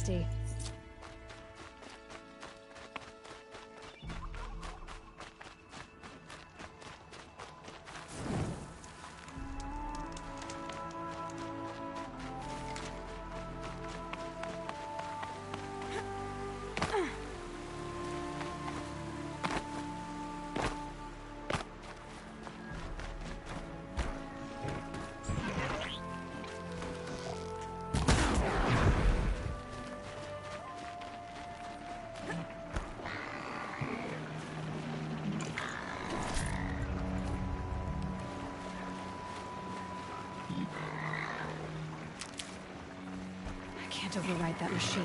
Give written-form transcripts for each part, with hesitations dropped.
tasty. Can't override that machine.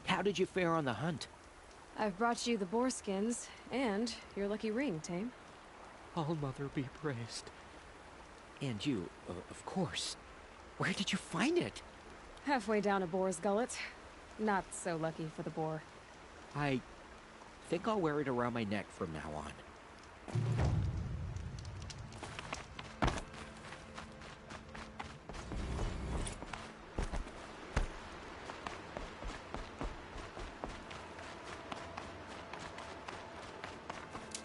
How did you fare on the hunt? I've brought you the boar skins, and your lucky ring, Tame. All-Mother be praised. And you, of course. Where did you find it? Halfway down a boar's gullet. Not so lucky for the boar. I think I'll wear it around my neck from now on.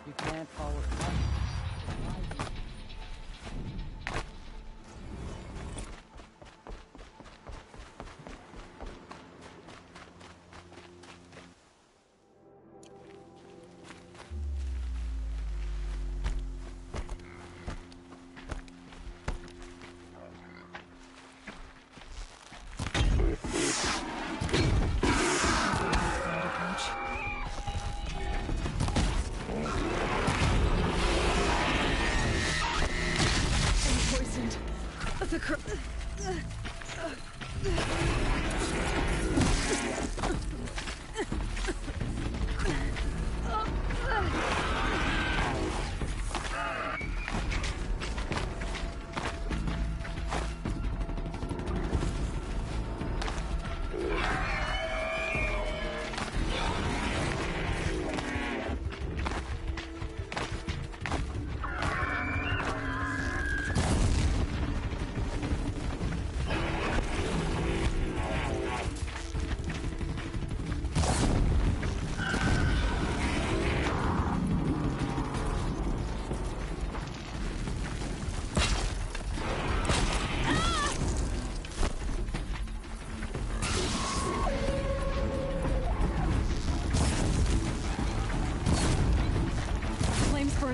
You can't follow it.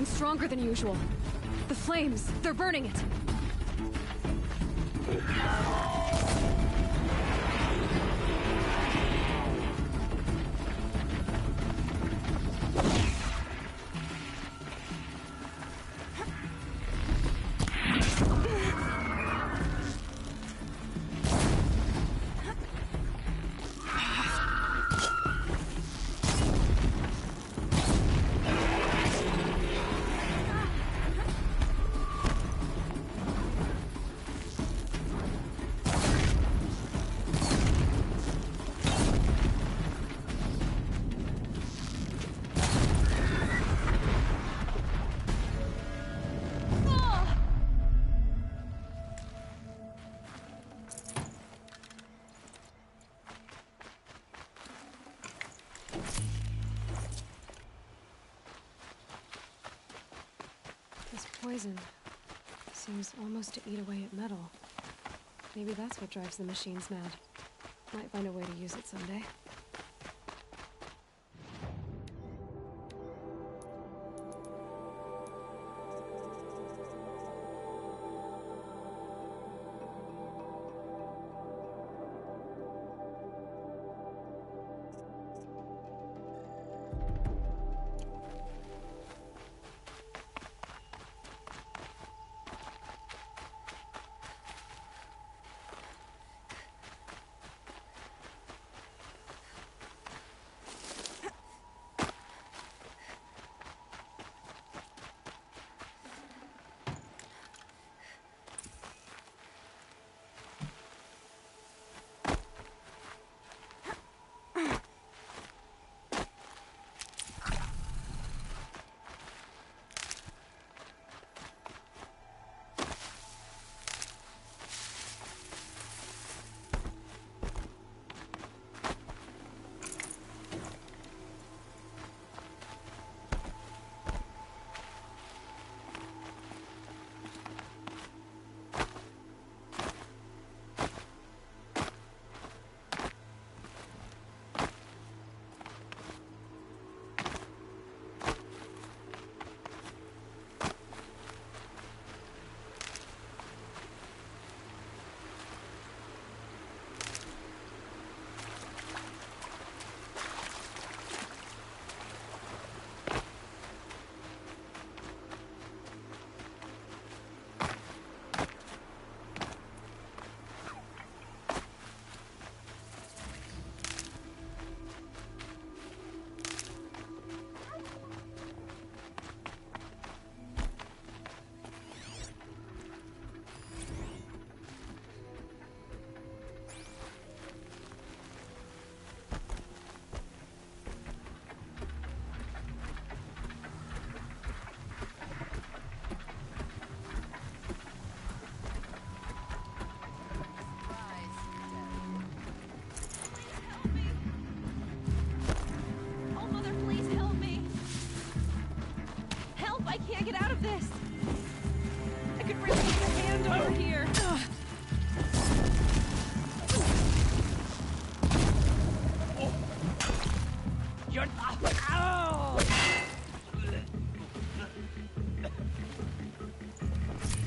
Stronger than usual. The flames, they're burning it. poison. Seems almost to eat away at metal. Maybe that's what drives the machines mad. Might find a way to use it someday.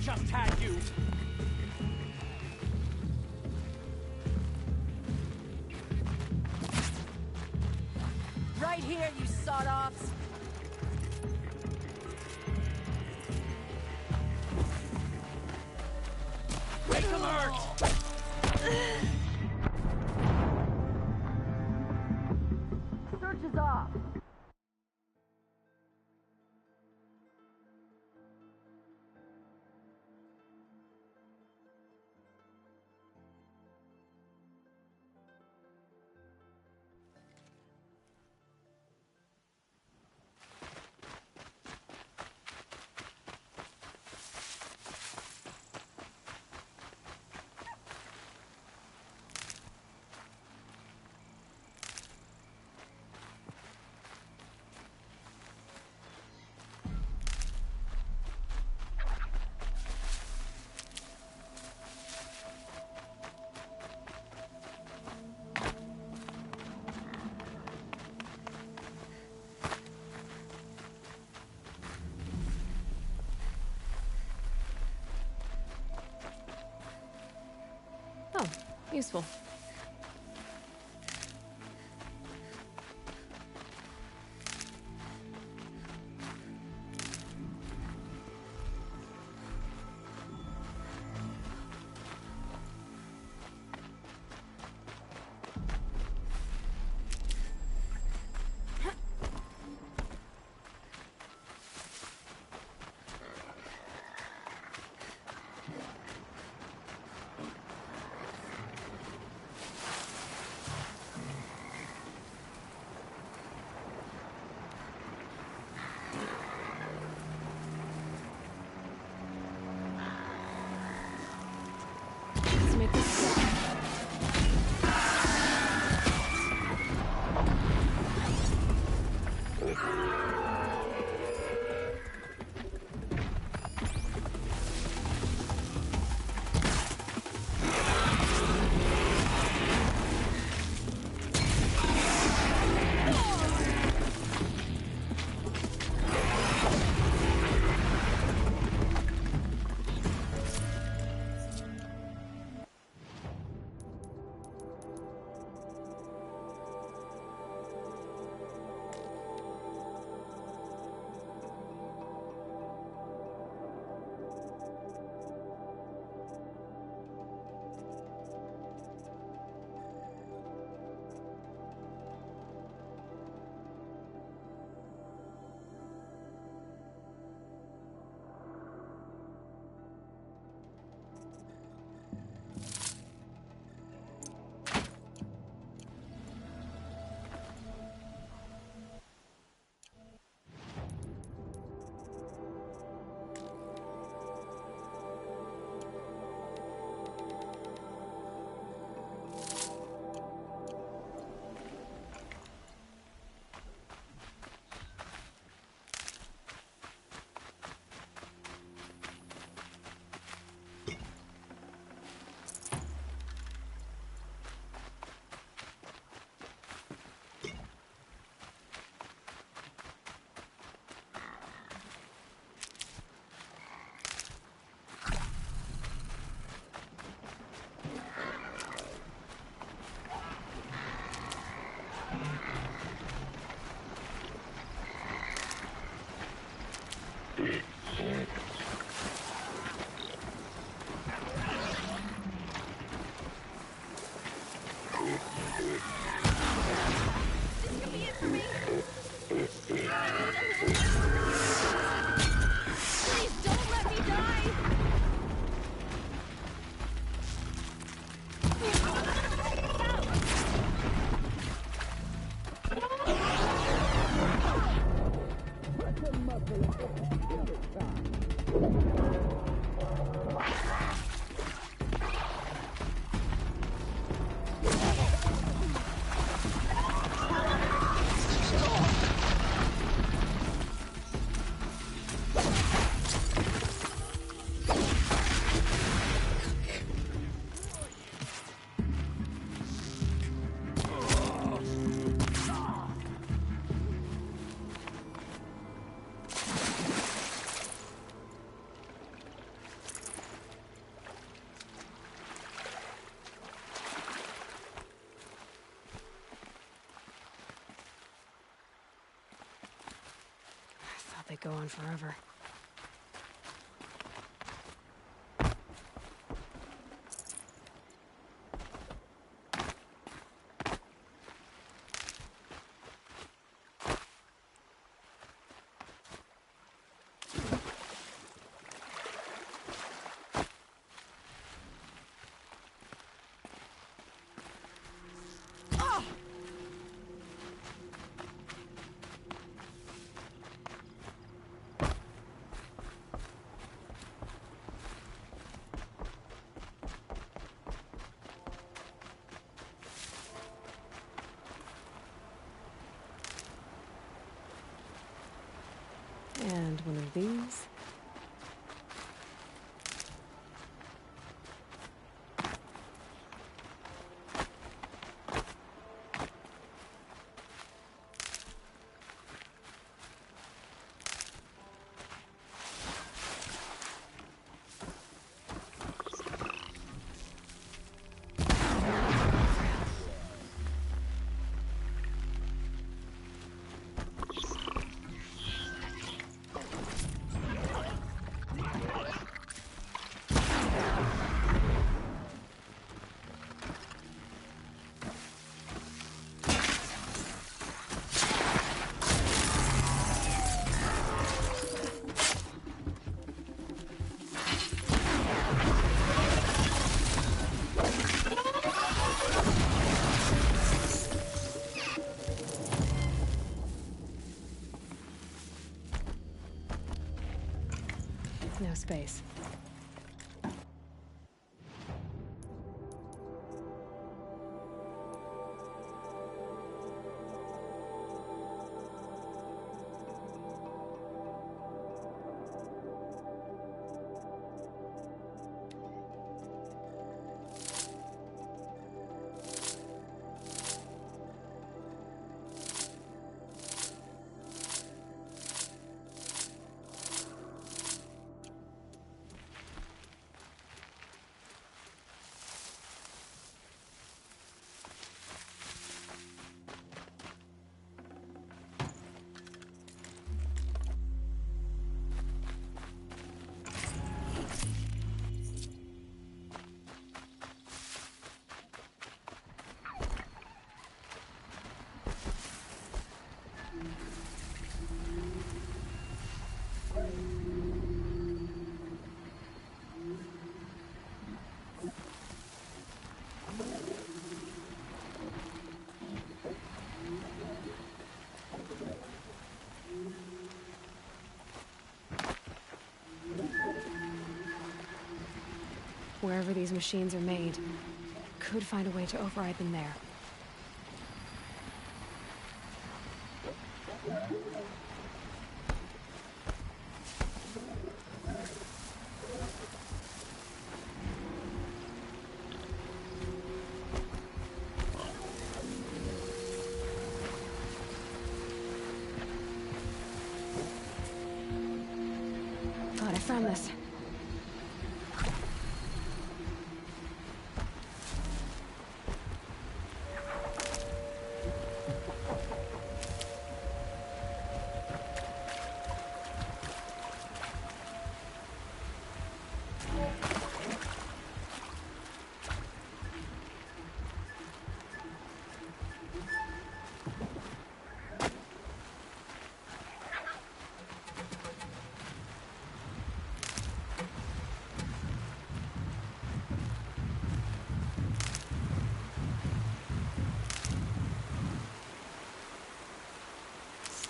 Just had you. Right here, you sawed-offs! Make alert! Search is off! Oh, useful. they go on forever. And one of these. No space. Wherever these machines are made, could find a way to override them there. Thought I found this.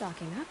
Stocking up.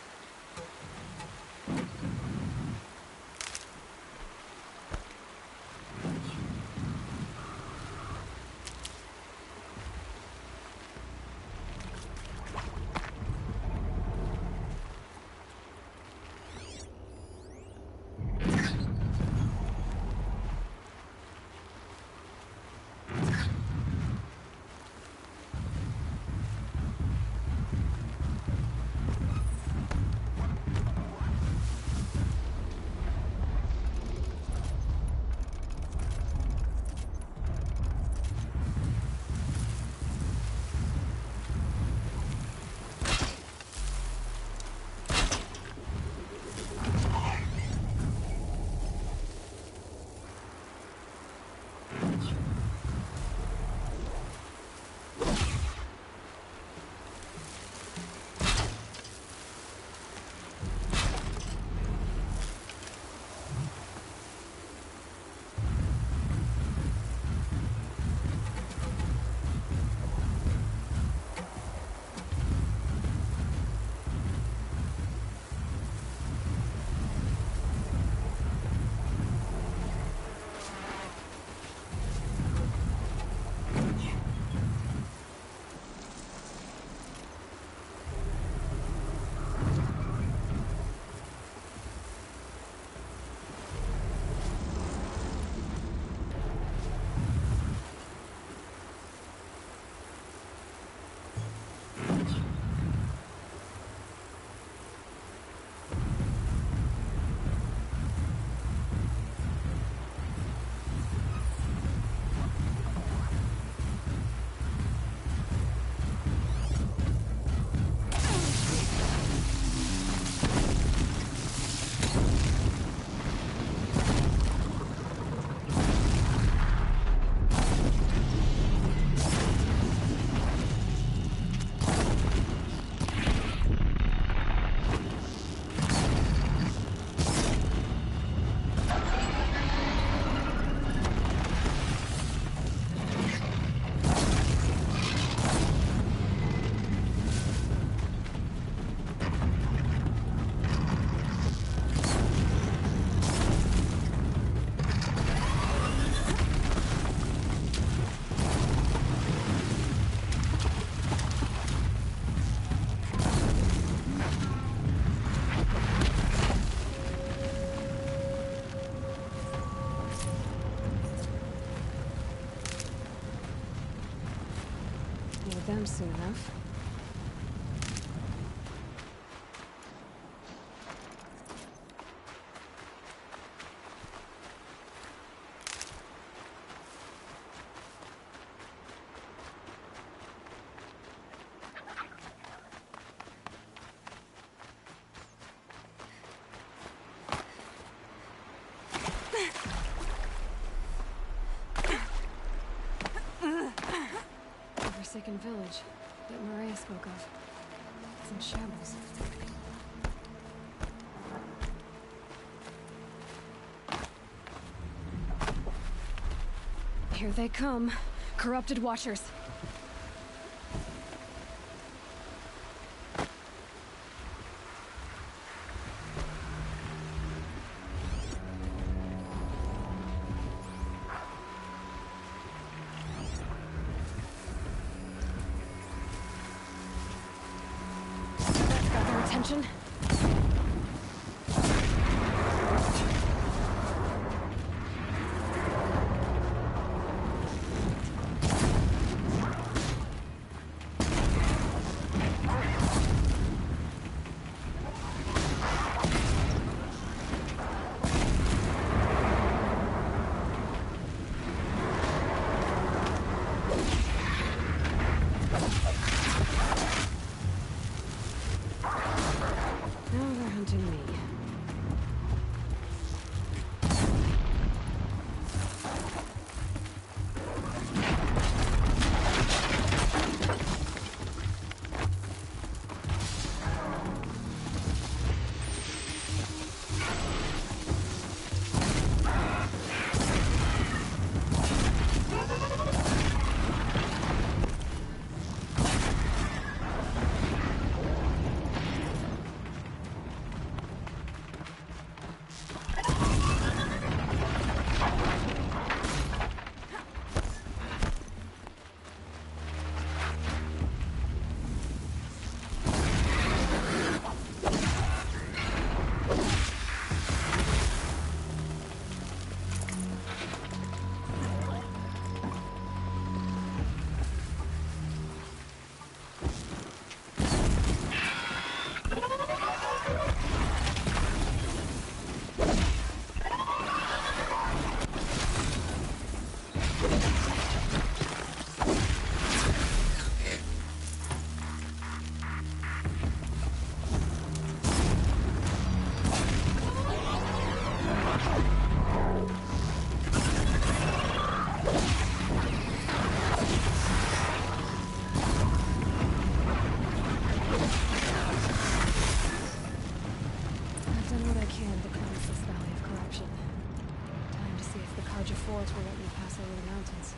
with them soon enough. Forsaken village that Maria spoke of. It's in shambles. Here they come. Corrupted Watchers. Got their attention? Now they're hunting me. I've done what I can to cleanse this valley of corruption. Time to see if the Carja Forge will let me pass over the mountains.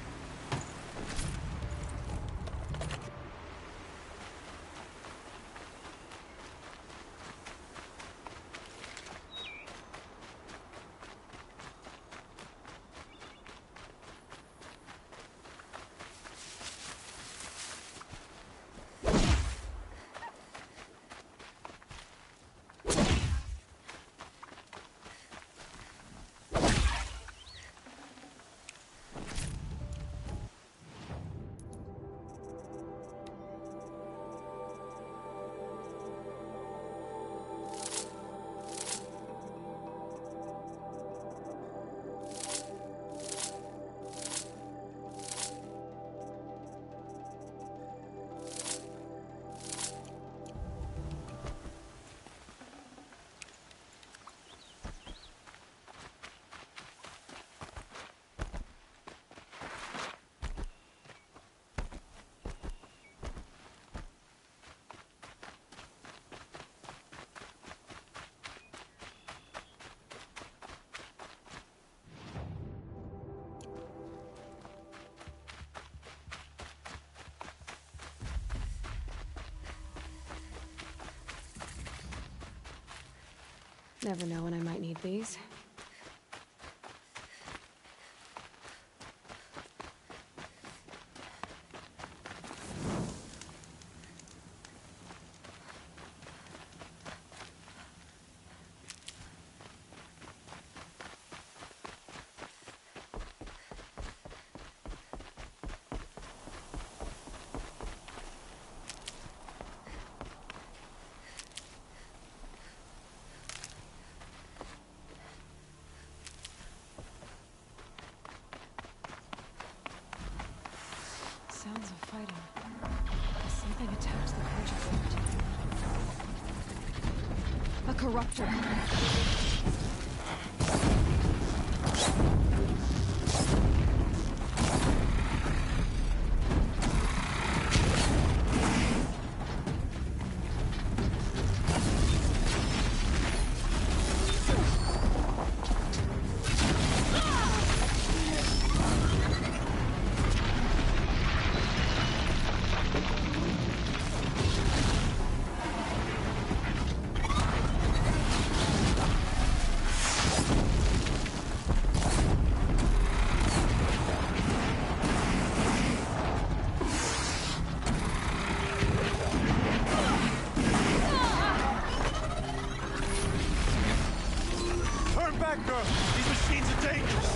Never know when I might need these. corruptor. Turn back, girl! These machines are dangerous!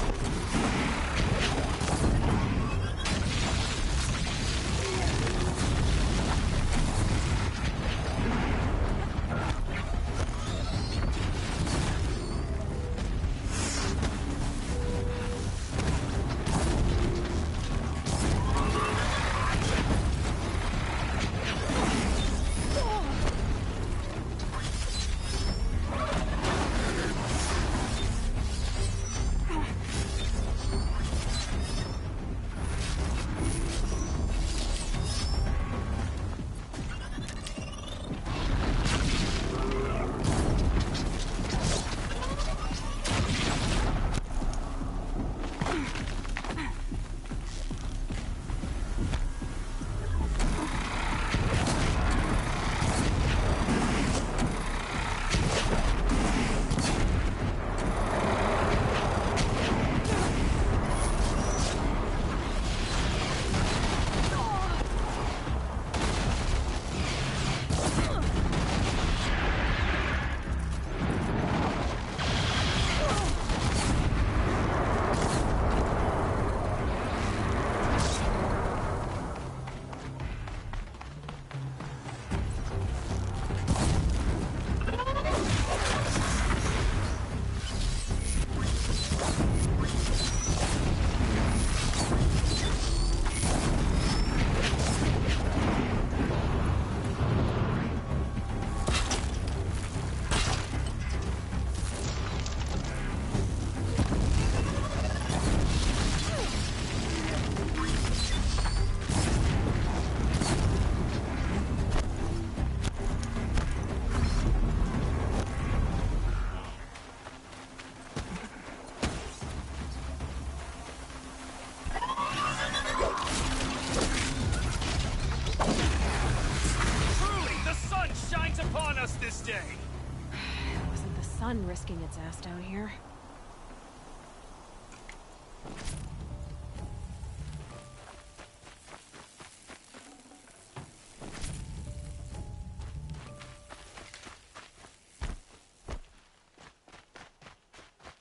This day. It wasn't the sun risking its ass down here.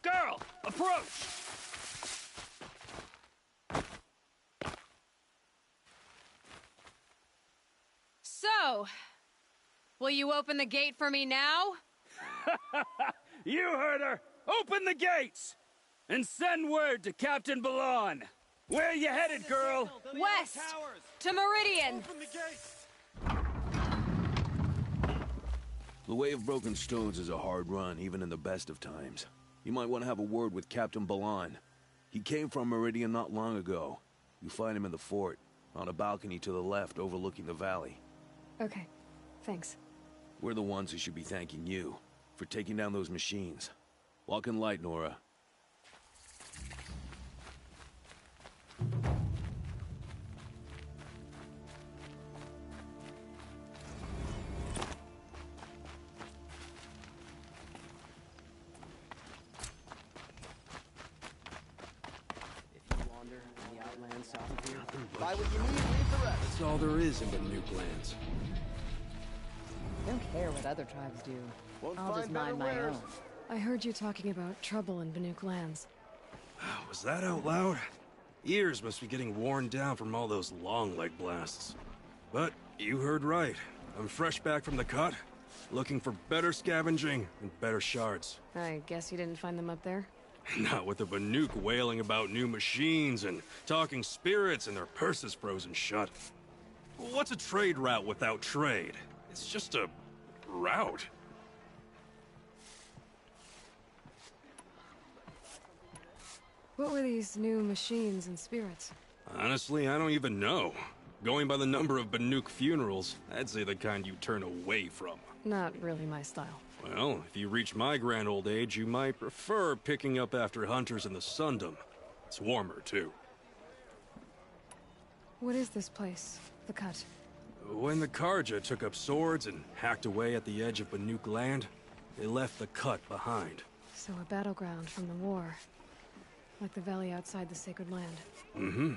Girl, approach! So, will you open the gate for me now? You heard her! Open the gates! And send word to Captain Balon! Where you headed, girl? West! To Meridian! Open the gates! The Way of Broken Stones is a hard run, even in the best of times. You might want to have a word with Captain Balon. He came from Meridian not long ago. You find him in the fort, on a balcony to the left overlooking the valley. Okay, thanks. We're the ones who should be thanking you for taking down those machines. Walk in light, Nora. Buy what you need, leave the rest. That's all there is in the Nuke Lands. Don't care what other tribes do. Won't I'll just find better mind my wares. own. I heard you talking about trouble in Banuk lands. Was that out loud? Ears must be getting worn down from all those long leg blasts. But you heard right. I'm fresh back from the cut, looking for better scavenging and better shards. I guess you didn't find them up there? Not with the Banuk wailing about new machines and talking spirits and their purses frozen shut. What's a trade route without trade? It's just a route. What were these new machines and spirits? Honestly, I don't even know. Going by the number of Banuk funerals, I'd say the kind you turn away from. Not really my style. Well, if you reach my grand old age, you might prefer picking up after hunters in the Sundom. It's warmer, too. What is this place? The Cut? When the Karja took up swords and hacked away at the edge of Banuk land, they left the Cut behind. So a battleground from the war. Like the valley outside the Sacred Land. Mm-hmm.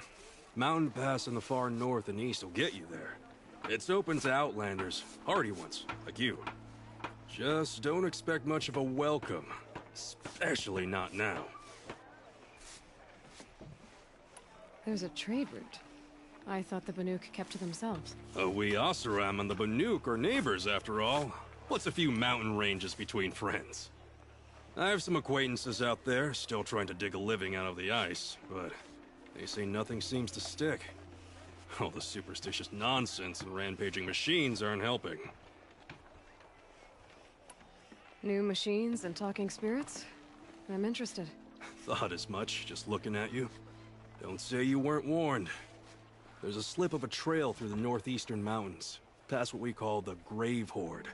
Mountain Pass in the far north and east will get you there. It's open to outlanders, hardy ones, like you. Just don't expect much of a welcome. Especially not now. There's a trade route. I thought the Banuk kept to themselves. We Oseram and the Banuk are neighbors, after all. What's a few mountain ranges between friends? I have some acquaintances out there, still trying to dig a living out of the ice, but they say nothing seems to stick. All the superstitious nonsense and rampaging machines aren't helping. New machines and talking spirits? I'm interested. Thought as much, just looking at you. Don't say you weren't warned. There's a slip of a trail through the northeastern mountains, past what we call the Grave Horde.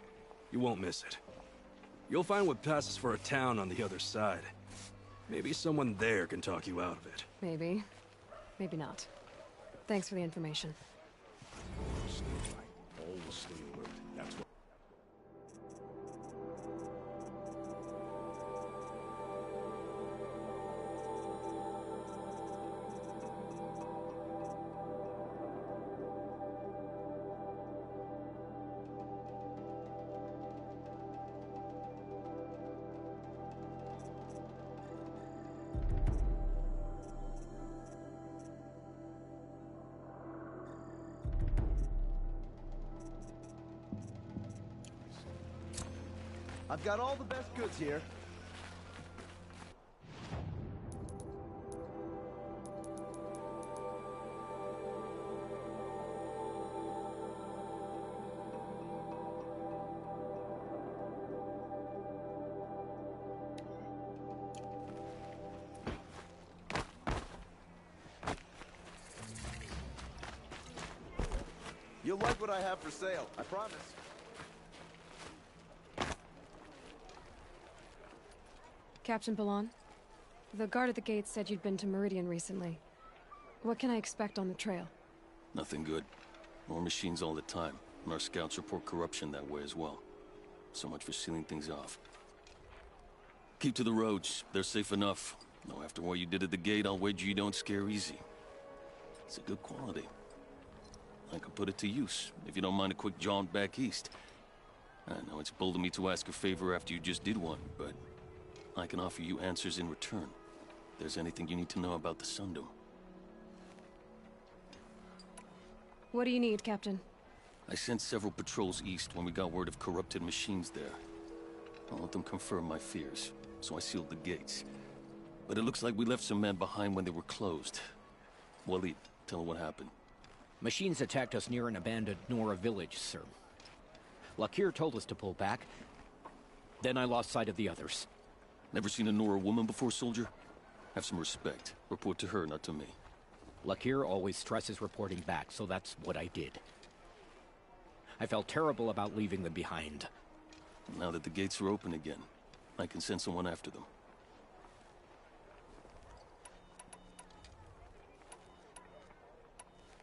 You won't miss it. You'll find what passes for a town on the other side. Maybe someone there can talk you out of it. Maybe. Maybe not. Thanks for the information. Always stay alert. That's what... I've got all the best goods here. You'll like what I have for sale, I promise. Captain Balan, the guard at the gate said you'd been to Meridian recently. What can I expect on the trail? Nothing good. More machines all the time, and our scouts report corruption that way as well. So much for sealing things off. Keep to the roads. They're safe enough. Though after what you did at the gate, I'll wager you don't scare easy. It's a good quality. I can put it to use, if you don't mind a quick jaunt back east. I know it's bold of me to ask a favor after you just did one, but I can offer you answers in return. If there's anything you need to know about the Sundom. What do you need, Captain? I sent several patrols east when we got word of corrupted machines there. I'll let them confirm my fears, so I sealed the gates. But it looks like we left some men behind when they were closed. Walid, tell her what happened. Machines attacked us near an abandoned Nora village, sir. Lakir told us to pull back. Then I lost sight of the others. Never seen a Nora woman before, soldier? Have some respect. Report to her, not to me. Lakir always stresses reporting back, so that's what I did. I felt terrible about leaving them behind. Now that the gates are open again, I can send someone after them.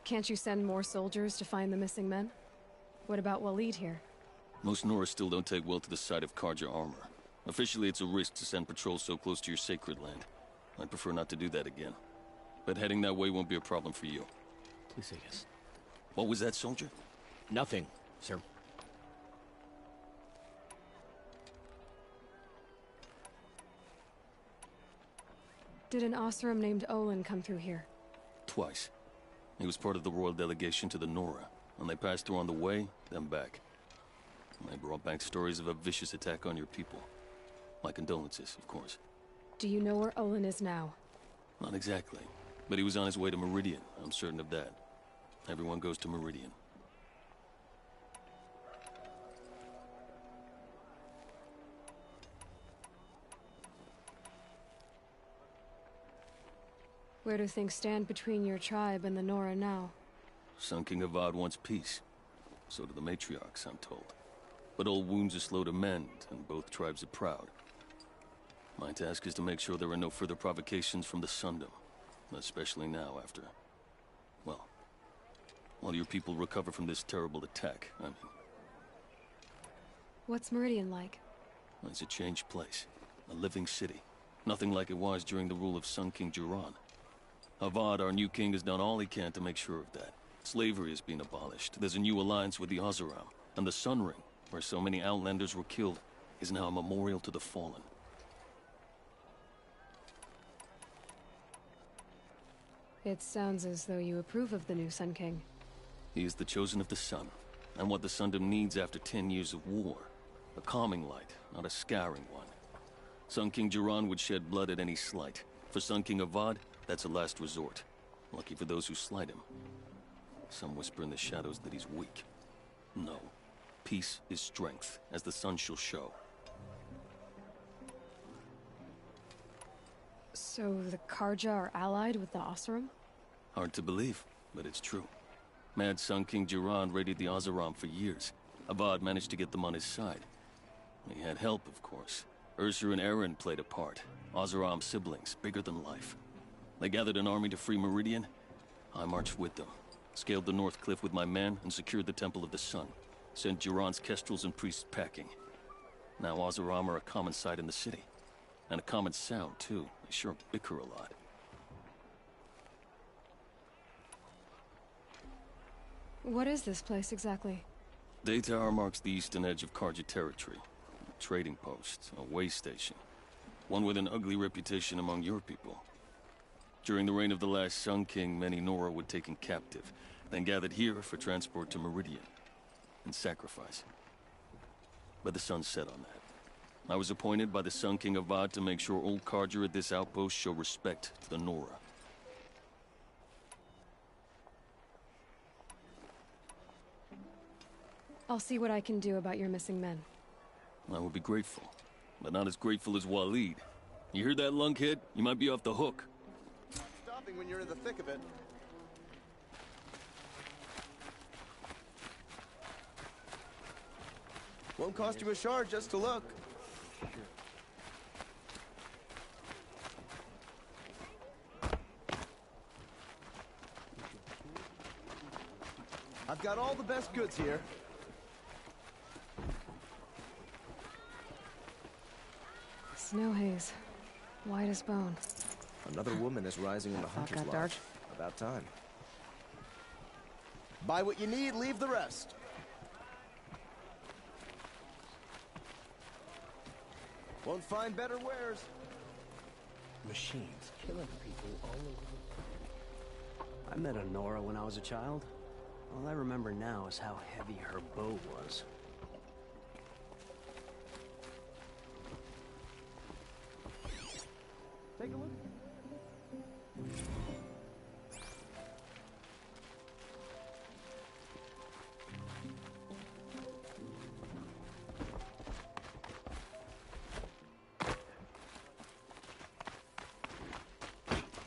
Can't you send more soldiers to find the missing men? What about Walid here? Most Nora still don't take well to the sight of Karja armor. Officially, it's a risk to send patrols so close to your sacred land. I'd prefer not to do that again. But heading that way won't be a problem for you. Please say yes. What was that, soldier? Nothing, sir. Did an Oseram named Olin come through here? Twice. He was part of the royal delegation to the Nora, and they passed through on the way, then back. They brought back stories of a vicious attack on your people. My condolences, of course. Do you know where Olin is now? Not exactly, but he was on his way to Meridian, I'm certain of that. Everyone goes to Meridian. Where do things stand between your tribe and the Nora now? Sun King Avad wants peace. So do the matriarchs, I'm told. But old wounds are slow to mend, and both tribes are proud. My task is to make sure there are no further provocations from the Sundom. Especially now after... well, while your people recover from this terrible attack, I mean. What's Meridian like? It's a changed place. A living city. Nothing like it was during the rule of Sun King Jiran. Avad, our new king, has done all he can to make sure of that. Slavery has been abolished. There's a new alliance with the Oseram. And the Sun Ring, where so many Outlanders were killed, is now a memorial to the fallen. It sounds as though you approve of the new Sun King. He is the chosen of the Sun, and what the Sundom needs after 10 years of war. A calming light, not a scouring one. Sun King Jiran would shed blood at any slight. For Sun King Avad, that's a last resort. Lucky for those who slight him. Some whisper in the shadows that he's weak. No. Peace is strength, as the sun shall show. So the Karja are allied with the Oseram? Hard to believe, but it's true. Mad Sun King Jiran raided the Oseram for years. Avad managed to get them on his side. He had help, of course. Ursur and Eren played a part. Oseram siblings, bigger than life. They gathered an army to free Meridian. I marched with them. Scaled the North Cliff with my men and secured the Temple of the Sun. Sent Jiran's kestrels and priests packing. Now Oseram are a common sight in the city. And a common sound, too. They sure bicker a lot. What is this place exactly? Daytower marks the eastern edge of Karja territory. A trading post, a way station. One with an ugly reputation among your people. During the reign of the last Sun King, many Nora were taken captive, then gathered here for transport to Meridian. And sacrifice. But the sun set on that. I was appointed by the Sun King Avad to make sure old Karja at this outpost show respect to the Nora. I'll see what I can do about your missing men. I would be grateful, but not as grateful as Waleed. You hear that, lunkhead? You might be off the hook. Stopping when you're in the thick of it. Won't cost you a shard just to look. I've got all the best goods here. Snow haze. White as bone. Another woman is rising in the Hunter's got Lodge. dark. About time. Buy what you need, leave the rest. Won't find better wares. Machines killing people all over the... I met a Nora when I was a child. All I remember now is how heavy her bow was. Take a look.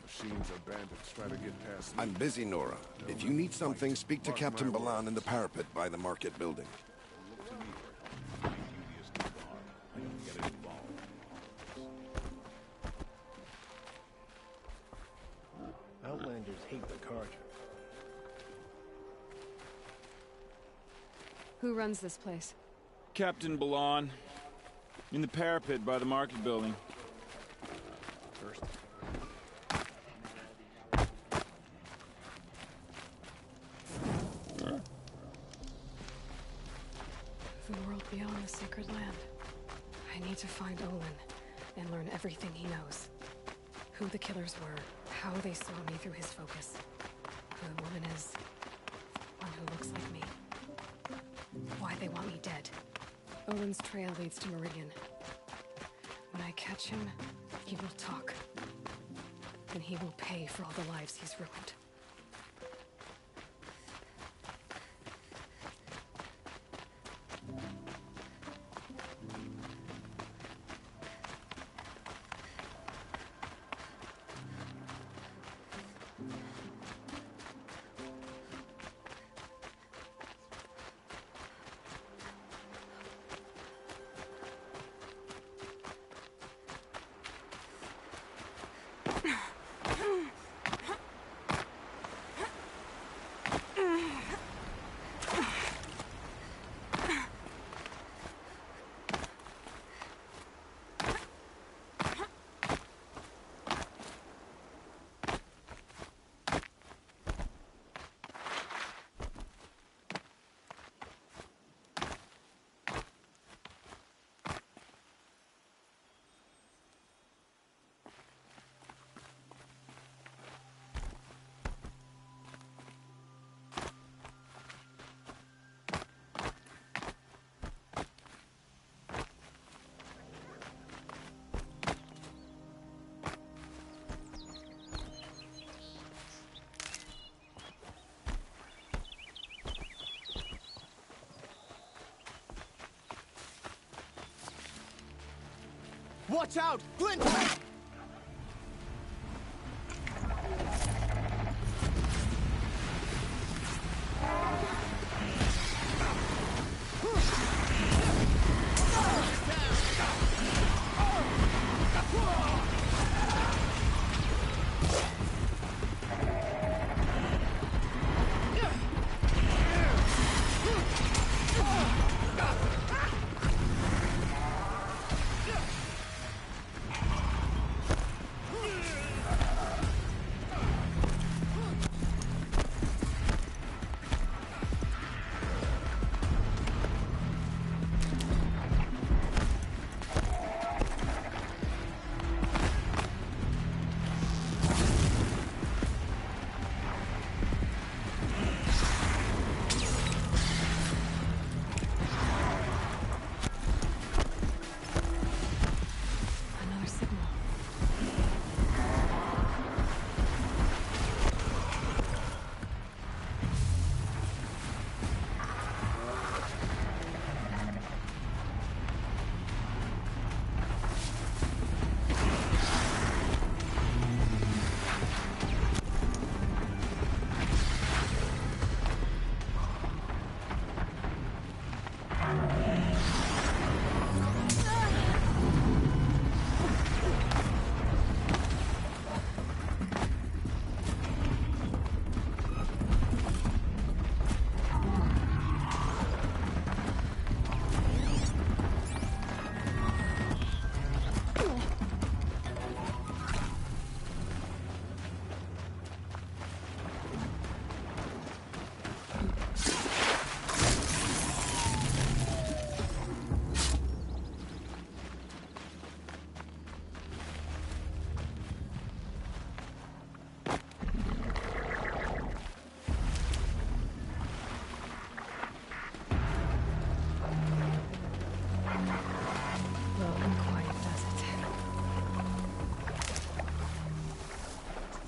Machines or bandits try to get past me. I'm busy, Nora. If you need something, speak to Captain Balan in the parapet by the market building. Outlanders hate the Karja. Who runs this place? Captain Balan. In the parapet by the market building. First. The world beyond the sacred land. I need to find Olin and learn everything he knows. Who the killers were, how they saw me through his focus. Who the woman is. One who looks like me. Why they want me dead. Olin's trail leads to Meridian. When I catch him, he will talk. And he will pay for all the lives he's ruined. Watch out! Glint! Another signal. Low and quiet does it.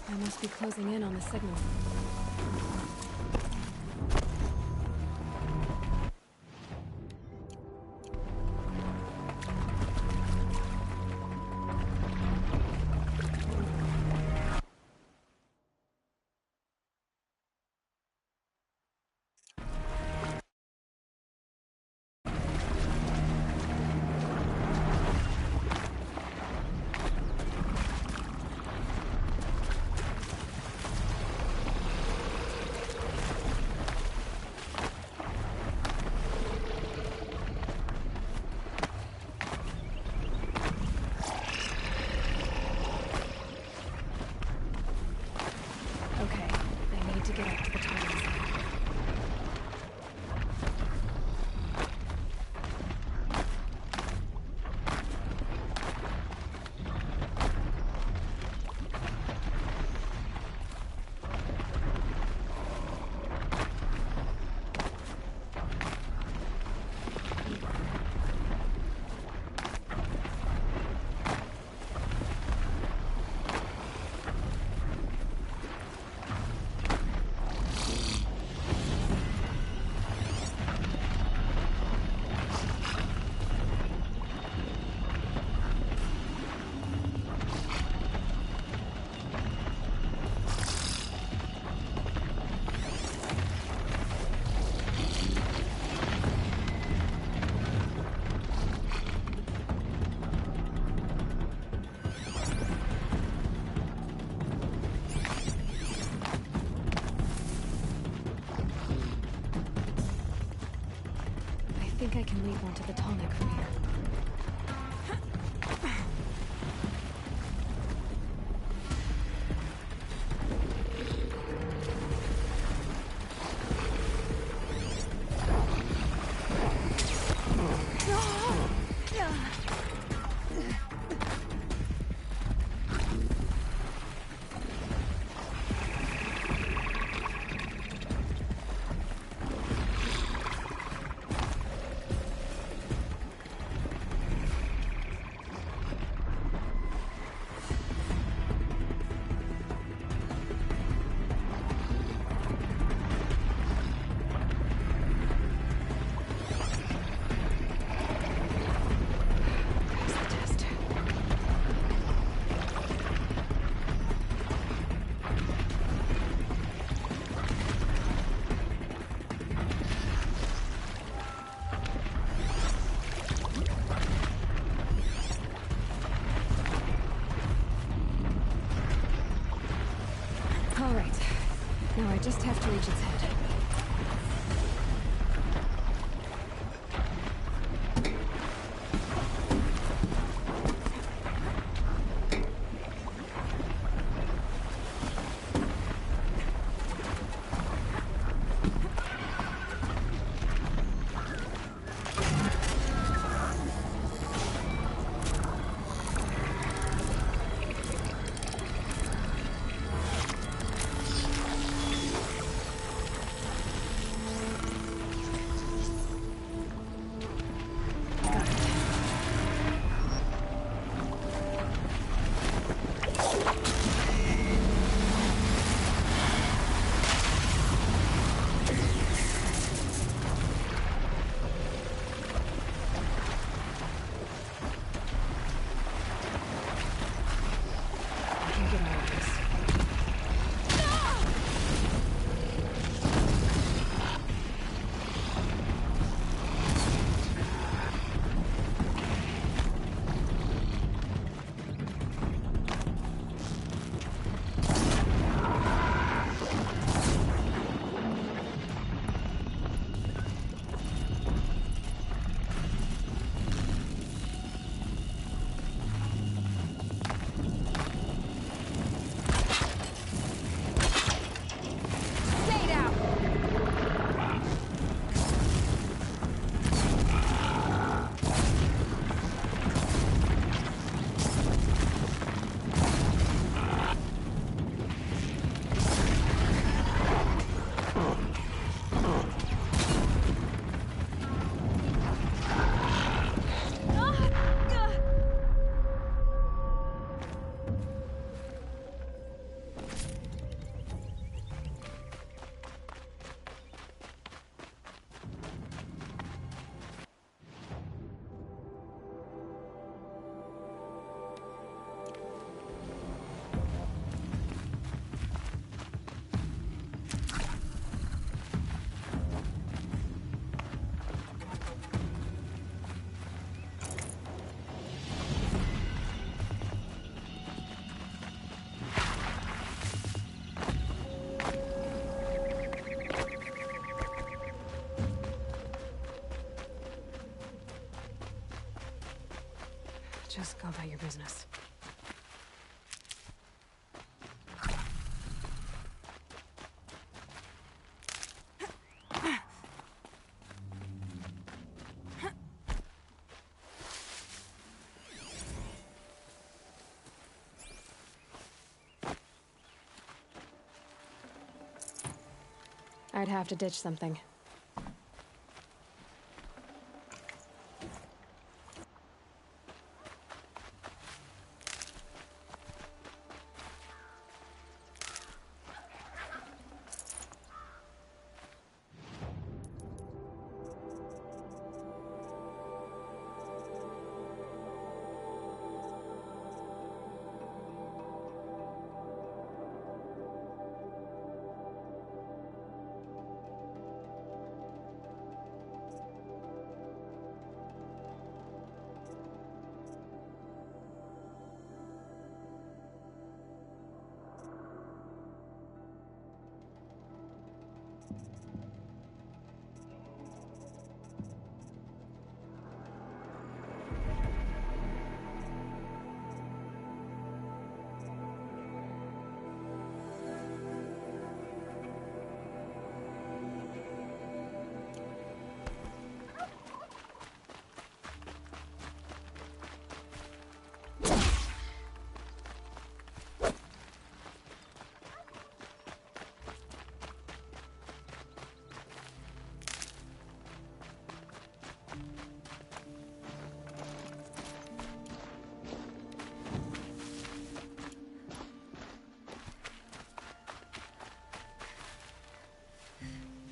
I must be closing in on the signal. Okay, I need to get up to the top of the side. I think I can leap onto the tonic from here. All right. Now I just have to reach its head. Just go about your business. I'd have to ditch something.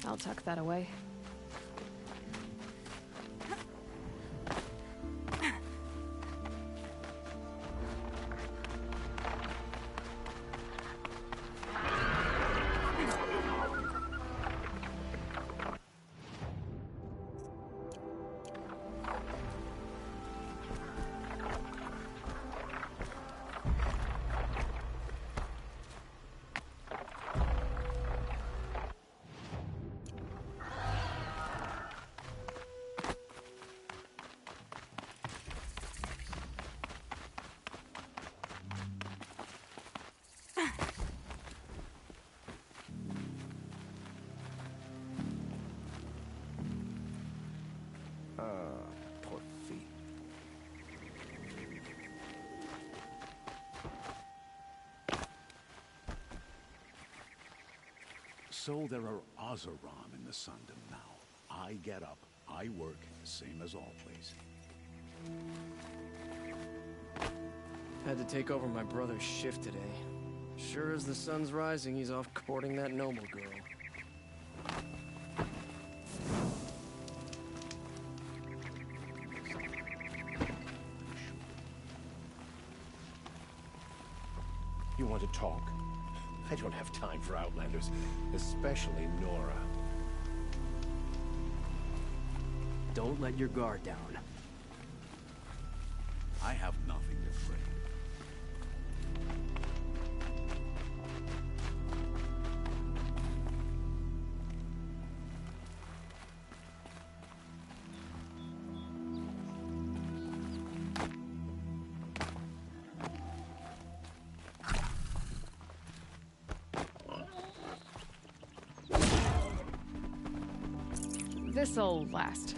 I'll tuck that away. So there are Oseram in the Sundom now. I get up, I work, same as always. Had to take over my brother's shift today. Sure as the sun's rising, he's off courting that noble girl. You want to talk? I don't have time for Outlanders, especially Nora. Don't let your guard down. I have nothing to fear. This'll last.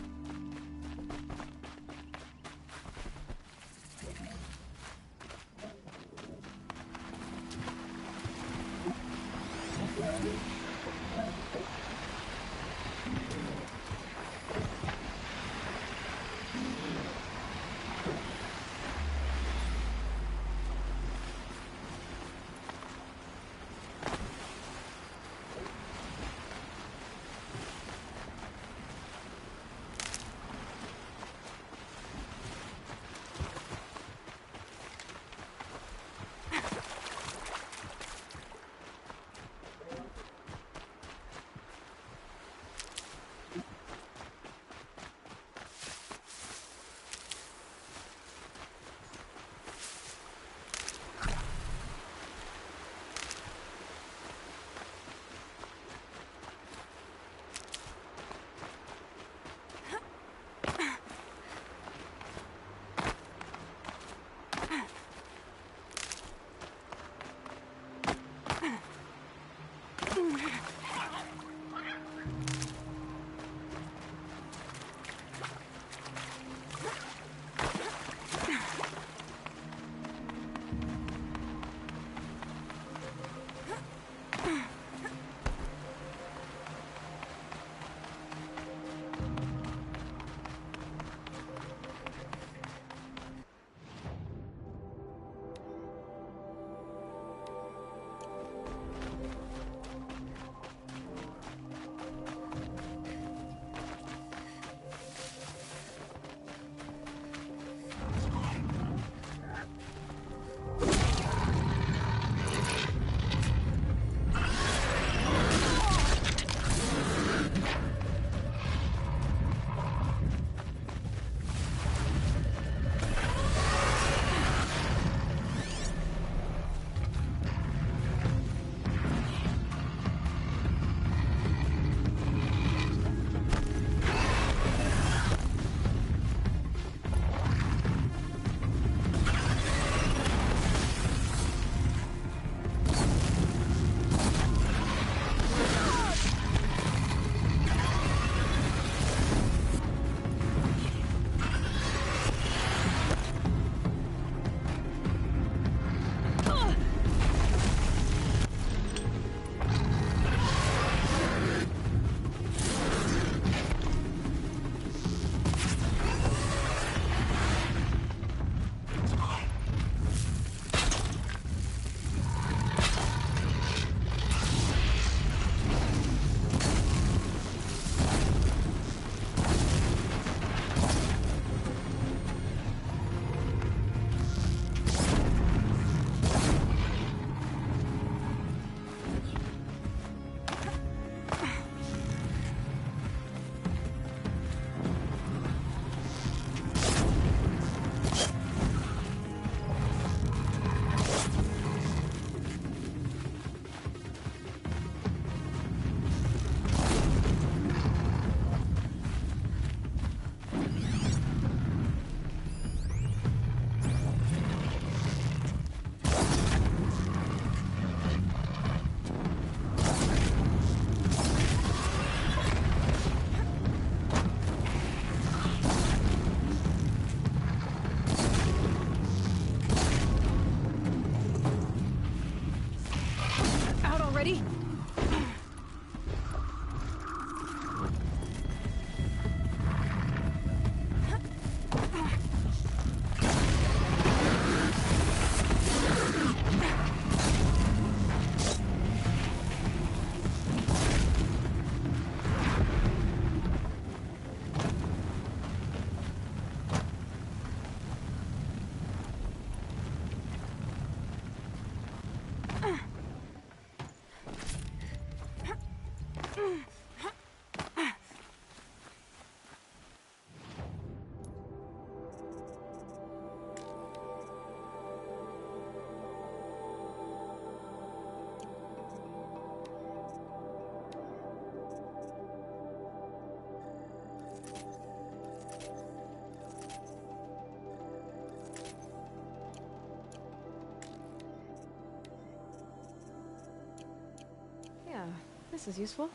This is useful.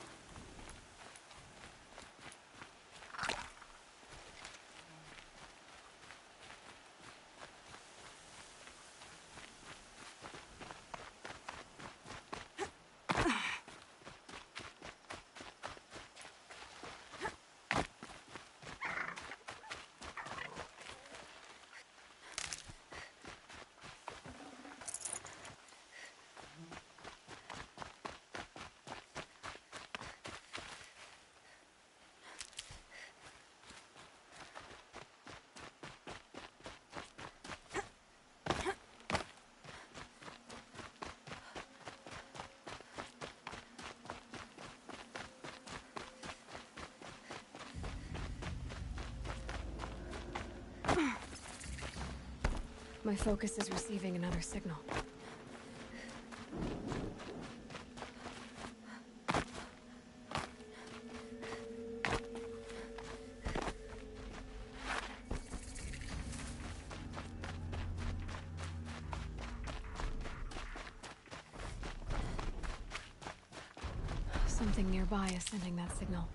My focus is receiving another signal. Something nearby is sending that signal.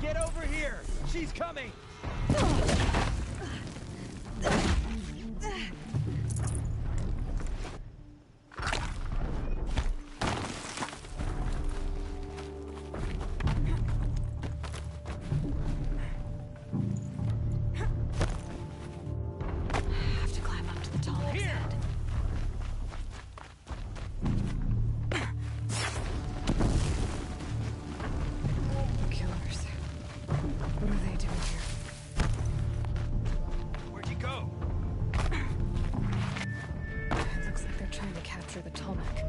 Get over here! She's coming! Have to climb up to the tall next head. Killers. What are they doing here? Where'd you go? It looks like they're trying to capture the Tolmec.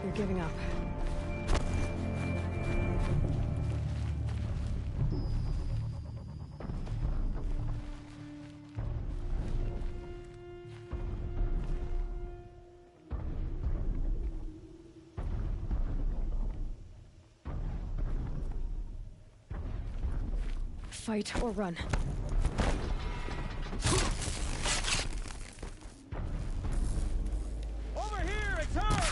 You're giving up. Fight or run. Over here! It's her!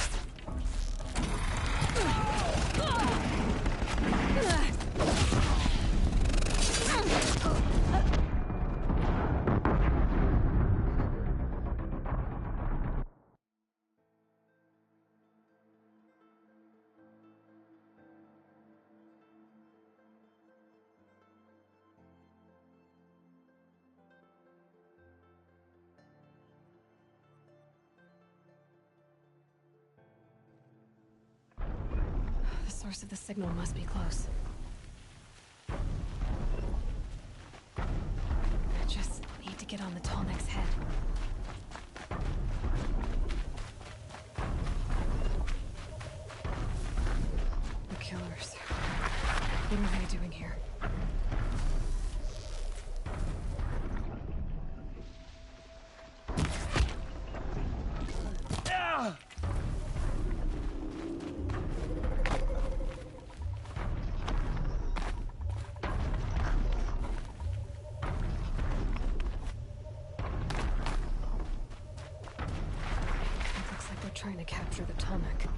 The source of the signal must be close. I just need to get on the Tolmec's head. The killers. What are they doing here? Trying to capture the Tolmec.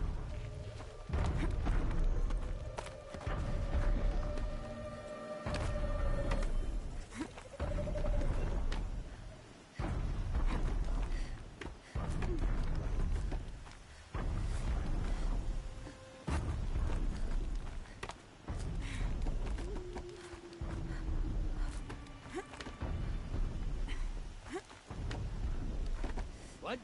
What?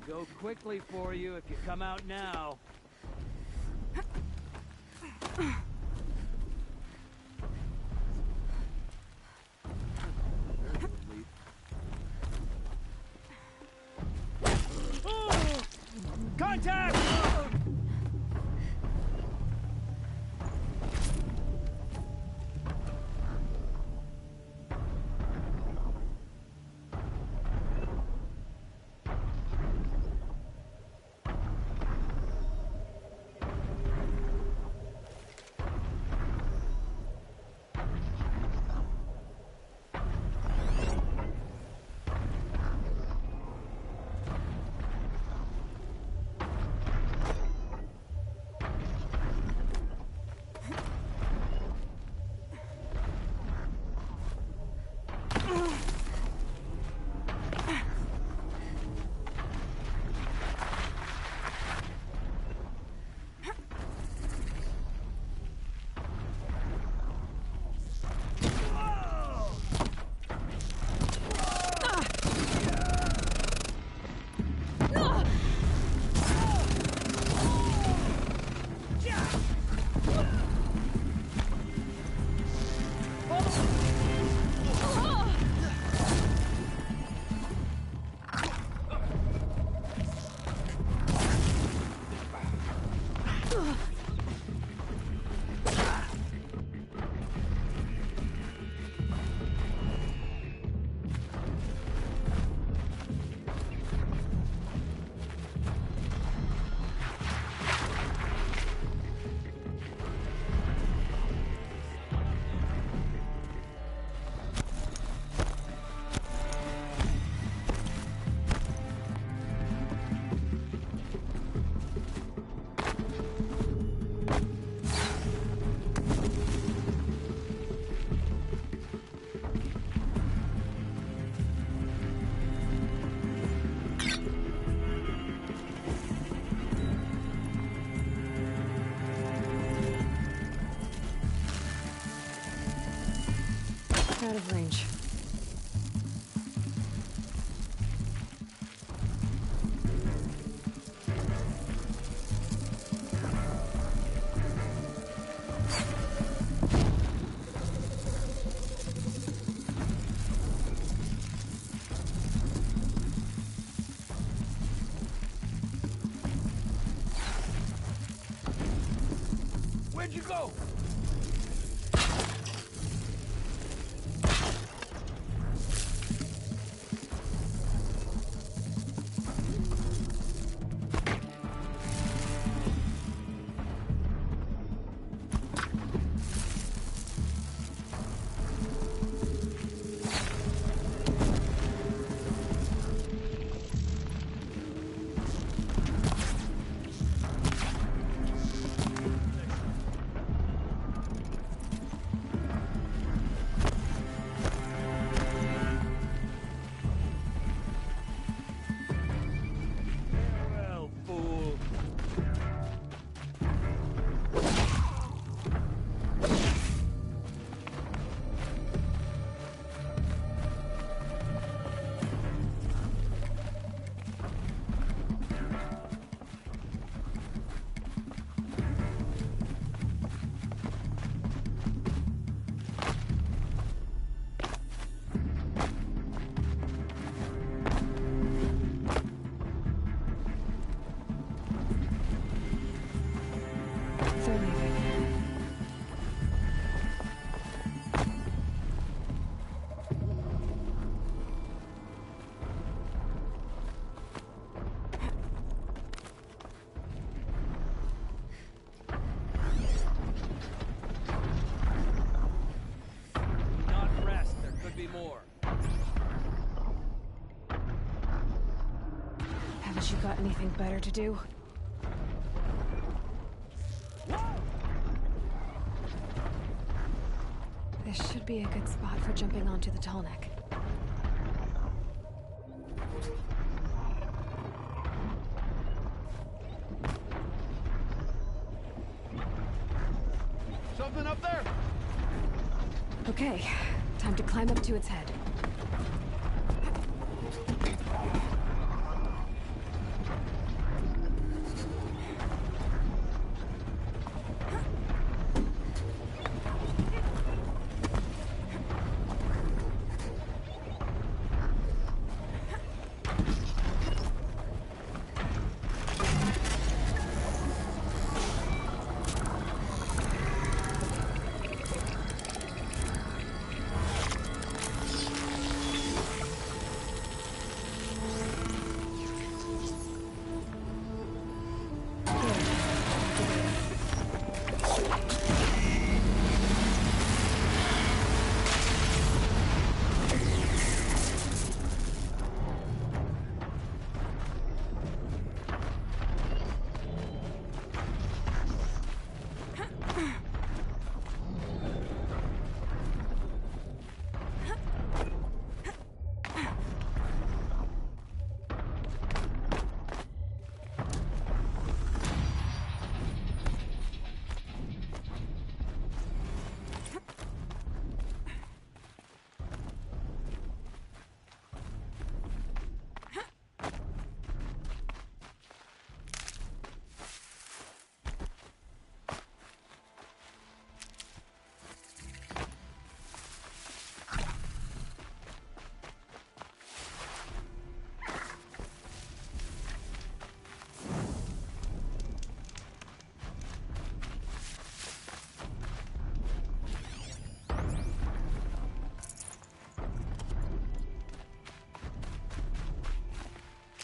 go quickly for you if you come out now. Contact! Out of range. Where'd you go? They're leaving. Not rest, there could be more. Haven't you got anything better to do? This should be a good spot for jumping onto the tall neck. Something up there? Okay, time to climb up to its head.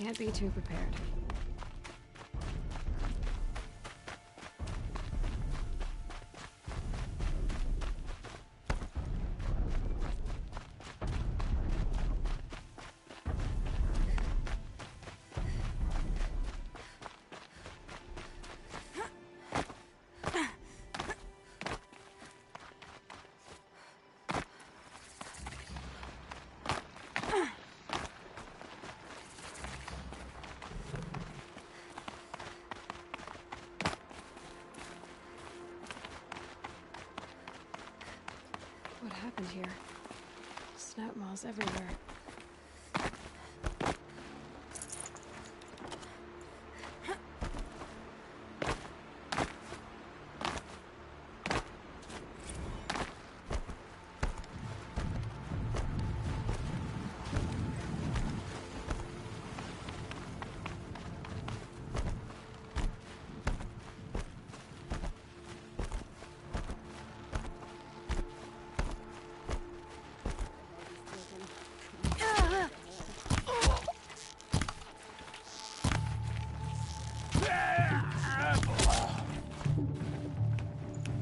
Can't be too prepared. What happened here? Snap moths everywhere.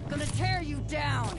Gonna tear you down!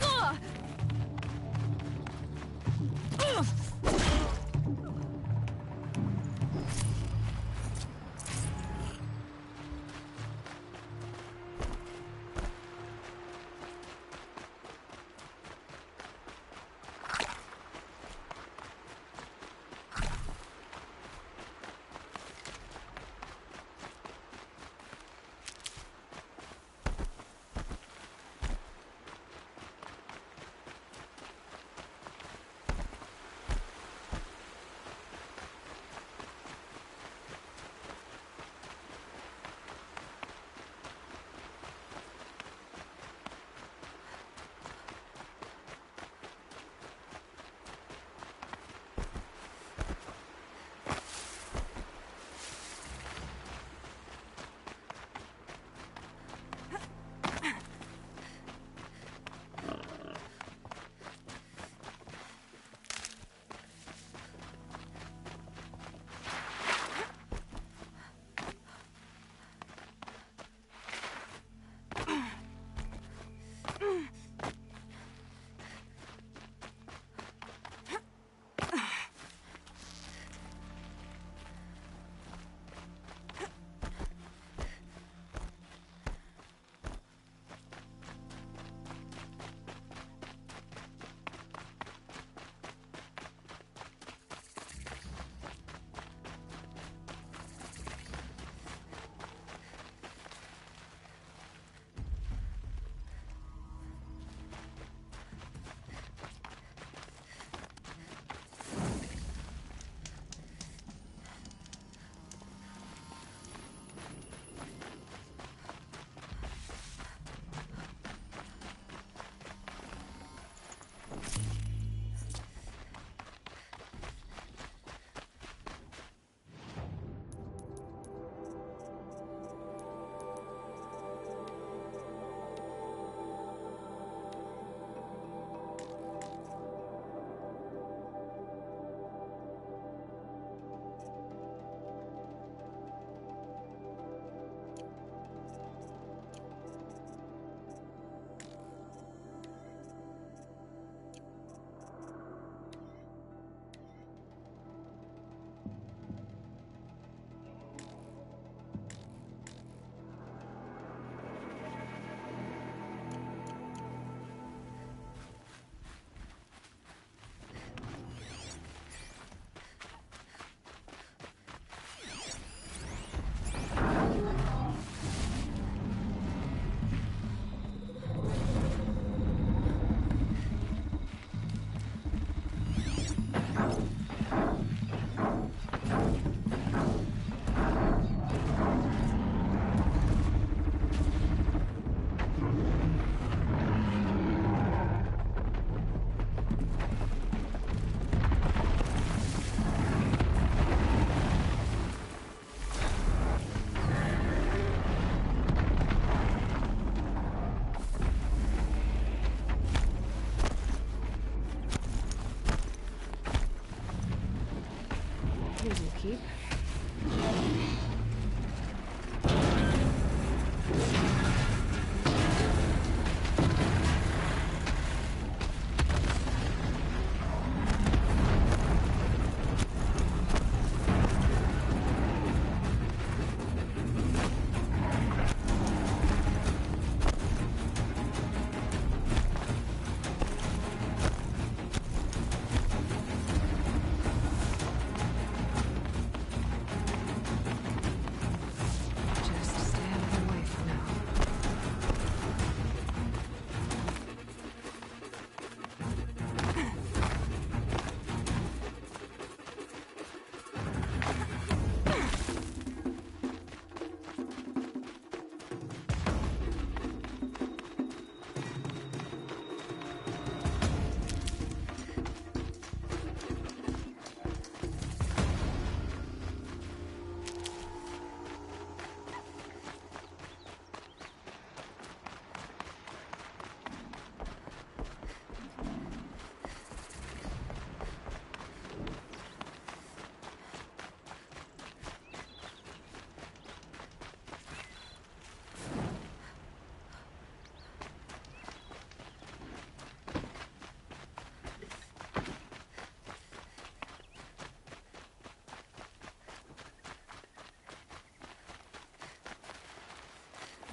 Here's your keep.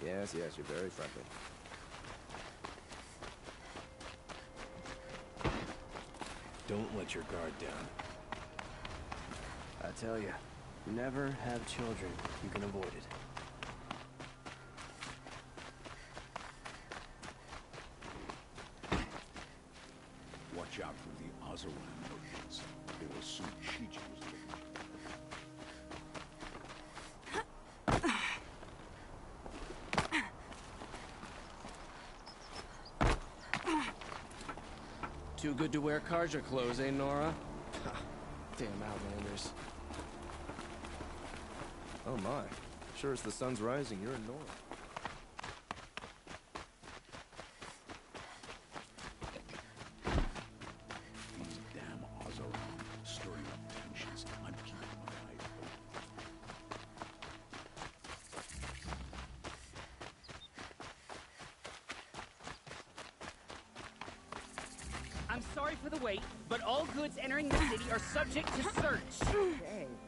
Yes, yes, you're very friendly. Don't let your guard down. I tell you, never have children. You can avoid it. Watch out for the Azaran merchants. They will soon cheat you as looking. Too good to wear Karja clothes, eh, Nora? Damn Outlanders. Oh my. Sure as the sun's rising, you're in Nora. These damn Azaran stirring up tensions. I'm keeping my eyes open. I'm sorry for the wait, but all goods entering the city are subject to search.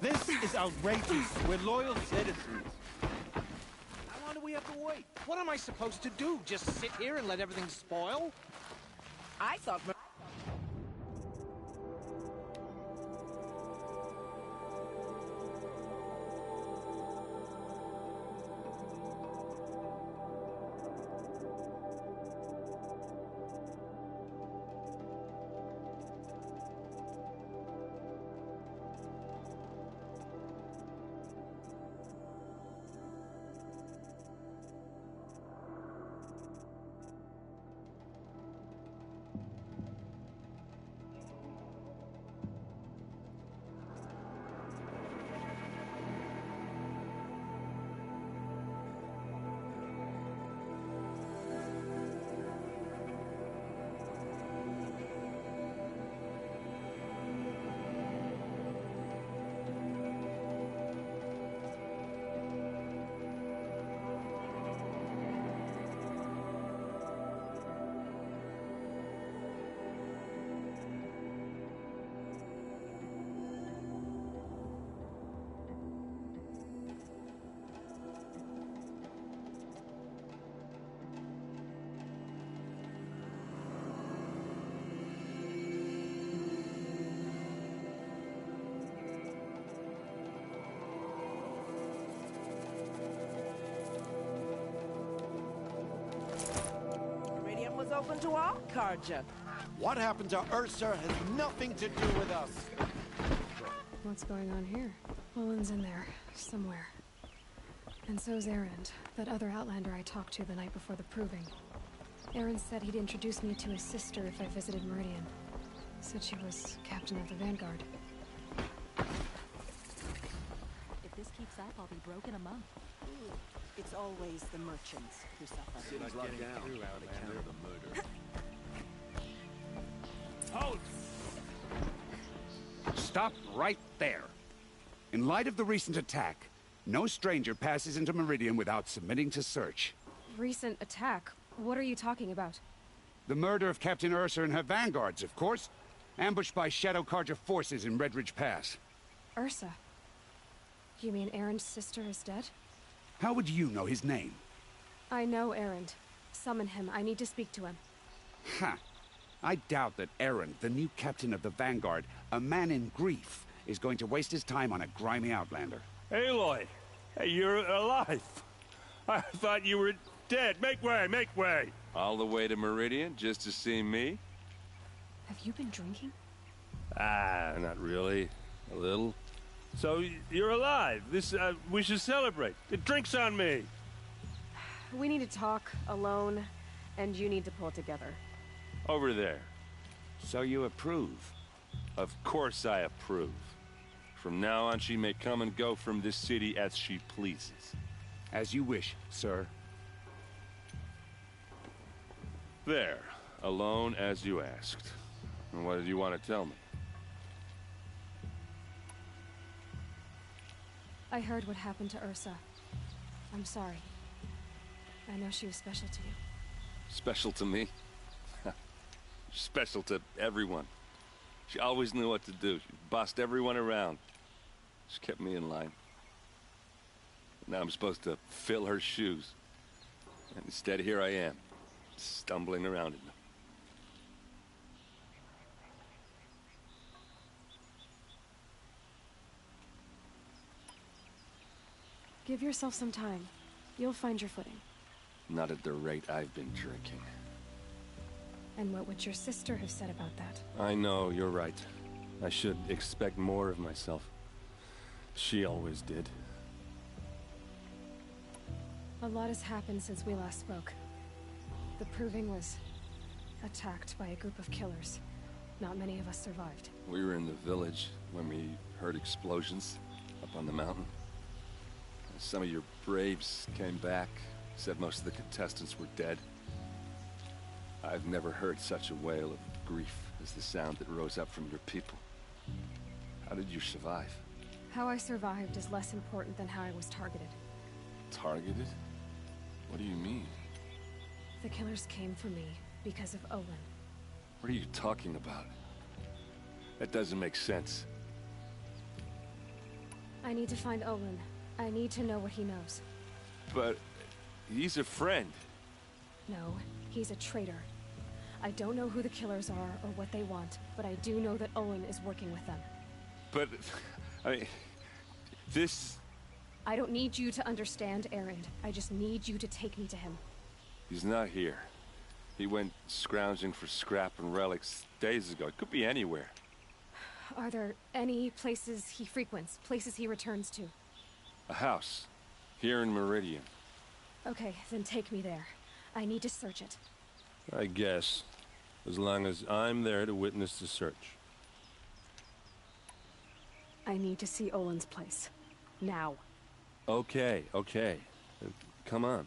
This is outrageous. We're loyal citizens. How long do we have to wait? What am I supposed to do? Just sit here and let everything spoil? I thought... Open to all, Karja. What happened to Ursa has nothing to do with us. What's going on here? Olin's in there, somewhere. And so's Erend, that other Outlander I talked to the night before the proving. Erend said he'd introduce me to his sister if I visited Meridian. Said she was captain of the Vanguard. If this keeps up, I'll be broke in a month. It's always the merchants who suffer. City's locked down on account of the murder. Halt! Stop right there. In light of the recent attack, no stranger passes into Meridian without submitting to search. Recent attack? What are you talking about? The murder of Captain Ursa and her vanguards, of course. Ambushed by Shadow Karja forces in Redridge Pass. Ursa? You mean Erend's sister is dead? How would you know his name? I know Erend. Summon him. I need to speak to him. Ha! I doubt that Erend, the new captain of the Vanguard, a man in grief, is going to waste his time on a grimy outlander. Aloy! Hey, you're alive! I thought you were dead. Make way, make way! All the way to Meridian just to see me? Have you been drinking? Ah, not really. A little. So, you're alive. We should celebrate. The drink's on me. We need to talk, alone, and you need to pull together. Over there. So you approve? Of course I approve. From now on, she may come and go from this city as she pleases. As you wish, sir. There. Alone as you asked. And what did you want to tell me? I heard what happened to Ursa. I'm sorry. I know she was special to you. Special to me? Special to everyone. She always knew what to do. She bossed everyone around. She kept me in line. Now I'm supposed to fill her shoes. And instead, here I am, stumbling around in them. Give yourself some time. You'll find your footing. Not at the rate I've been drinking. And what would your sister have said about that? I know, you're right. I should expect more of myself. She always did. A lot has happened since we last spoke. The Proving was attacked by a group of killers. Not many of us survived. We were in the village when we heard explosions up on the mountain. Some of your braves came back, said most of the contestants were dead. I've never heard such a wail of grief as the sound that rose up from your people. How did you survive? How I survived is less important than how I was targeted. Targeted? What do you mean? The killers came for me because of Olin. What are you talking about? That doesn't make sense. I need to find Olin. I need to know what he knows. But he's a friend. No, he's a traitor. I don't know who the killers are or what they want, but I do know that Olin is working with them. But, this... I don't need you to understand, Erend. I just need you to take me to him. He's not here. He went scrounging for scrap and relics days ago. It could be anywhere. Are there any places he frequents, places he returns to? A house. Here in Meridian. Okay, then take me there. I need to search it. I guess. As long as I'm there to witness the search. I need to see Olin's place. Now. Okay, okay. Come on.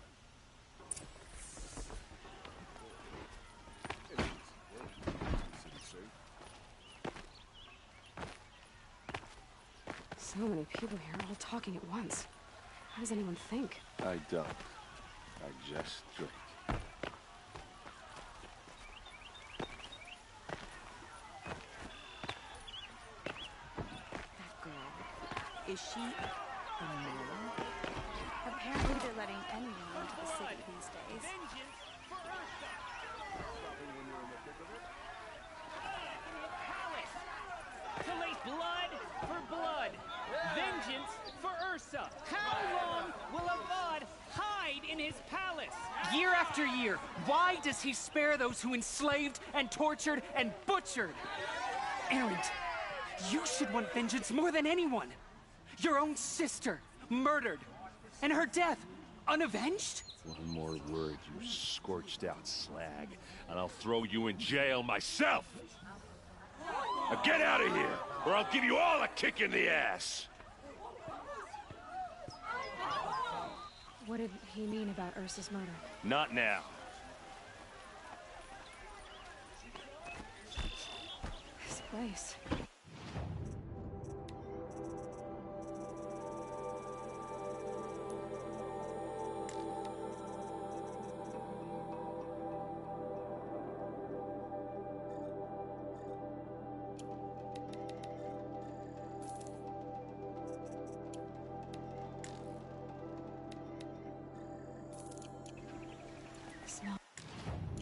So many people here, all talking at once. How does anyone think? I don't. I just drink. That girl, is she a Nora? Apparently they're letting anyone into the city these days. Collate blood for blood. Vengeance for Ursa. How long will Avad hide in his palace? Year after year, why does he spare those who enslaved and tortured and butchered? Erend, you should want vengeance more than anyone. Your own sister, murdered, and her death, unavenged? One more word, you scorched out slag, and I'll throw you in jail myself! Now get out of here, or I'll give you all a kick in the ass! What did he mean about Ursa's murder? Not now. This place.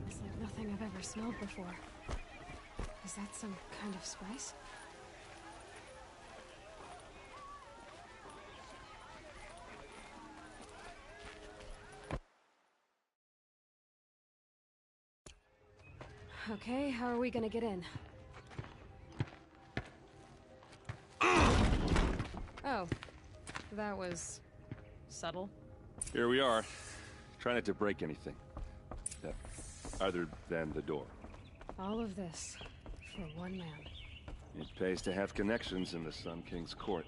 It's like nothing I've ever smelled before. Is that some kind of spice? Okay, how are we gonna get in? Oh, that was subtle. Here we are. Try not to break anything. Other than the door. All of this for one man. It pays to have connections in the Sun King's court.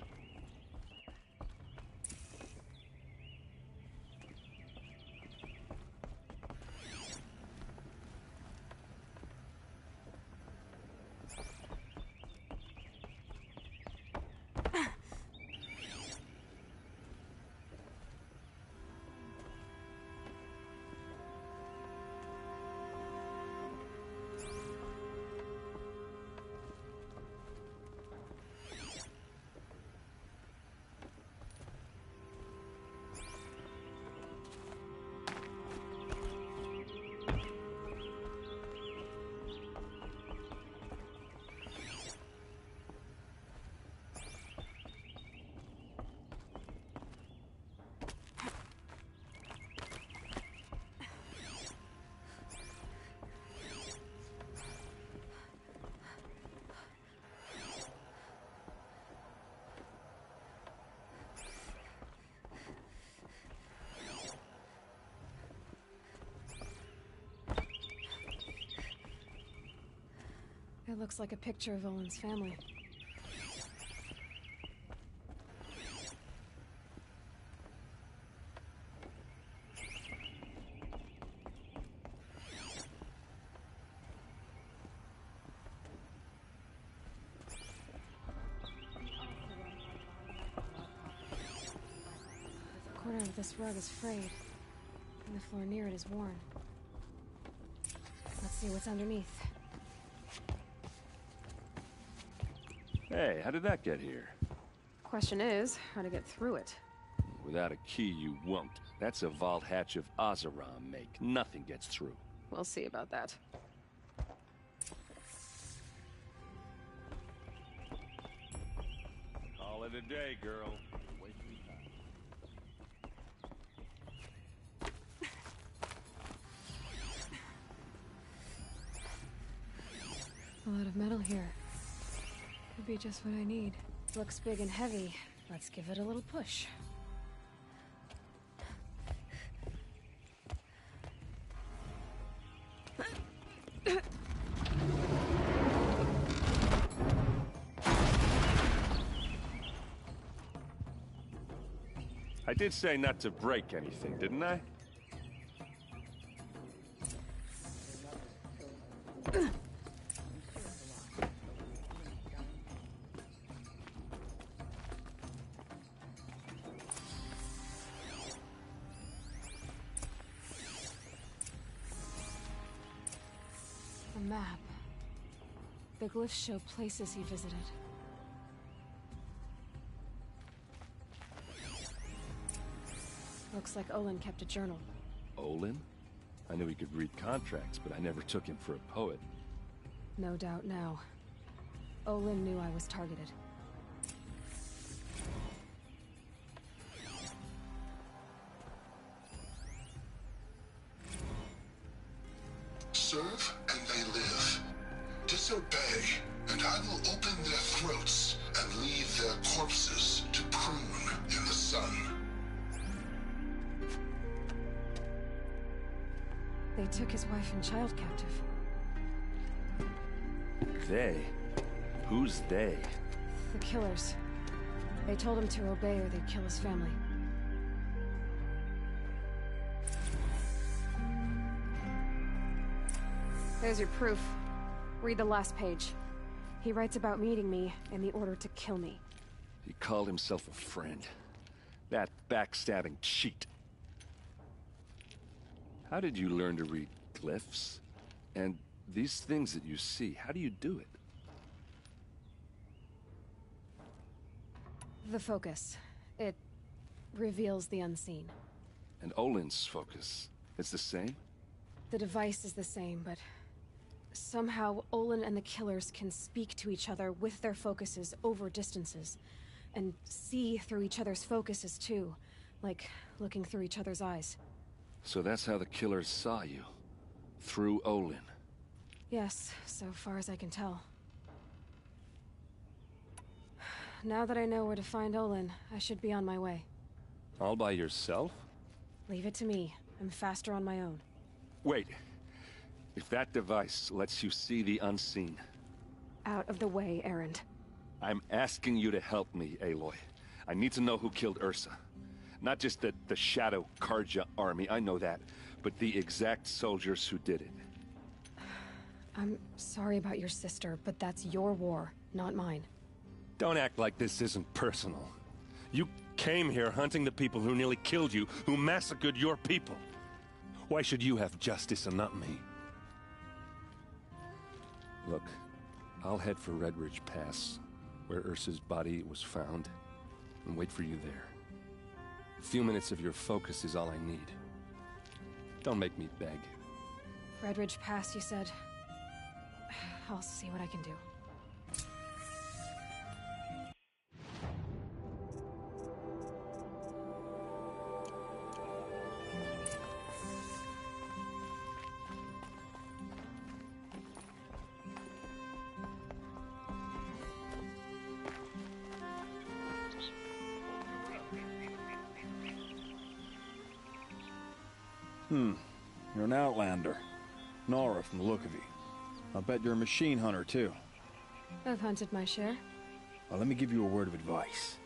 It looks like a picture of Olin's family. The corner of this rug is frayed, and the floor near it is worn. Let's see what's underneath. Hey, how did that get here? Question is, how to get through it. Without a key, you won't. That's a vault hatch of Oseram make. Nothing gets through. We'll see about that. Call it a day, girl. A lot of metal here. Could be just what I need. Looks big and heavy. Let's give it a little push. I did say not to break anything, didn't I? A map. The glyphs show places he visited. Looks like Olin kept a journal. Olin? I knew he could read contracts, but I never took him for a poet. No doubt now. Olin knew I was targeted. Serve and they live. Disobey, and I will open their throats and leave their corpses to prune in the sun. They took his wife and child captive. They? Who's they? The killers. They told him to obey or they'd kill his family. There's your proof. Read the last page. He writes about meeting me and the order to kill me. He called himself a friend. That backstabbing cheat. How did you learn to read glyphs? And these things that you see, how do you do it? The focus. It reveals the unseen. And Olin's focus, it's the same? The device is the same, but somehow Olin and the killers can speak to each other with their focuses over distances. And see through each other's focuses too. Like looking through each other's eyes. So that's how the killers saw you. Through Olin. Yes, so far as I can tell. Now that I know where to find Olin, I should be on my way. All by yourself? Leave it to me. I'm faster on my own. Wait. If that device lets you see the unseen... Out of the way, Erend. I'm asking you to help me, Aloy. I need to know who killed Ursa. Not just the Shadow Karja army, I know that, but the exact soldiers who did it. I'm sorry about your sister, but that's your war, not mine. Don't act like this isn't personal. You came here hunting the people who nearly killed you, who massacred your people. Why should you have justice and not me? Look, I'll head for Red Ridge Pass, where Ursa's body was found, and wait for you there. A few minutes of your focus is all I need. Don't make me beg. Red Ridge Pass, you said? I'll see what I can do. You're an outlander. Nora from the look of you. I'll bet you're a machine hunter, too. I've hunted my share. Well, let me give you a word of advice.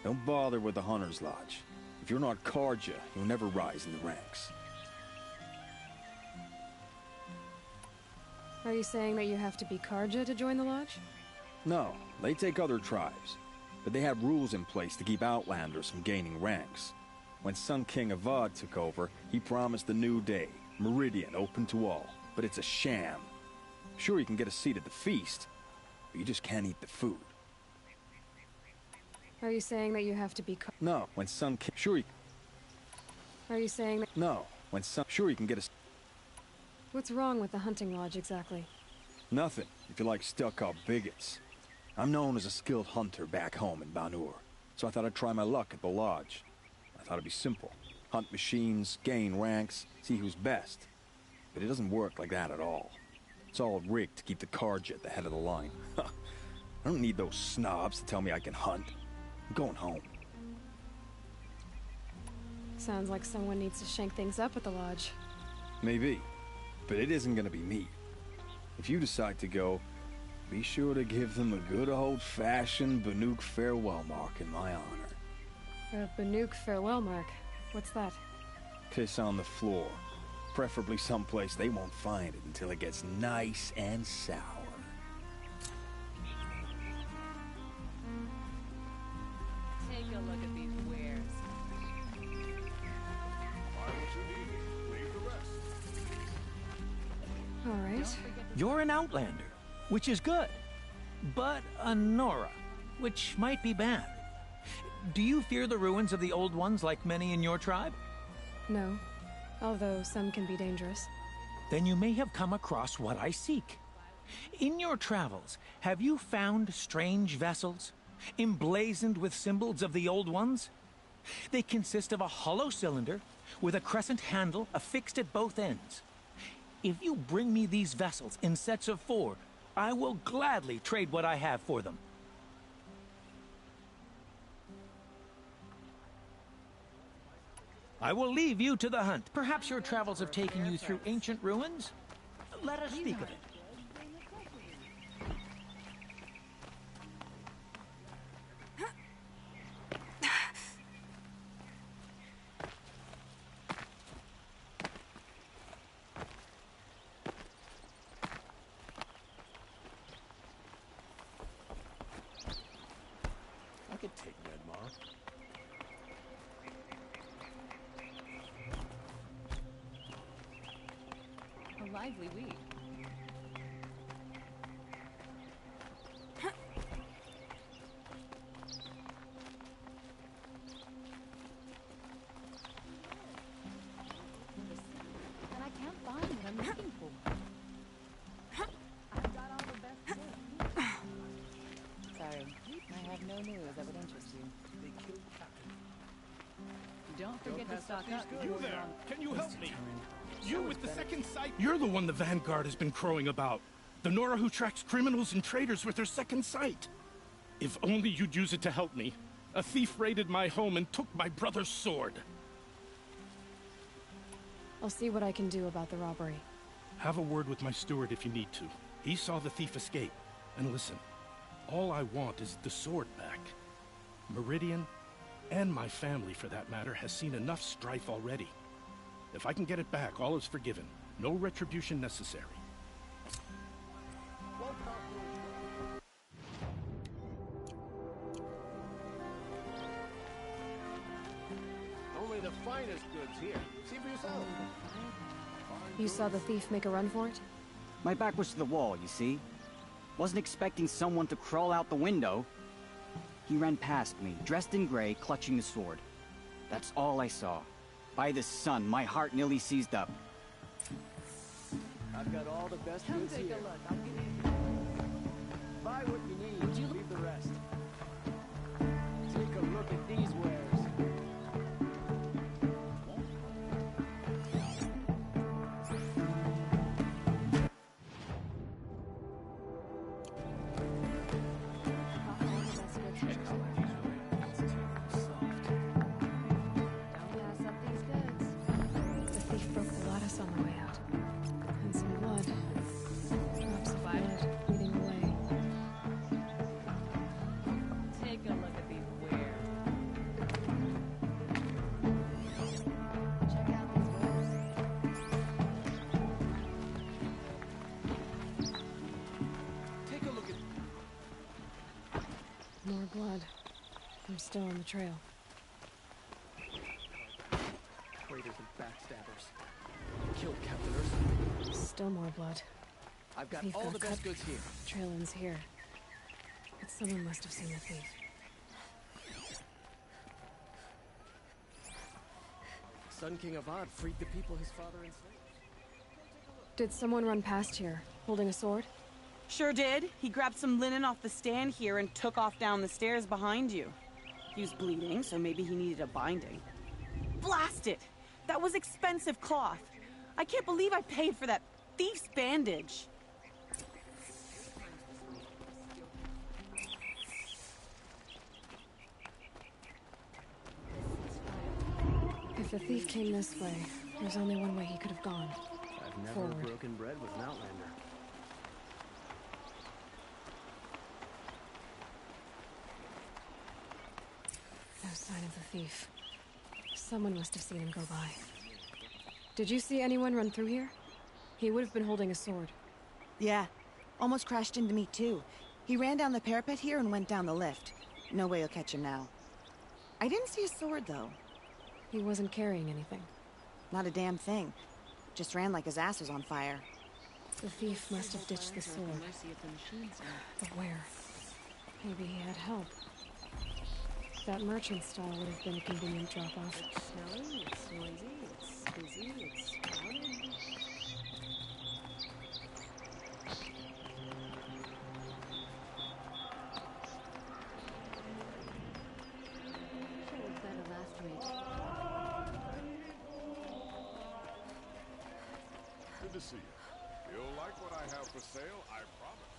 Don't bother with the Hunter's Lodge. If you're not Karja, you'll never rise in the ranks. Are you saying that you have to be Karja to join the lodge? No, they take other tribes. But they have rules in place to keep Outlanders from gaining ranks. When Sun King Avad took over, he promised a new day, Meridian open to all. But it's a sham. Sure, you can get a seat at the feast, but you just can't eat the food. Are you saying that you have to be No, when Sun King... Sure you... Are you saying that... No, when Sun... Sure, you can get a... What's wrong with the hunting lodge, exactly? Nothing, if you like stuck-up bigots. I'm known as a skilled hunter back home in Banur, so I thought I'd try my luck at the lodge. I thought it'd be simple. Hunt machines, gain ranks, see who's best. But it doesn't work like that at all. It's all rigged to keep the Karja at the head of the line. I don't need those snobs to tell me I can hunt. I'm going home. Sounds like someone needs to shank things up at the lodge. Maybe, but it isn't gonna be me. If you decide to go, be sure to give them a good old-fashioned Banuk farewell mark in my honor. A Banuk farewell mark? What's that? Piss on the floor. Preferably someplace they won't find it until it gets nice and sour. Take a look at these wares. All right. You're an Outlander, which is good. But a Nora, which might be bad. Do you fear the ruins of the Old Ones like many in your tribe? No, although some can be dangerous. Then you may have come across what I seek. In your travels, have you found strange vessels, emblazoned with symbols of the Old Ones? They consist of a hollow cylinder with a crescent handle affixed at both ends. If you bring me these vessels in sets of 4, I will gladly trade what I have for them. I will leave you to the hunt. Perhaps your travels have taken you through ancient ruins? Let us speak of it. I could take Redmar. A lively week. And I can't find what I'm looking for. I've got all the best goods. Sorry, I have no news that would interest you. They killed Captain. Don't forget to stock up. You there! Can you help me? You with the second sight! You're the one the Vanguard has been crowing about. The Nora who tracks criminals and traitors with her second sight. If only you'd use it to help me. A thief raided my home and took my brother's sword. I'll see what I can do about the robbery. Have a word with my steward if you need to. He saw the thief escape. And listen, all I want is the sword back. Meridian, and my family for that matter, has seen enough strife already. If I can get it back, all is forgiven. No retribution necessary. Only the finest goods here. See for yourself. You saw the thief make a run for it? My back was to the wall, you see? Wasn't expecting someone to crawl out the window. He ran past me, dressed in gray, clutching the sword. That's all I saw. By the sun, my heart nearly seized up. I've got all the best Come goods take here. a look. I'll give you. Buy what you need, leave the rest. Take a look at these wares. More blood. I'm still on the trail. Traitors and backstabbers. Killed Captain Ursa. Still more blood. I've got Thief all got the best cut. goods here. Trail ends here. But someone must have seen the thief. Sun King Avad freed the people his father enslaved. Did someone run past here, holding a sword? Sure did. He grabbed some linen off the stand here and took off down the stairs behind you. He was bleeding, so maybe he needed a binding. Blast it! That was expensive cloth. I can't believe I paid for that thief's bandage. If the thief came this way, there's only one way he could have gone. I've never Forward. broken bread with an outlander. No sign of the thief. Someone must have seen him go by. Did you see anyone run through here? He would have been holding a sword. Yeah. Almost crashed into me, too. He ran down the parapet here and went down the lift. No way you'll catch him now. I didn't see a sword, though. He wasn't carrying anything. Not a damn thing. Just ran like his ass was on fire. The thief must have ditched the sword. But where? Maybe he had help. That merchant stall would have been a convenient drop-off. It's smelly, it's noisy, it's busy, it's crowded. Sure was better last week. Good to see you. You'll like what I have for sale, I promise.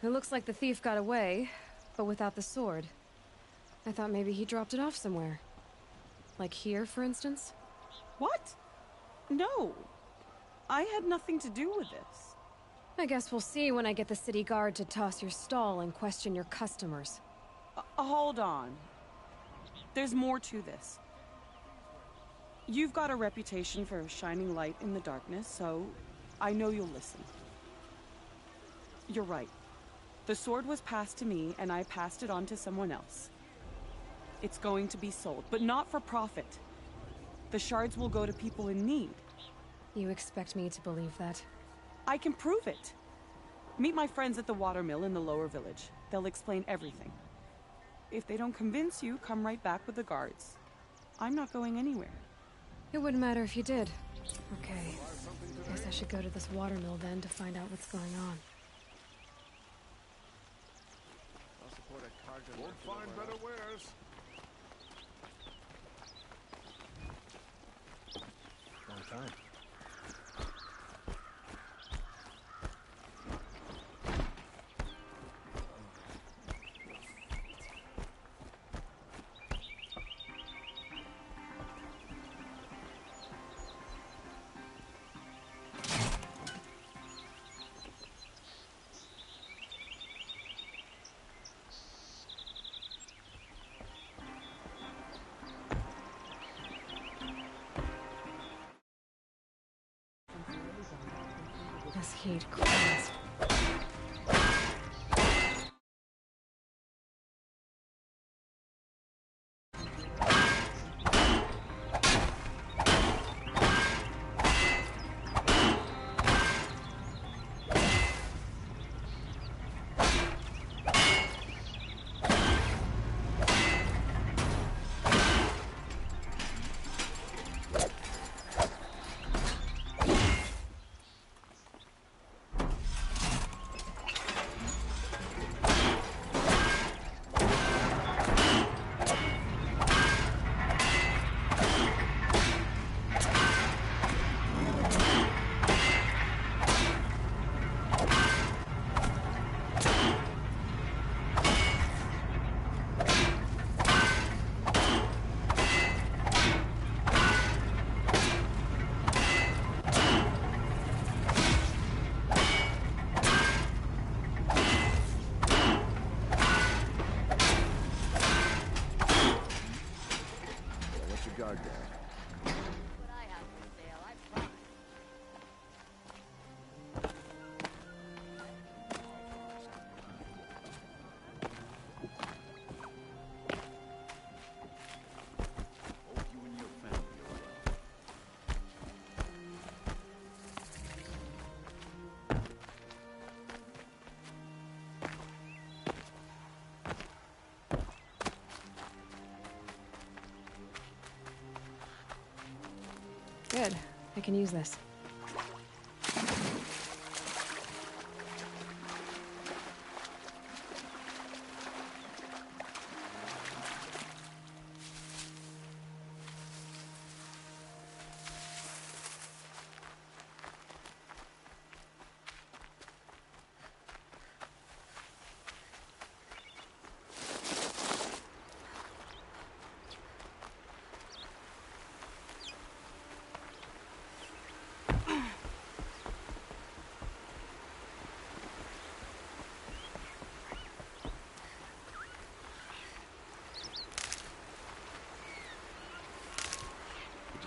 It looks like the thief got away, but without the sword. I thought maybe he dropped it off somewhere. Like here, for instance? What? No. I had nothing to do with this. I guess we'll see when I get the city guard to toss your stall and question your customers. Hold on. There's more to this. You've got a reputation for shining light in the darkness, so I know you'll listen. You're right. The sword was passed to me, and I passed it on to someone else. It's going to be sold, but not for profit. The shards will go to people in need. You expect me to believe that? I can prove it. Meet my friends at the watermill in the lower village. They'll explain everything. If they don't convince you, come right back with the guards. I'm not going anywhere. It wouldn't matter if you did. Okay. Guess I should go to this watermill then to find out what's going on. Won't find better wares. Long time. This heat crawls. I can use this.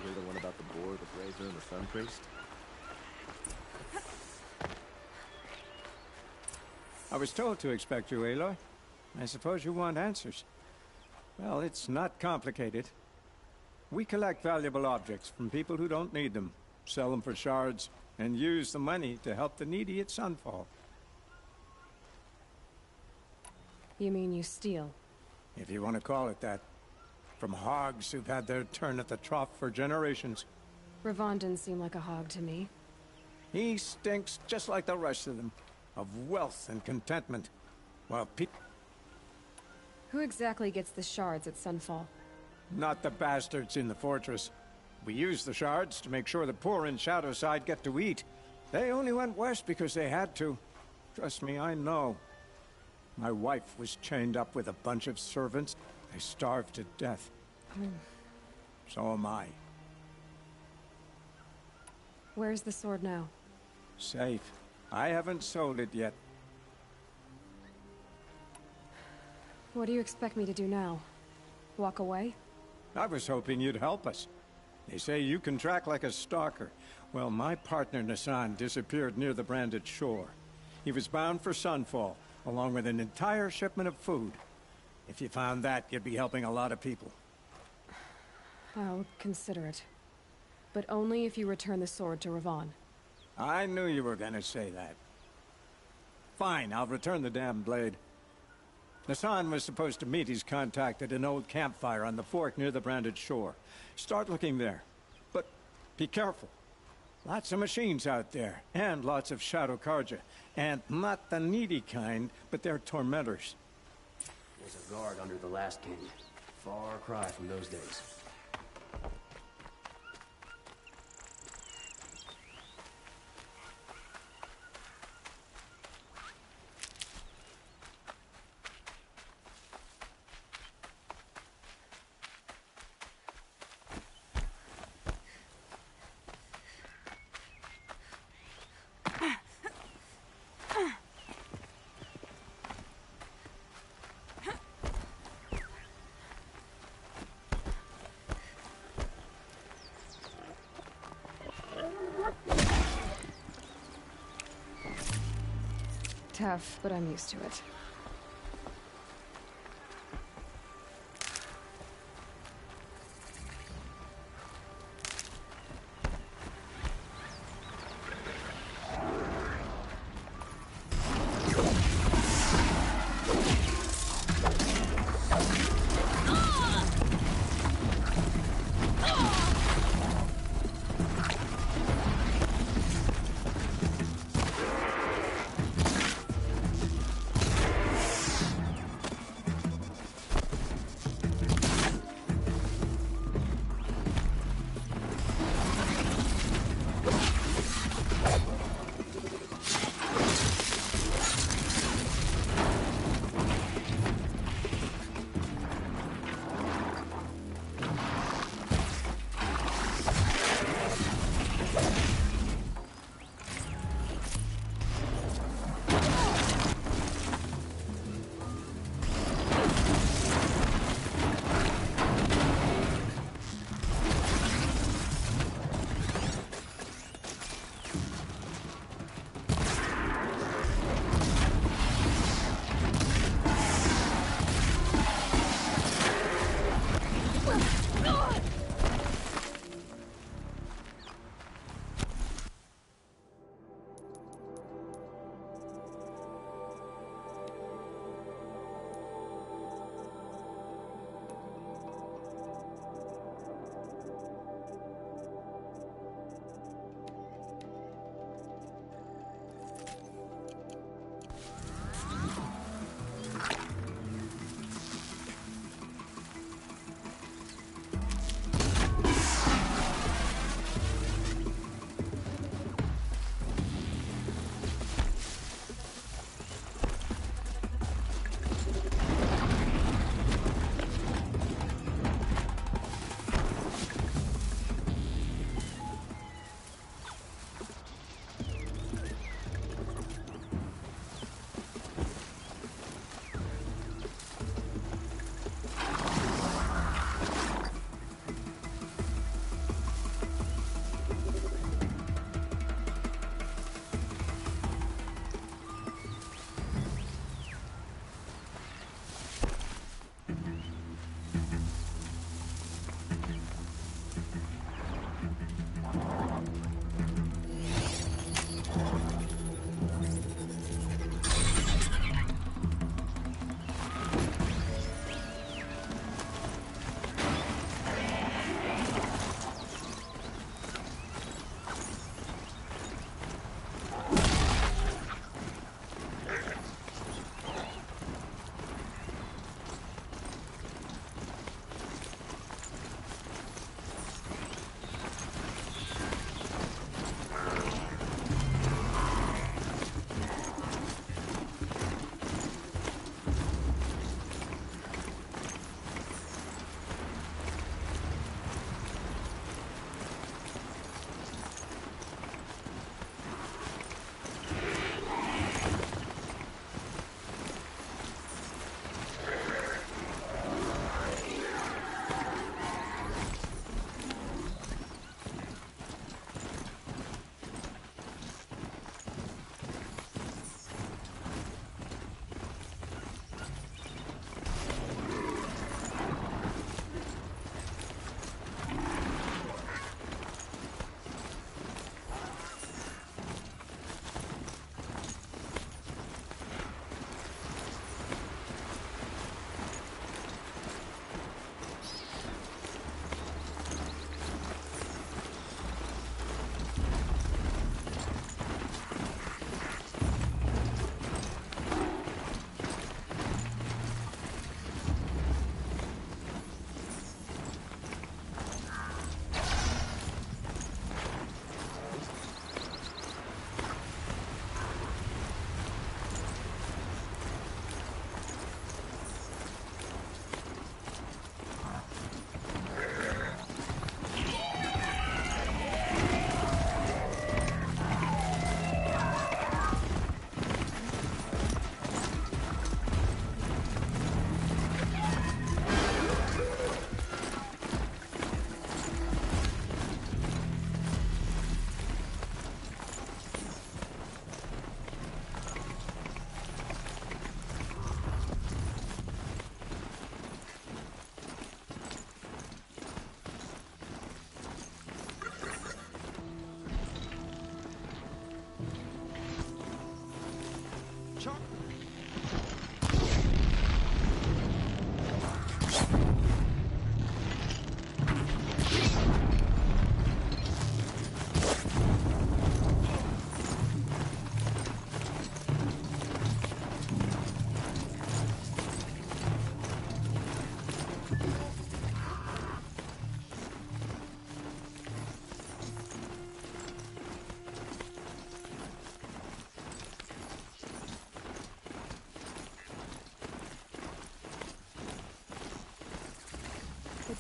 The one about the boar, the brazier, and the sun priest? I was told to expect you, Aloy. I suppose you want answers. Well, it's not complicated. We collect valuable objects from people who don't need them, sell them for shards, and use the money to help the needy at Sunfall. You mean you steal? If you want to call it that. From hogs who've had their turn at the trough for generations. Ravon didn't seem like a hog to me. He stinks just like the rest of them, of wealth and contentment. While people... Who exactly gets the shards at Sunfall? Not the bastards in the fortress. We use the shards to make sure the poor in Shadowside get to eat. They only went west because they had to. Trust me, I know. My wife was chained up with a bunch of servants. They starved to death. So am I. Where's the sword now? Safe. I haven't sold it yet. What do you expect me to do now? Walk away? I was hoping you'd help us. They say you can track like a stalker. Well, my partner Nassan disappeared near the branded shore. He was bound for Sunfall, along with an entire shipment of food. If you found that, you'd be helping a lot of people. I'll consider it. But only if you return the sword to Ravon. I knew you were gonna say that. Fine, I'll return the damn blade. Nassan was supposed to meet his contact at an old campfire on the fork near the branded shore. Start looking there. But be careful. Lots of machines out there, and lots of Shadow Karja. And not the needy kind, but they're tormentors. There's a guard under the last king. Far cry from those days. Tough, but I'm used to it.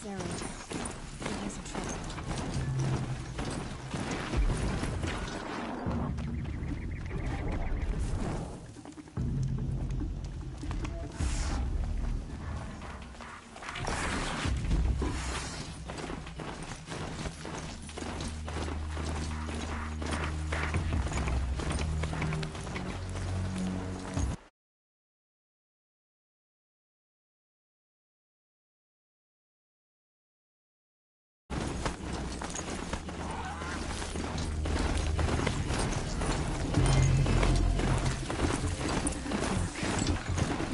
Thanks, Aaron. He's in trouble.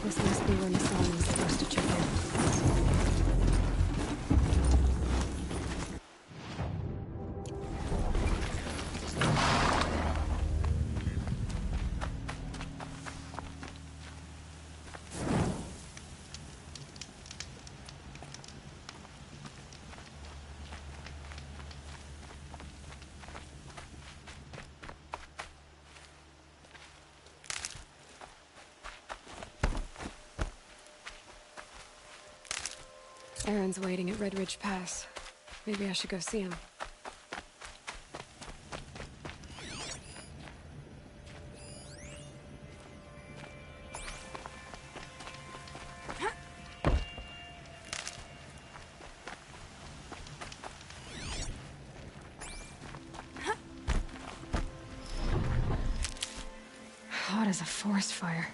This must be where Nassan was supposed to check in. Aaron's waiting at Red Ridge Pass. Maybe I should go see him. Hot as a forest fire.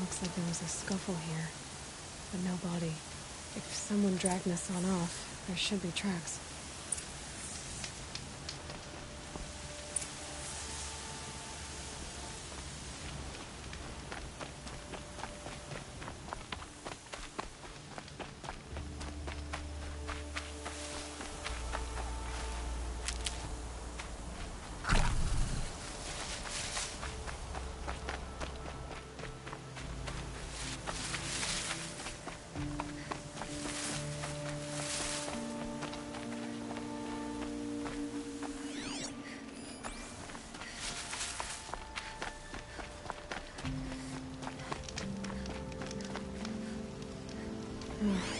Looks like there was a scuffle here, but no body. If someone dragged Nassan off, there should be tracks.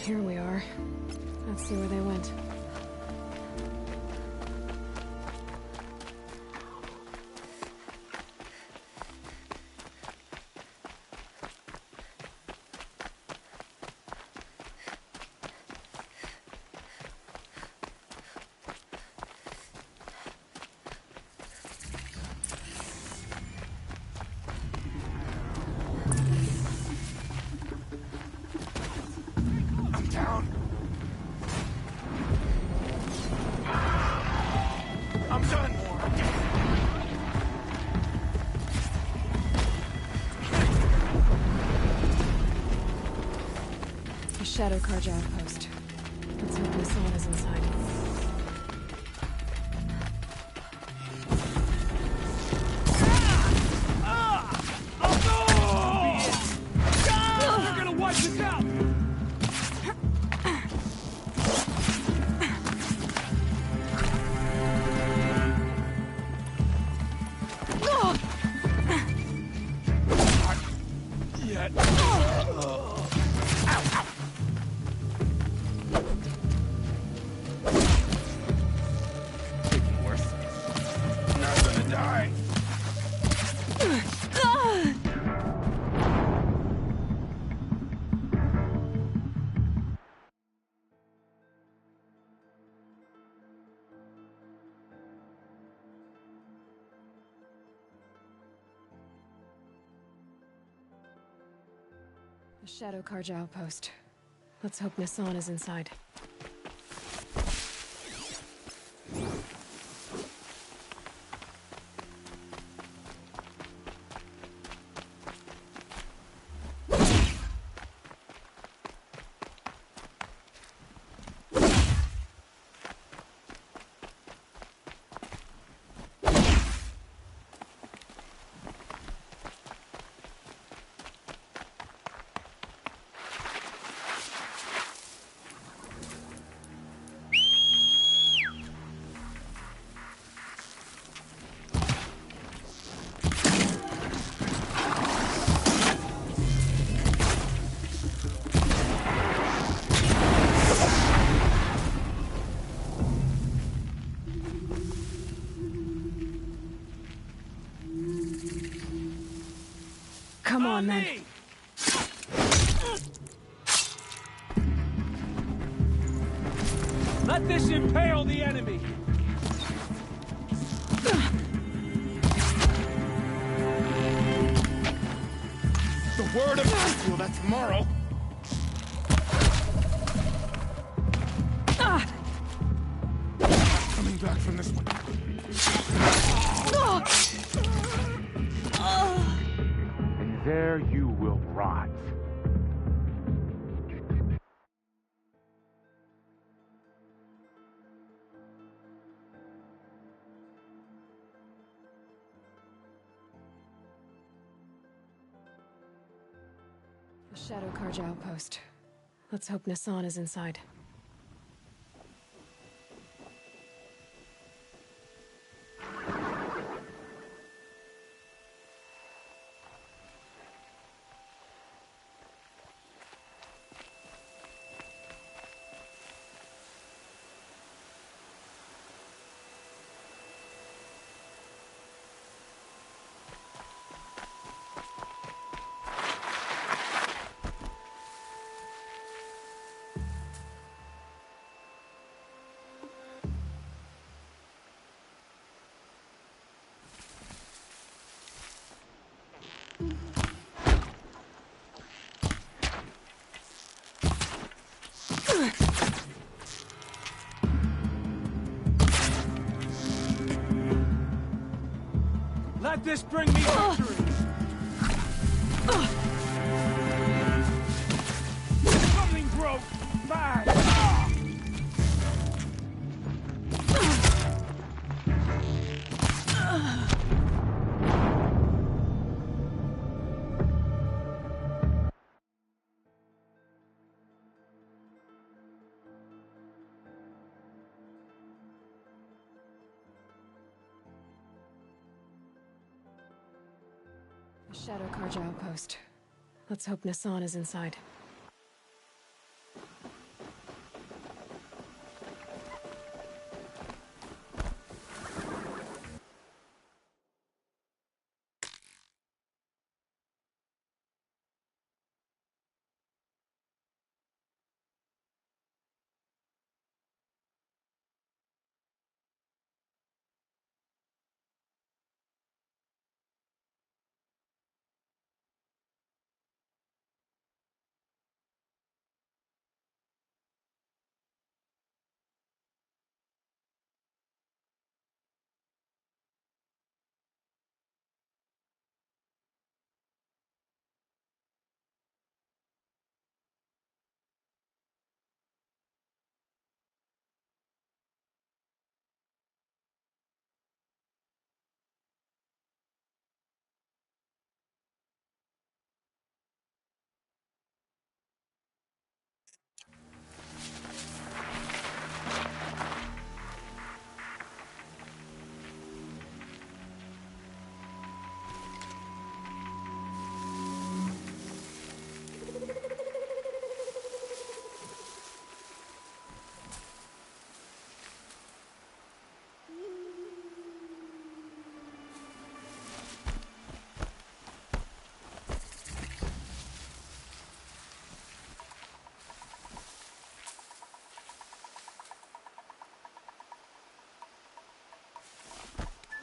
Here we are. Let's see where they went. Shadow Carja outpost. Let's hope Nassan is inside. We're gonna wipe this Shadow Karja outpost. Let's hope Nissan is inside. Come on, then. Let this impale the enemy! The word of... Well, that's tomorrow. Coming back from this one. And there you will rot. Shadow Karja outpost. Let's hope Nissan is inside. Let this bring me victory! Something broke! Bad! Shadow Karja outpost. Let's hope Nissan is inside.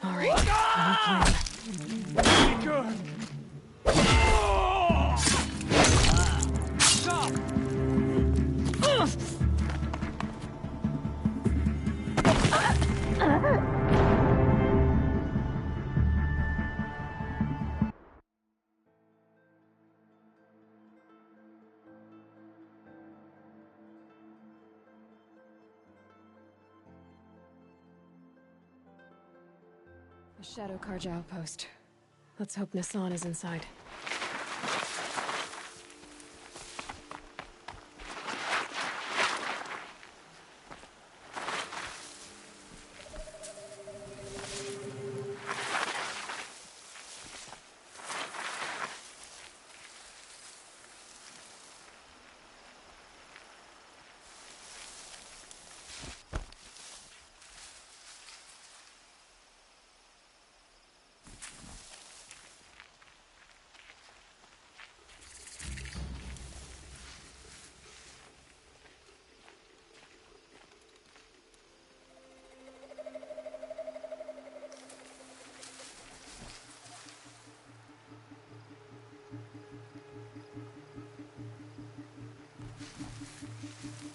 All right, I'm playing. Good! A Shadow Karja outpost. Let's hope Nassan is inside.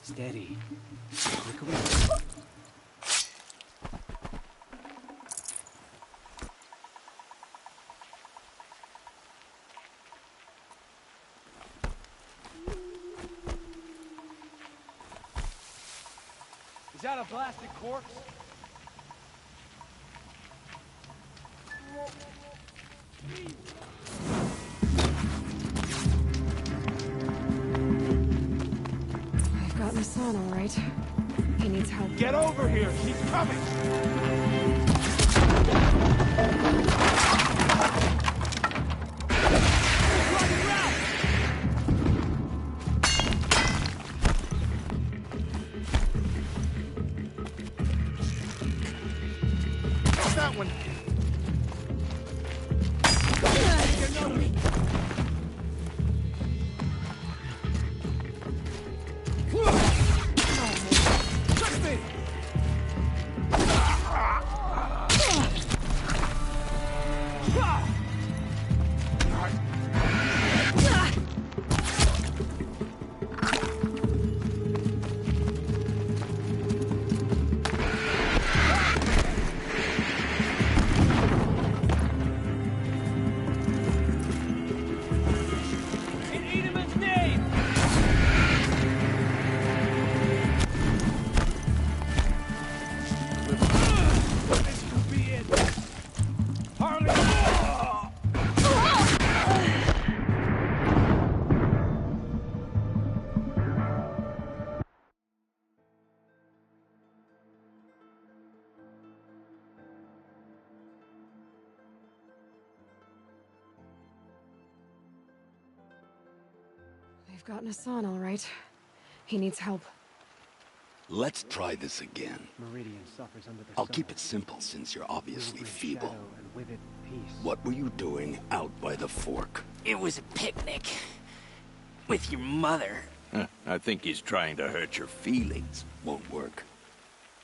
Steady. Look away. Is that a blasted corpse? I've got Nassan, all right. He needs help. Get over here! He's coming! That one. Touch me! In Edamon's name! This could be it. Harley! They've got Nassan, all right. He needs help. Let's try this again. Meridian suffers under the I'll sun. keep it simple since you're obviously With feeble. shadow and with it peace. What were you doing out by the fork? It was a picnic. With your mother. I think he's trying to hurt your feelings. Won't work.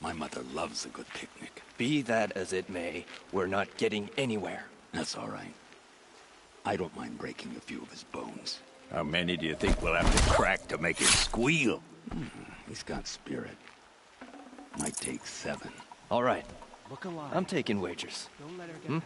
My mother loves a good picnic. Be that as it may, we're not getting anywhere. That's all right. I don't mind breaking a few of his bones. How many do you think we'll have to crack to make him squeal? He's got spirit. Might take 7. All right. Look alive. I'm taking wagers. Don't let her get pouty.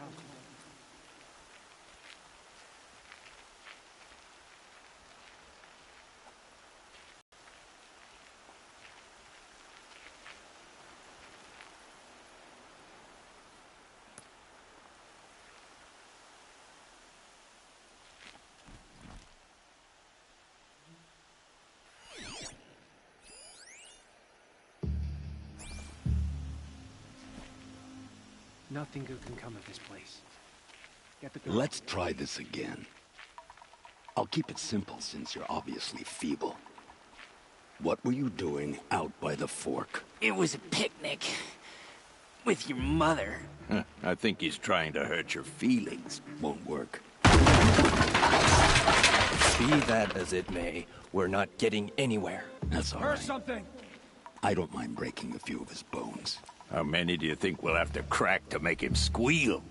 Nothing good can come of this place. Get the girl. Let's try this again. I'll keep it simple since you're obviously feeble. What were you doing out by the fork? It was a picnic. With your mother. I think he's trying to hurt your feelings. Won't work. Be that as it may, we're not getting anywhere. That's all Heard right. something! I don't mind breaking a few of his bones. How many do you think we'll have to crack to make him squeal?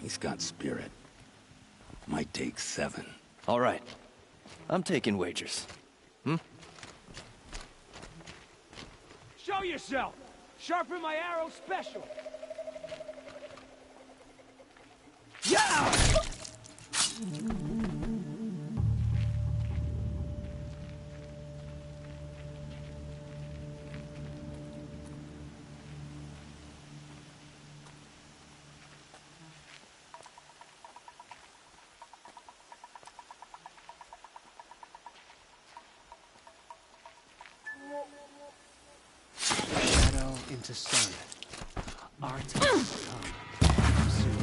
He's got spirit. Might take 7. All right. I'm taking wagers. Show yourself! Sharpen my arrow special! Yeah! into sun. Our time will come soon.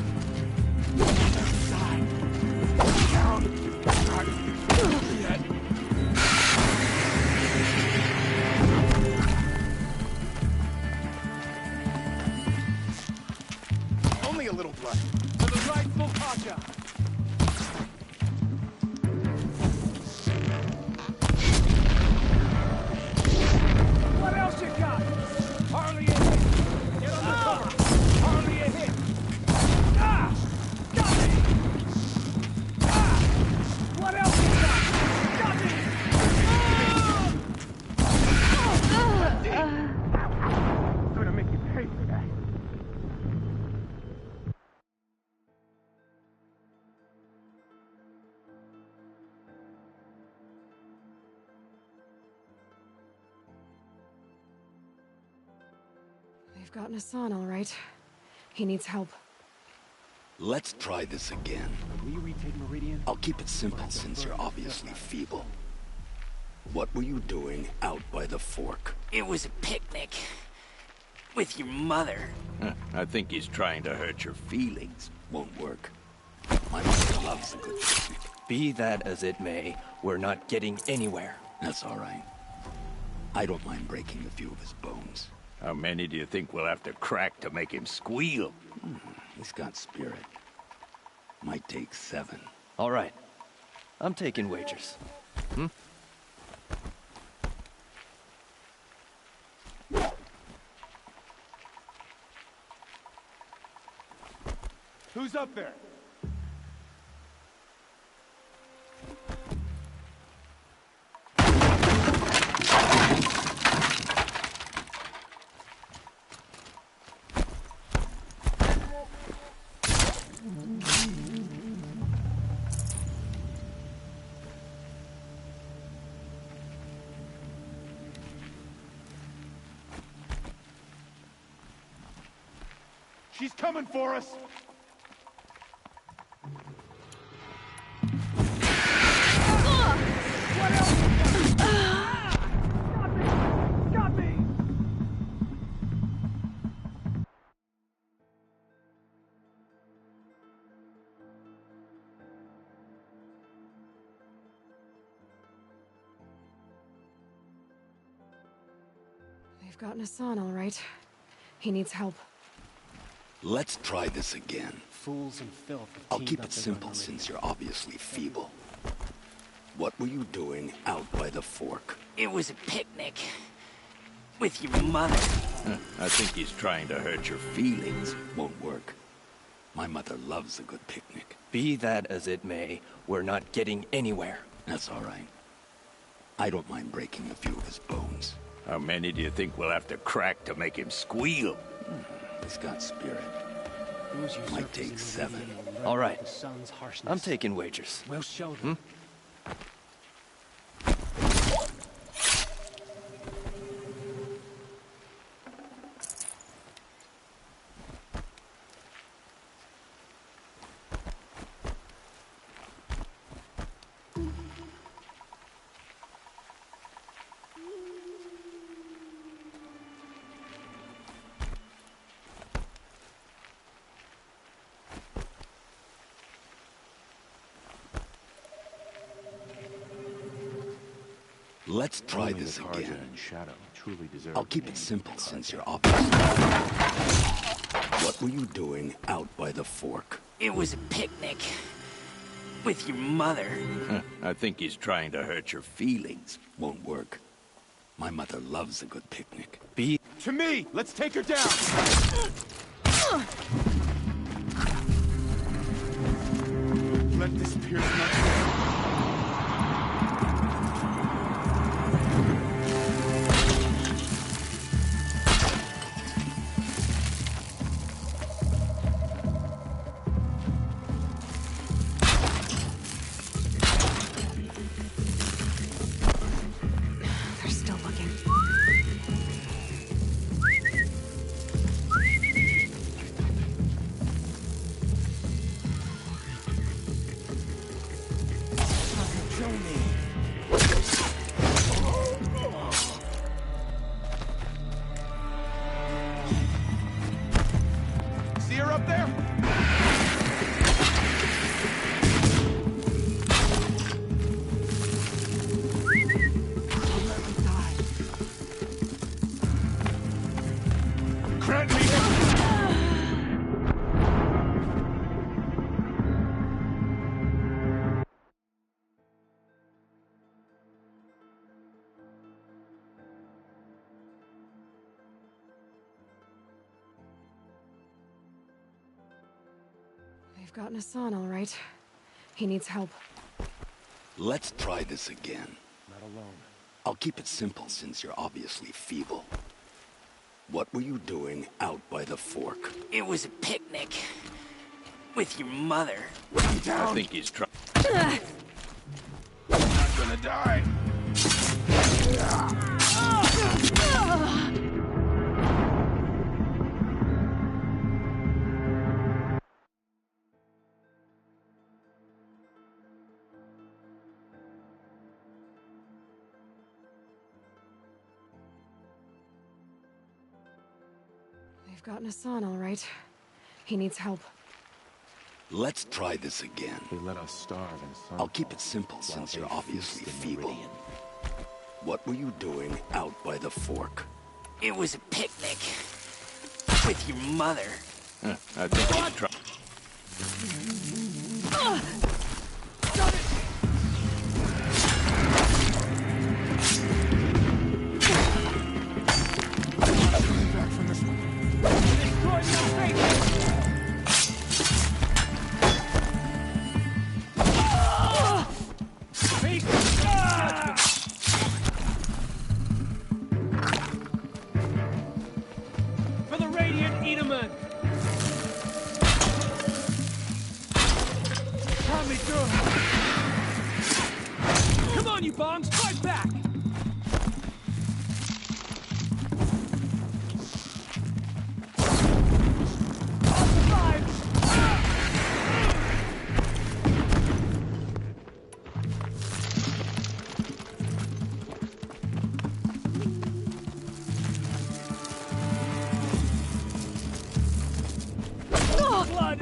Only a little blood. To the rightful Pasha. What else you got? Hardly a hit. Get on the cover. Hardly a hit. Ah! Got me! Ah! What else you got? Got me! I'm gonna make you pay for that. They've gotten Hassan, all right. He needs help. Let's try this again. Will you retake Meridian? I'll keep it simple since you're obviously feeble. What were you doing out by the fork? It was a picnic. With your mother. I think he's trying to hurt your feelings. Won't work. My mother loves a good picnic. Be that as it may, we're not getting anywhere. That's all right. I don't mind breaking a few of his bones. How many do you think we'll have to crack to make him squeal? He's got spirit. Might take 7. All right. I'm taking wagers. Who's up there? She's coming for us! What else? Got me! Got me! They've gotten Hassan, all right. He needs help. Let's try this again. Fools and filth. I'll keep it simple since you're obviously feeble. What were you doing out by the fork? It was a picnic. With your mother. I think he's trying to hurt your feelings. Won't work. My mother loves a good picnic. Be that as it may, we're not getting anywhere. That's all right. I don't mind breaking a few of his bones. How many do you think we'll have to crack to make him squeal? He's got spirit. Might take 7. All right. I'm taking wagers. We'll show them. Let's try this Only again. and Shadow truly deserve I'll keep the it name simple of since Karja. you're obviously. What were you doing out by the fork? It was a picnic. With your mother. I think he's trying to hurt your feelings. Won't work. My mother loves a good picnic. To me! Let's take her down! Let this pierce my... They're still looking. gotten Hassan, all right. He needs help. Let's try this again. Not alone. I'll keep it simple since you're obviously feeble. What were you doing out by the fork? It was a picnic. With your mother. I think he's trying. Not gonna die. They've gotten Hassan, all right. He needs help. Let's try this again. They let us starve and sun. I'll keep it simple since you're obviously feeble. What were you doing out by the fork? It was a picnic. With your mother. I think he's trying. For the Radiant Edaman! Tommy, through! Come on, you bombs, fight back! Blood!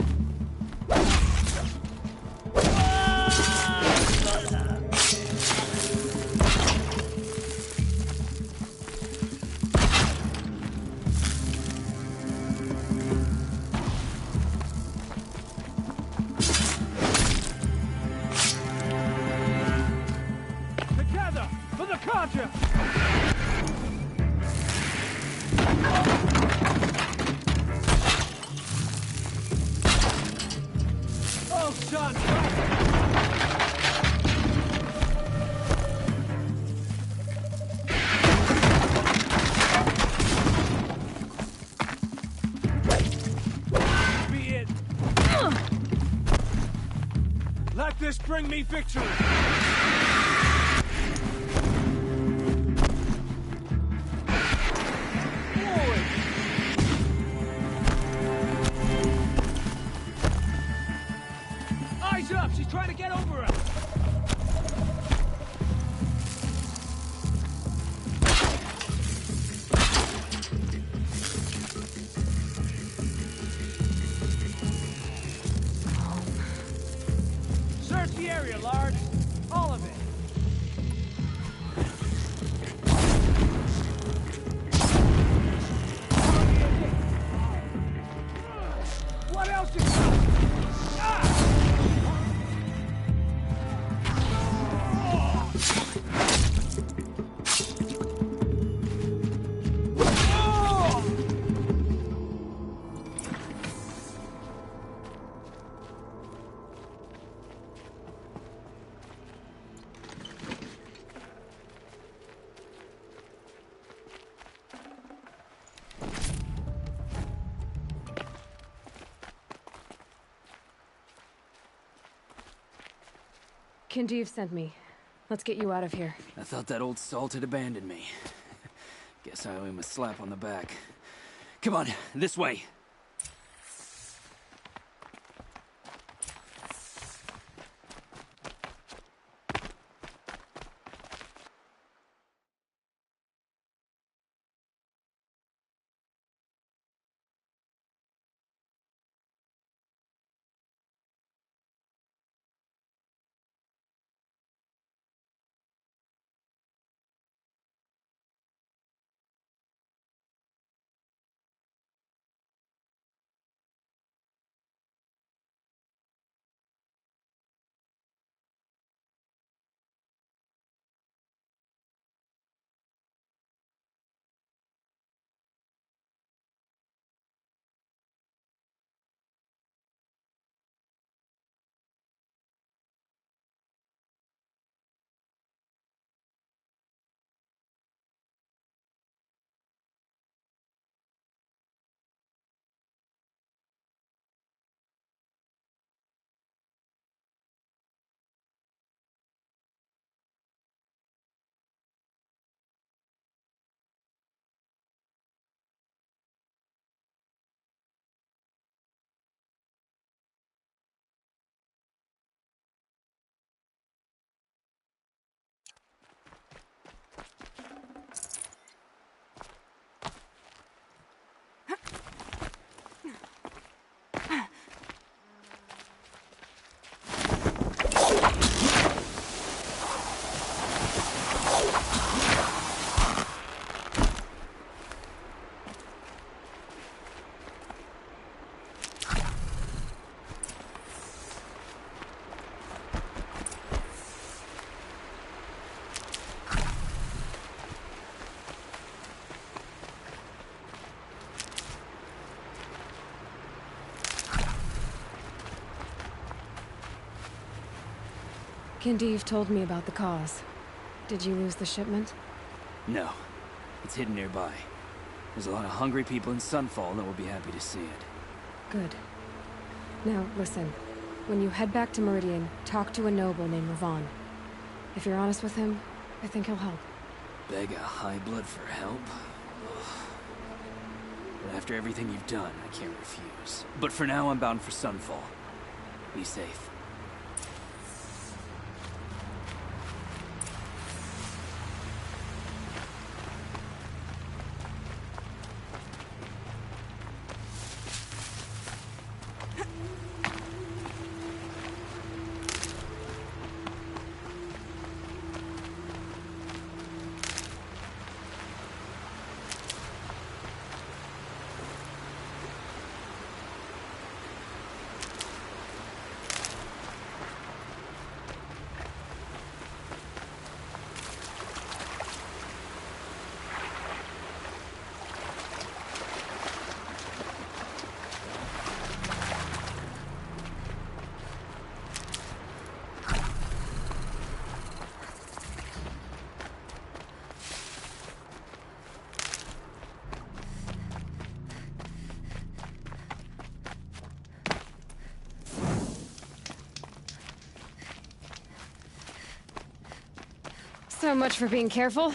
Together for the Contra! Oh, son! Be it. Let this bring me victory! Forward! Eyes up! She's trying to get over us! Search the area, Large. All of it. What else is Kindeev sent me. Let's get you out of here. I thought that old salt had abandoned me. Guess I owe him a slap on the back. Come on, this way. Kindeev told me about the cause. Did you lose the shipment? No. It's hidden nearby. There's a lot of hungry people in Sunfall that will be happy to see it. Good. Now, listen. When you head back to Meridian, talk to a noble named Ravon. If you're honest with him, I think he'll help. Beg a high blood for help? Ugh. But after everything you've done, I can't refuse. But for now, I'm bound for Sunfall. Be safe. So much for being careful.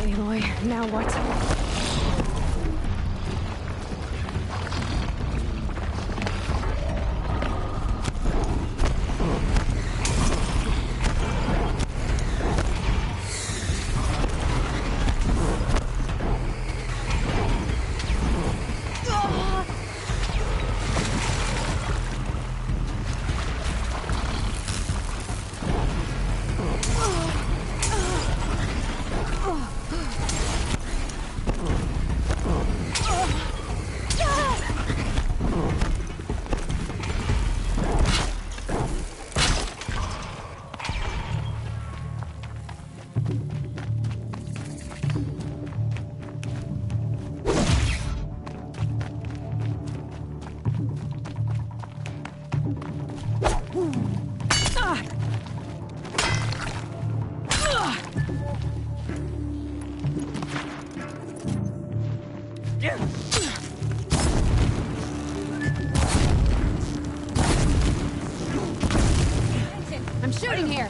Aloy, now what? I'm shooting here!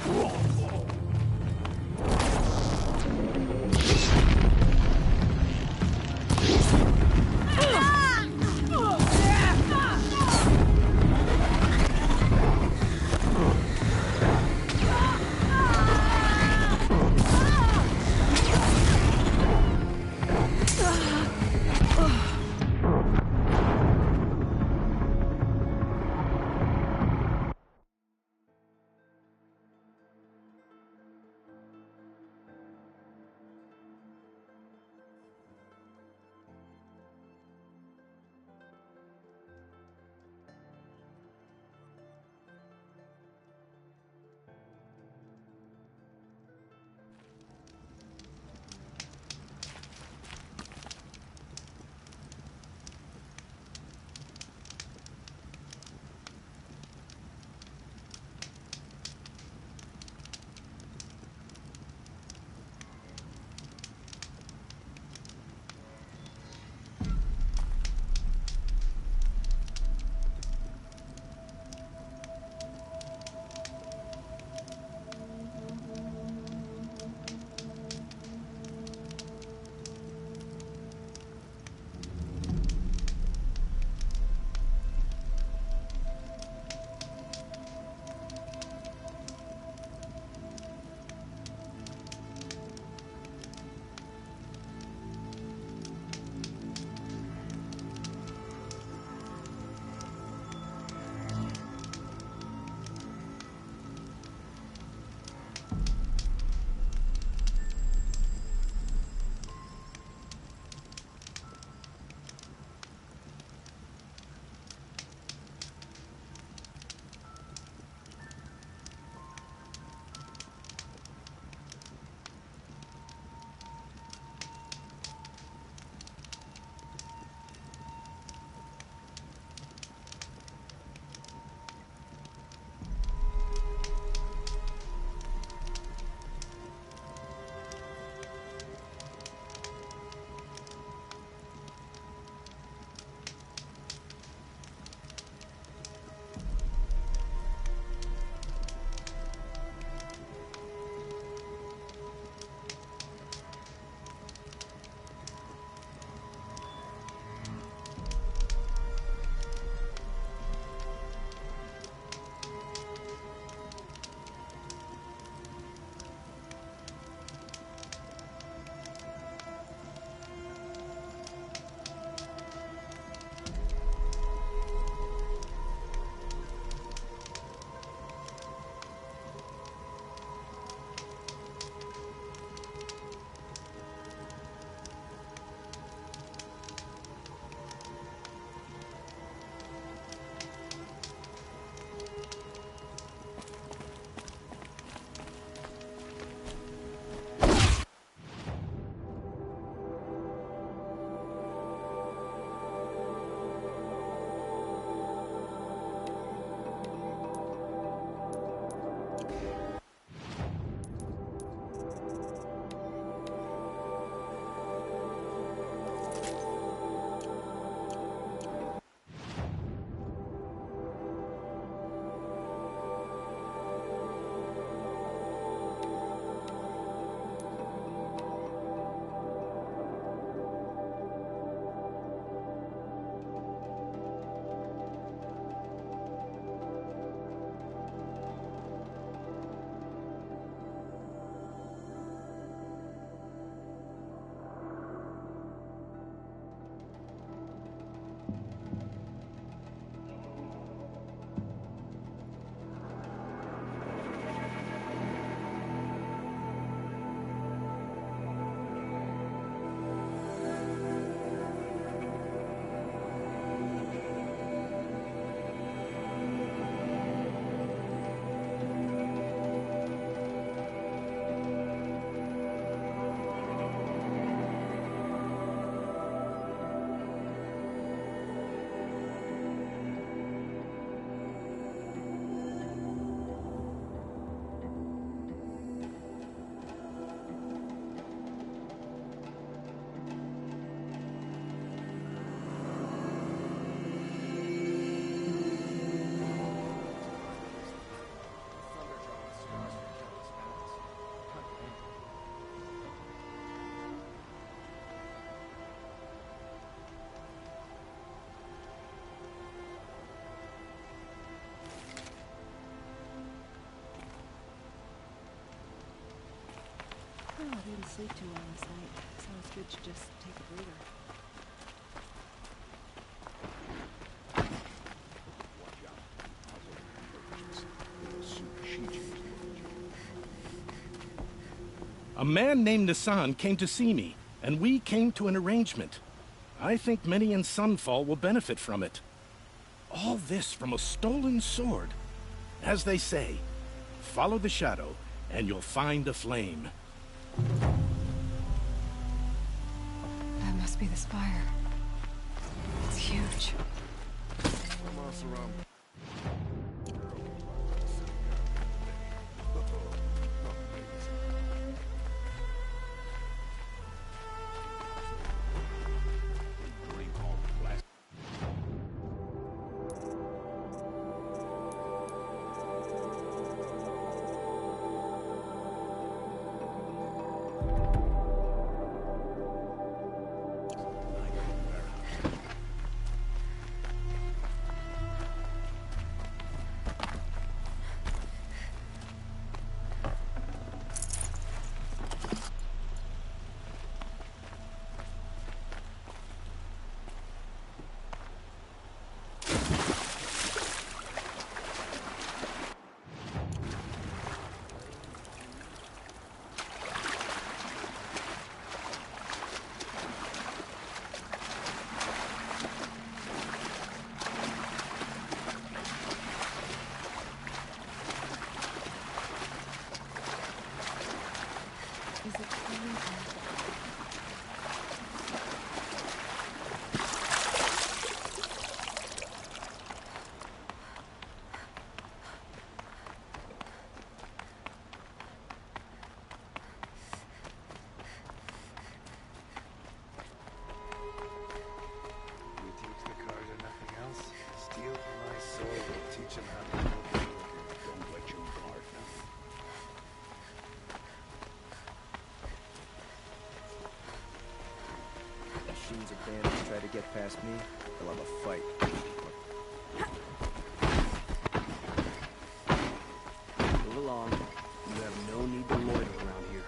Oh, I didn't sleep too well last night, so it's good to just take a breather. A man named Nissan came to see me, and we came to an arrangement. I think many in Sunfall will benefit from it. All this from a stolen sword. As they say, follow the shadow, and you'll find a flame. That must be the spire. It's huge. Machines are damned. Try to get past me, they'll have a fight. Move along. You have no need to loiter around here.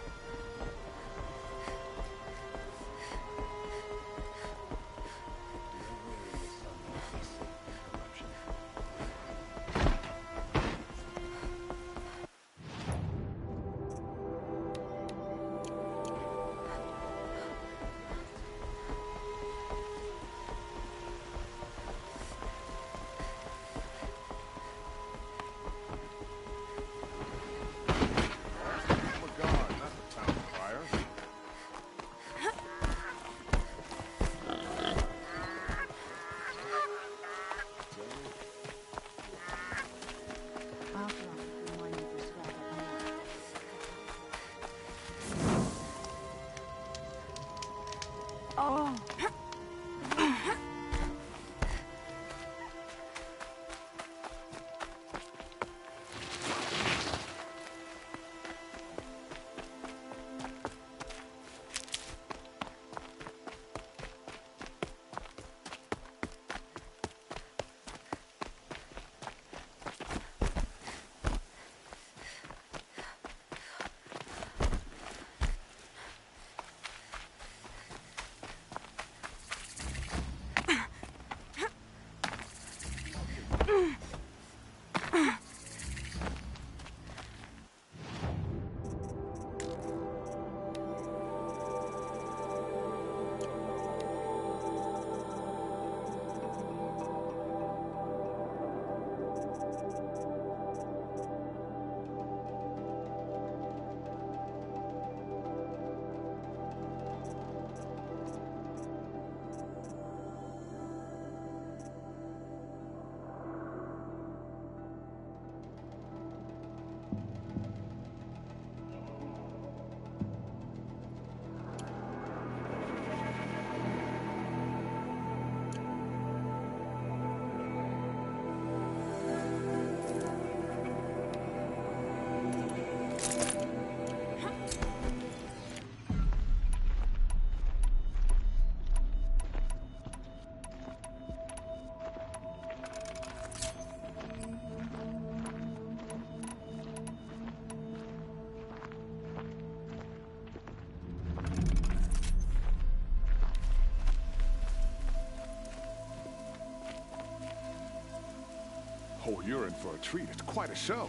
You're in for a treat. It's quite a show.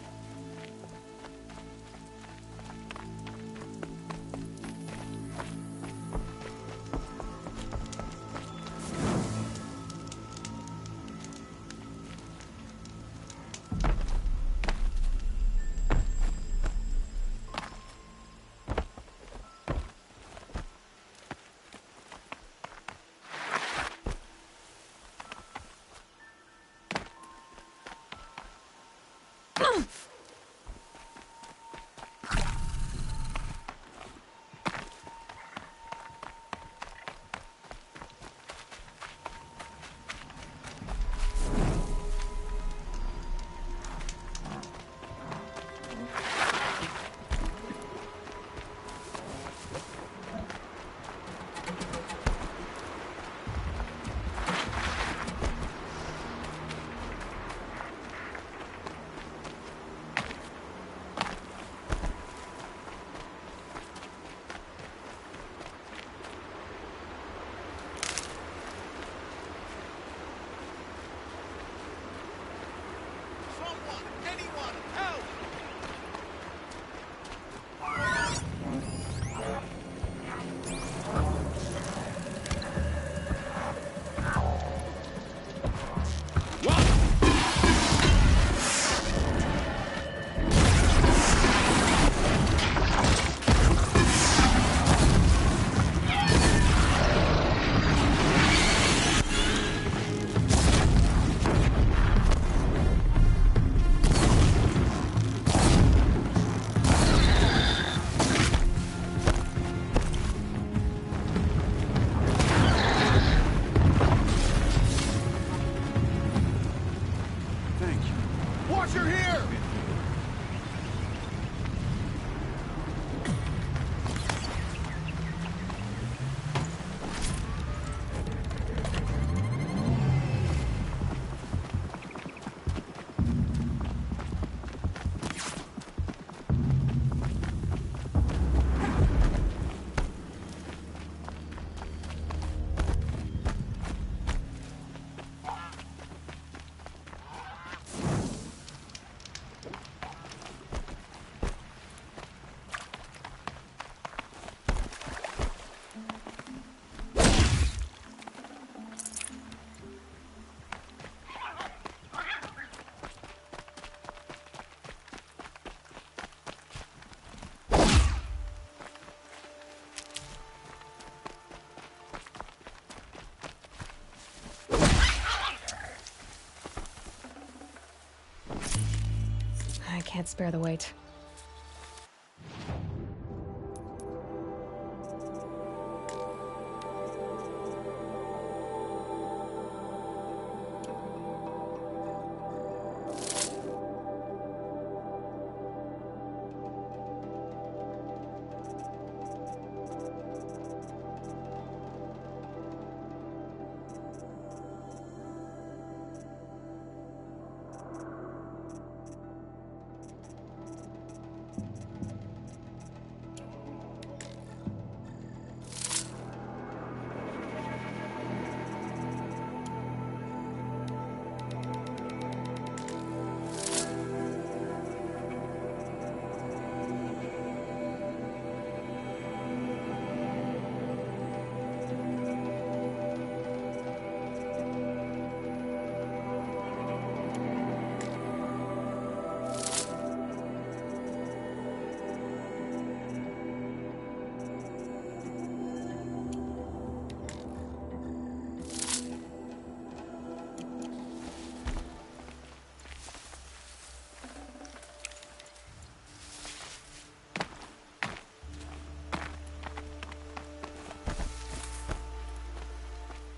I can't spare the weight.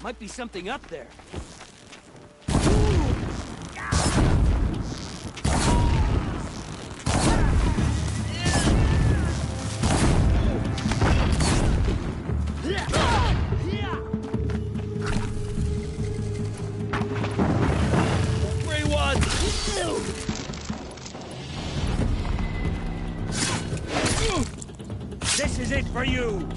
Might be something up there. This is it for you!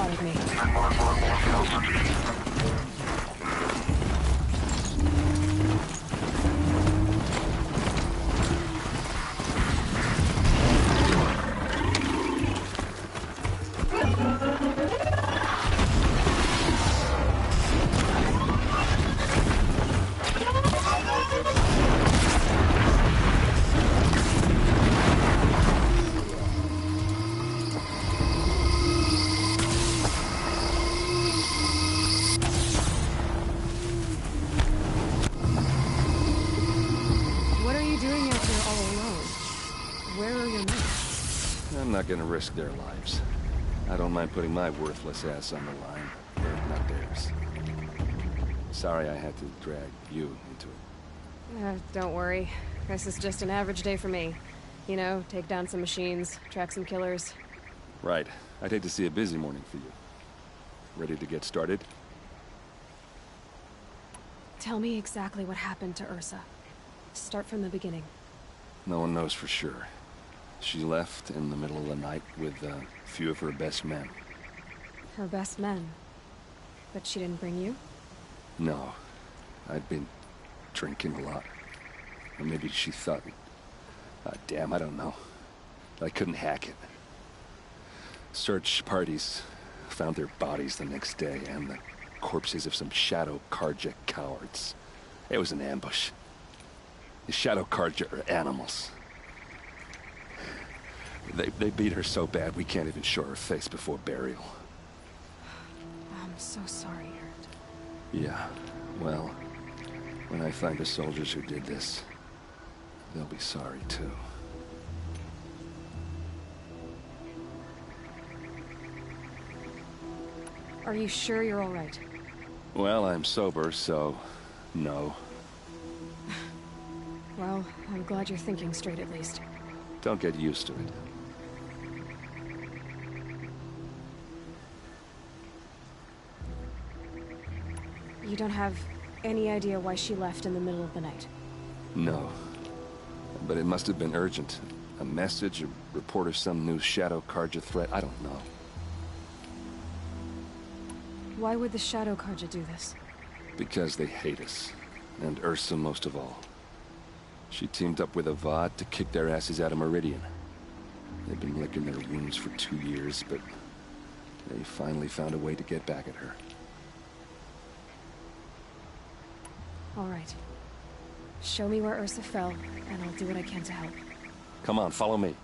spotted me. I'm not gonna risk their lives. I don't mind putting my worthless ass on the line, but not theirs. Sorry I had to drag you into it. Don't worry. This is just an average day for me. You know, take down some machines, track some killers. Right. I'd hate to see a busy morning for you. Ready to get started? Tell me exactly what happened to Ursa. Start from the beginning. No one knows for sure. She left in the middle of the night with a few of her best men. Her best men? But she didn't bring you? No. I'd been drinking a lot. Or maybe she thought... damn, I don't know. I couldn't hack it. Search parties found their bodies the next day, and the corpses of some Shadow Karja cowards. It was an ambush. The Shadow Karja are animals. They beat her so bad we can't even show her face before burial. I'm so sorry, Ert. Yeah, well, when I find the soldiers who did this, they'll be sorry too. Are you sure you're all right? Well, I'm sober, so no. Well, I'm glad you're thinking straight at least. Don't get used to it. You don't have any idea why she left in the middle of the night? No. But it must have been urgent. A message, a report of some new Shadow Karja threat, I don't know. Why would the Shadow Karja do this? Because they hate us. And Ursa most of all. She teamed up with Avad to kick their asses out of Meridian. They've been licking their wounds for 2 years, but they finally found a way to get back at her. All right. Show me where Ursa fell, and I'll do what I can to help. Come on, follow me.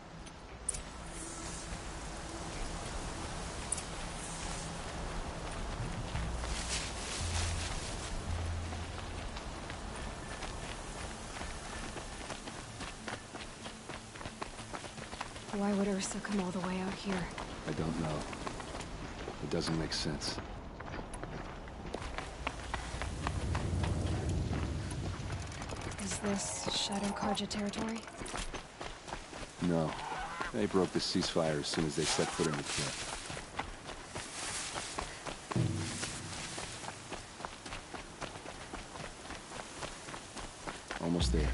Why would Ursa come all the way out here? I don't know. It doesn't make sense. Is this Shadow Karja territory? No. They broke the ceasefire as soon as they set foot in the camp. Almost there.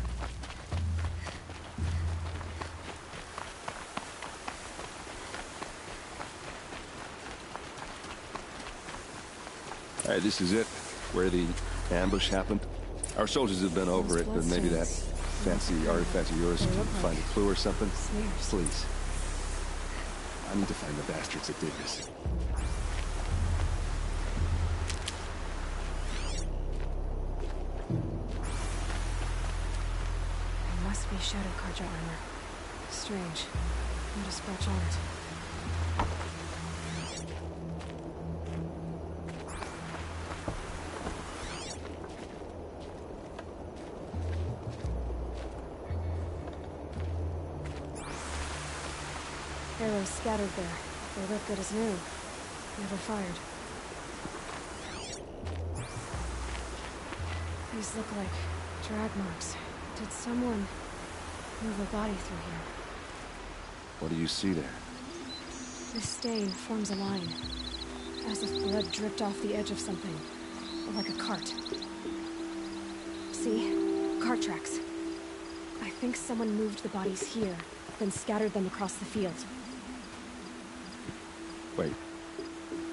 All right, this is it, where the ambush happened. Our soldiers have been over it, but maybe that fancy artifact of yours can find a clue or something. Please. I need to find the bastards that did this. It must be Shadow Karja armor. Strange. Not a scratch on it. Arrows scattered there. They look good as new. Never fired. These look like drag marks. Did someone move a body through here? What do you see there? This stain forms a line. As if blood dripped off the edge of something. Like a cart. See? Cart tracks. I think someone moved the bodies here, then scattered them across the field. Wait.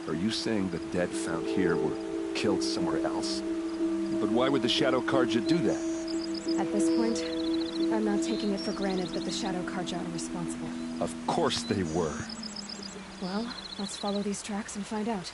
Are you saying the dead found here were killed somewhere else? But why would the Shadow Karja do that? At this point, I'm not taking it for granted that the Shadow Karja are responsible. Of course they were. Well, let's follow these tracks and find out.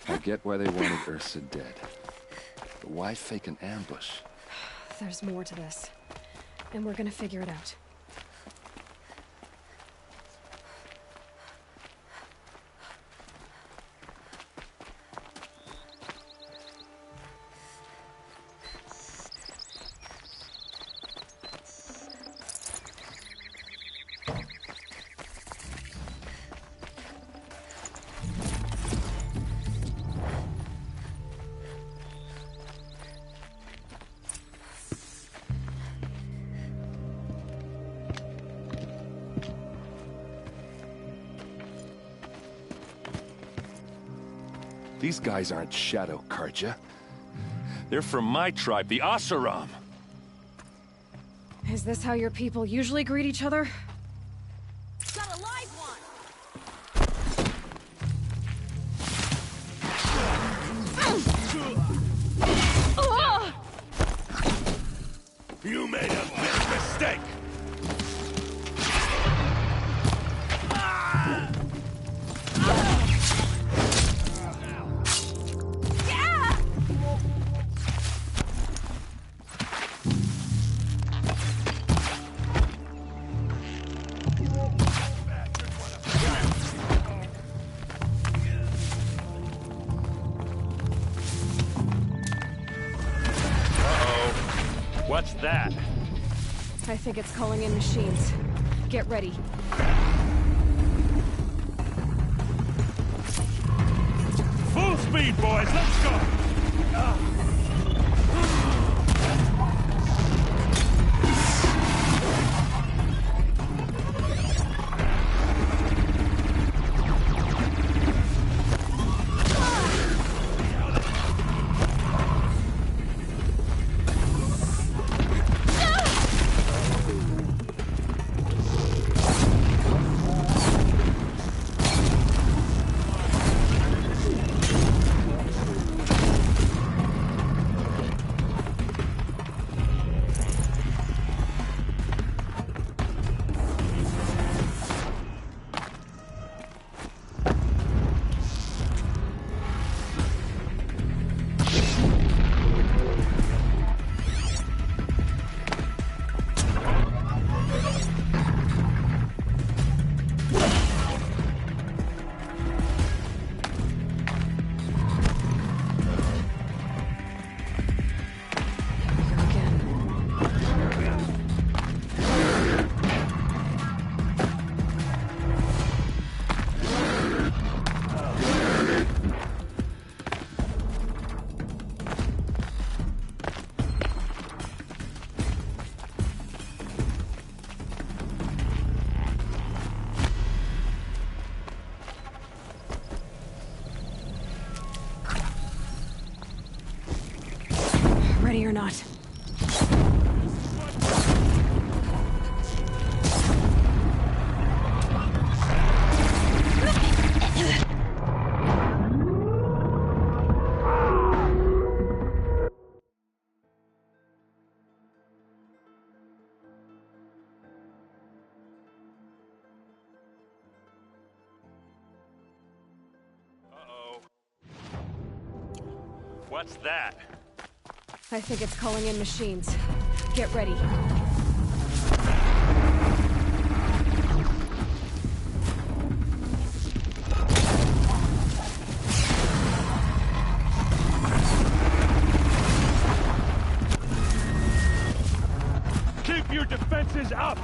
I get why they wanted Ursa dead. But why fake an ambush? There's more to this, and we're gonna figure it out. These guys aren't Shadow Karja. They're from my tribe, the Asaram. Is this how your people usually greet each other? Got a live one! You made a big mistake! What's that? I think it's calling in machines. Get ready. Full speed, boys! Let's go! Ready or not. What's that? I think it's calling in machines. Get ready. Defenses up!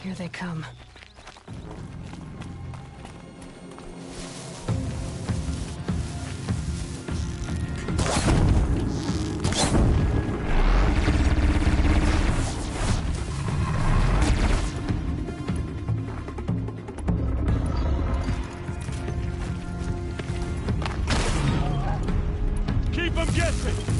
Here they come. Keep them guessing!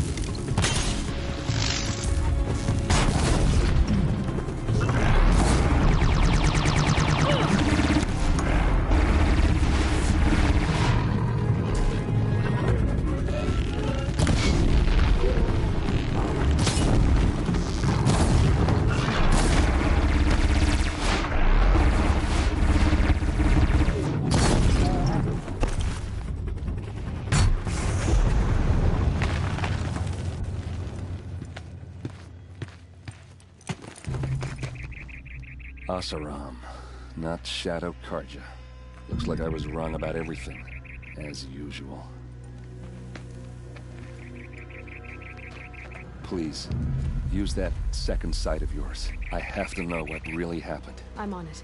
Asaram, not Shadow Karja. Looks like I was wrong about everything, as usual. Please, use that second sight of yours. I have to know what really happened. I'm on it.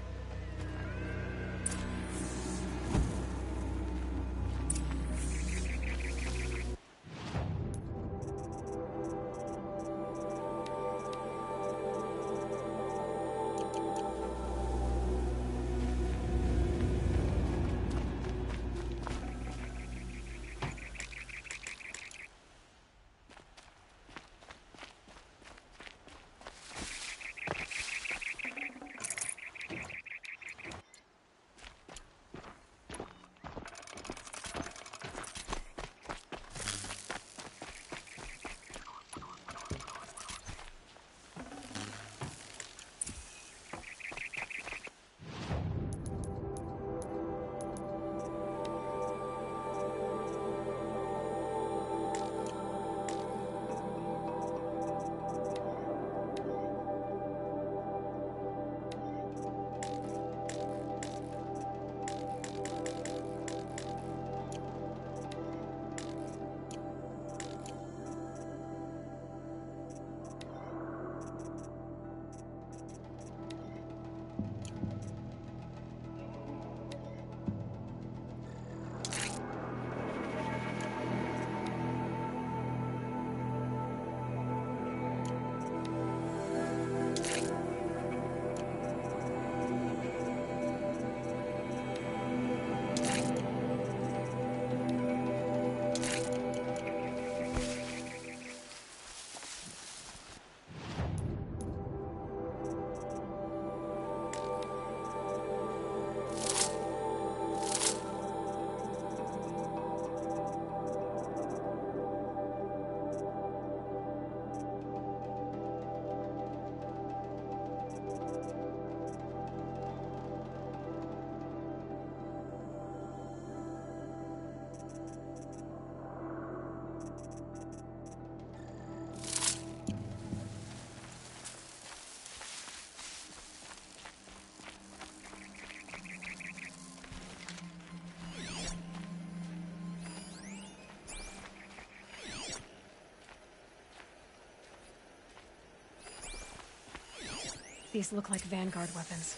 These look like Vanguard weapons.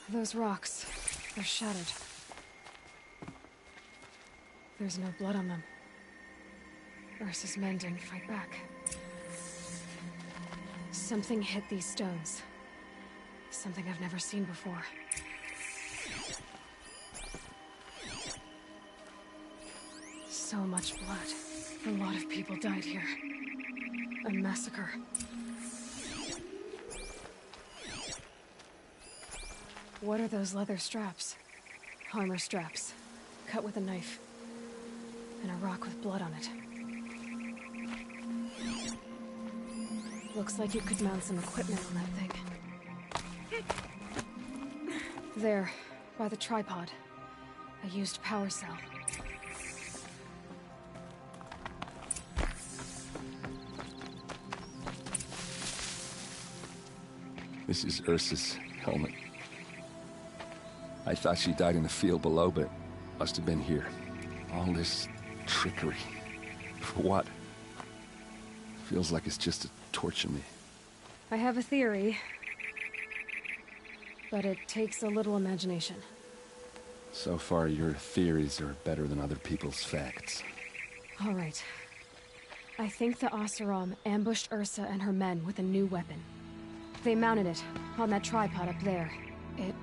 Those rocks, they're shattered. There's no blood on them. Ursa's men didn't fight back. Something hit these stones. Something I've never seen before. So much blood. A lot of people died here. A massacre. What are those leather straps? Armor straps. Cut with a knife. And a rock with blood on it. Looks like you could mount some equipment on that thing. There, by the tripod. A used power cell. This is Ursa's helmet. I thought she died in the field below, but must have been here. All this trickery. For what? Feels like it's just to torture me. I have a theory. But it takes a little imagination. So far, your theories are better than other people's facts. All right. I think the Oseram ambushed Ursa and her men with a new weapon. They mounted it on that tripod up there. It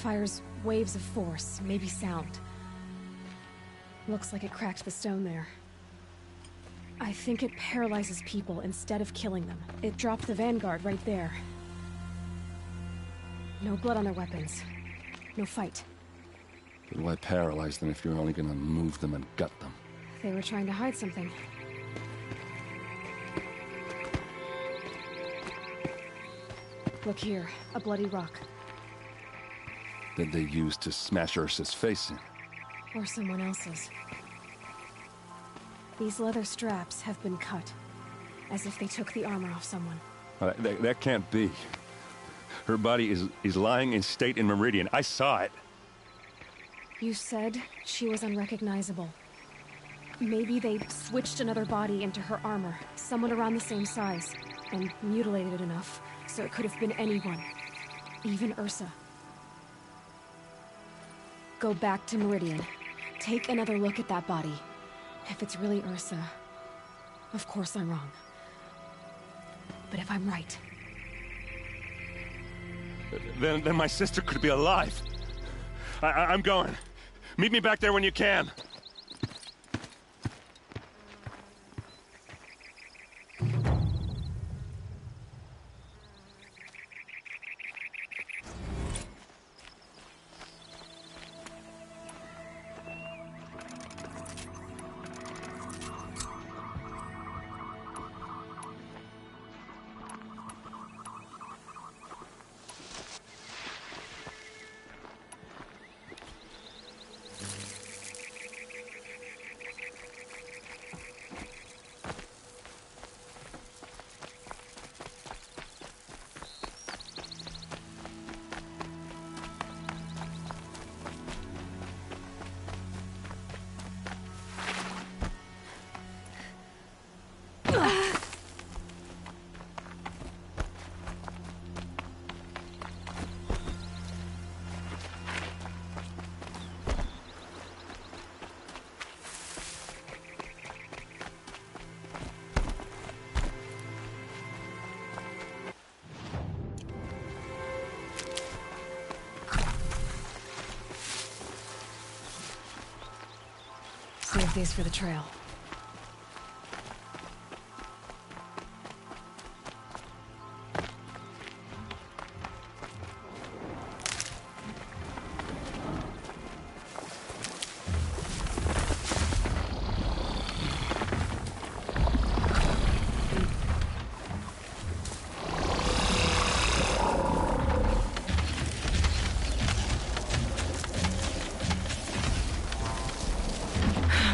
fires waves of force, maybe sound. Looks like it cracked the stone there. I think it paralyzes people instead of killing them. It dropped the Vanguard right there. No blood on their weapons. No fight. But why paralyze them if you're only gonna move them and gut them? They were trying to hide something. Look here, a bloody rock. That they used to smash Ursa's face in. Or someone else's. These leather straps have been cut. As if they took the armor off someone. That can't be. Her body is lying in state in Meridian. I saw it. You said she was unrecognizable. Maybe they switched another body into her armor. Someone around the same size. And mutilated it enough, so it could have been anyone. Even Ursa. Go back to Meridian. Take another look at that body. If it's really Ursa, of course I'm wrong. But if I'm right... Then my sister could be alive. I'm going. Meet me back there when you can. Save these for the trail.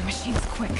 Machine's quick.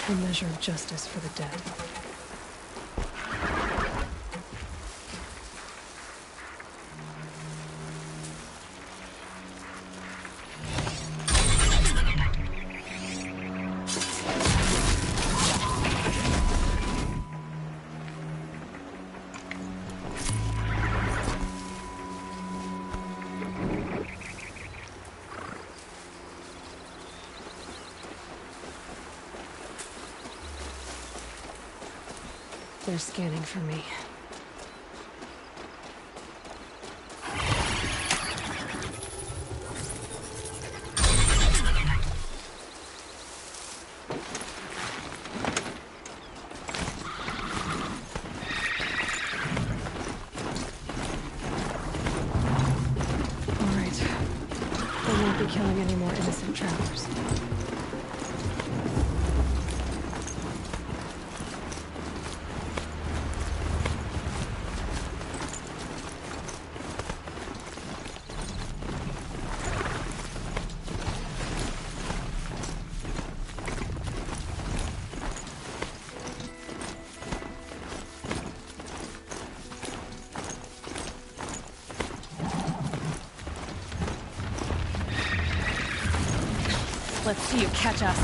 A measure of justice for the dead. They're scanning for me. All right. They won't be killing any more innocent travelers. Let's see you catch us.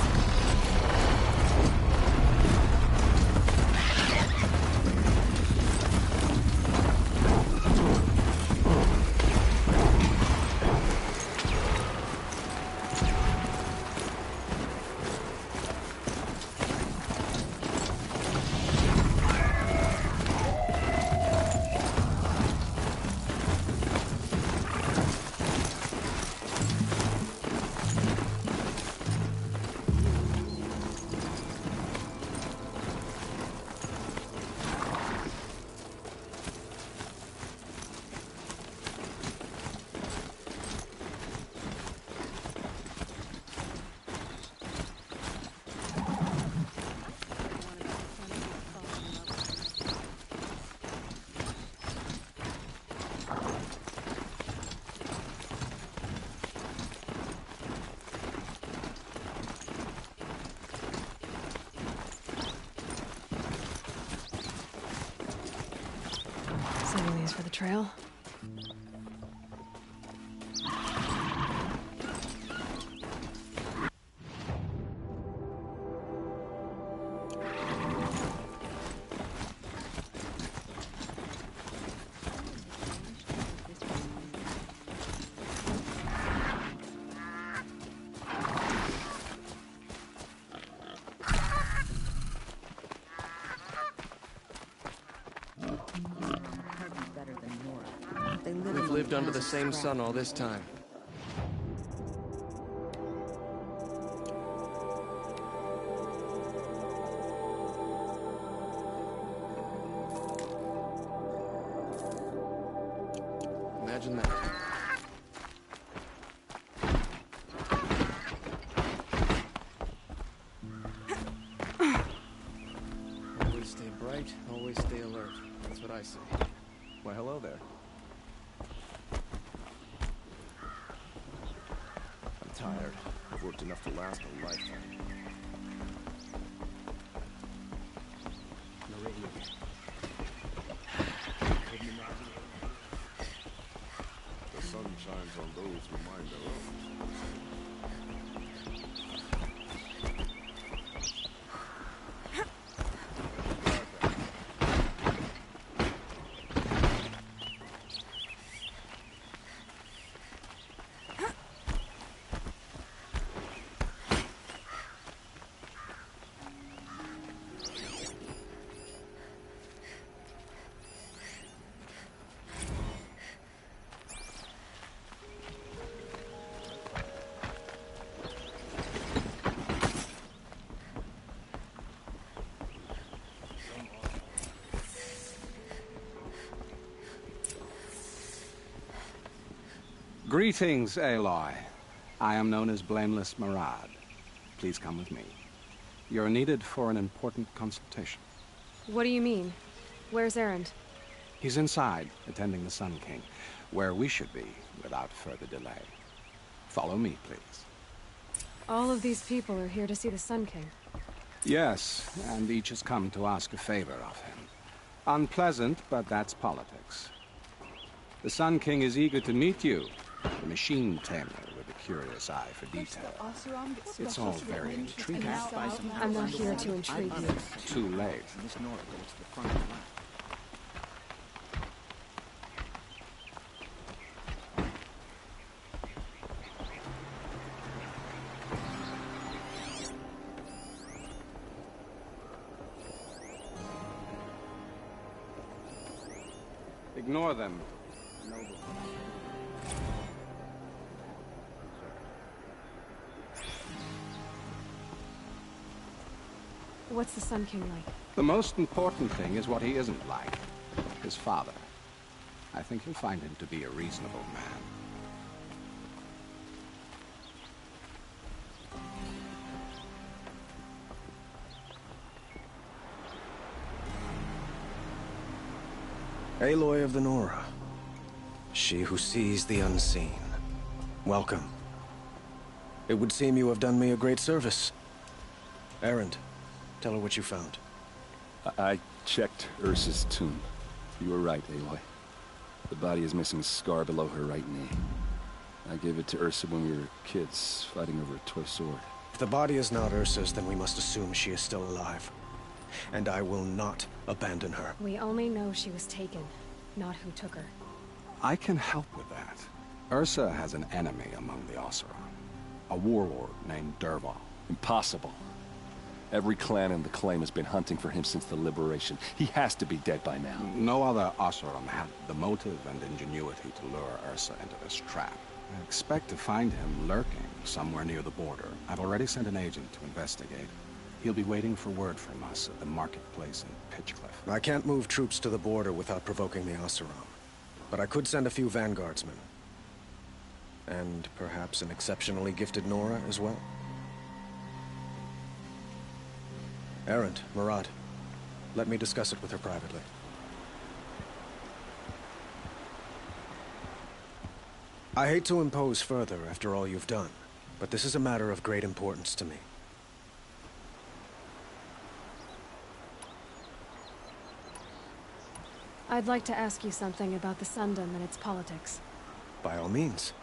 Saving these for the trail. We've lived under the same sun all this time. Imagine that. Always stay bright, always stay alert. That's what I say. Well, hello there. I'm tired. I've worked enough to last a lifetime. The sun shines on those who mind their own. Greetings, Aloy. I am known as Blameless Marad. Please come with me. You're needed for an important consultation. What do you mean? Where's Erend? He's inside, attending the Sun King, where we should be without further delay. Follow me, please. All of these people are here to see the Sun King. Yes, and each has come to ask a favor of him. Unpleasant, but that's politics. The Sun King is eager to meet you, the machine tamer with a curious eye for detail. It's all very intriguing. I'm not here to intrigue you. Too late. Ignore them. What's the Sun King like? The most important thing is what he isn't like. His father. I think you'll find him to be a reasonable man. Aloy of the Nora. She who sees the unseen. Welcome. It would seem you have done me a great service. Erend, tell her what you found. I checked Ursa's tomb. You were right, Aloy. The body is missing a scar below her right knee. I gave it to Ursa when we were kids, fighting over a toy sword. If the body is not Ursa's, then we must assume she is still alive. And I will not abandon her. We only know she was taken, not who took her. I can help with that. Ursa has an enemy among the Oseram. A warlord named Dervahl. Impossible. Every clan in the claim has been hunting for him since the liberation. He has to be dead by now. No other Oseram had the motive and ingenuity to lure Ursa into this trap. I expect to find him lurking somewhere near the border. I've already sent an agent to investigate. He'll be waiting for word from us at the marketplace in Pitchcliff. I can't move troops to the border without provoking the Oseram. But I could send a few vanguardsmen. And perhaps an exceptionally gifted Nora as well. Erend, Murad, let me discuss it with her privately. I hate to impose further after all you've done, but this is a matter of great importance to me. I'd like to ask you something about the Sundom and its politics. By all means.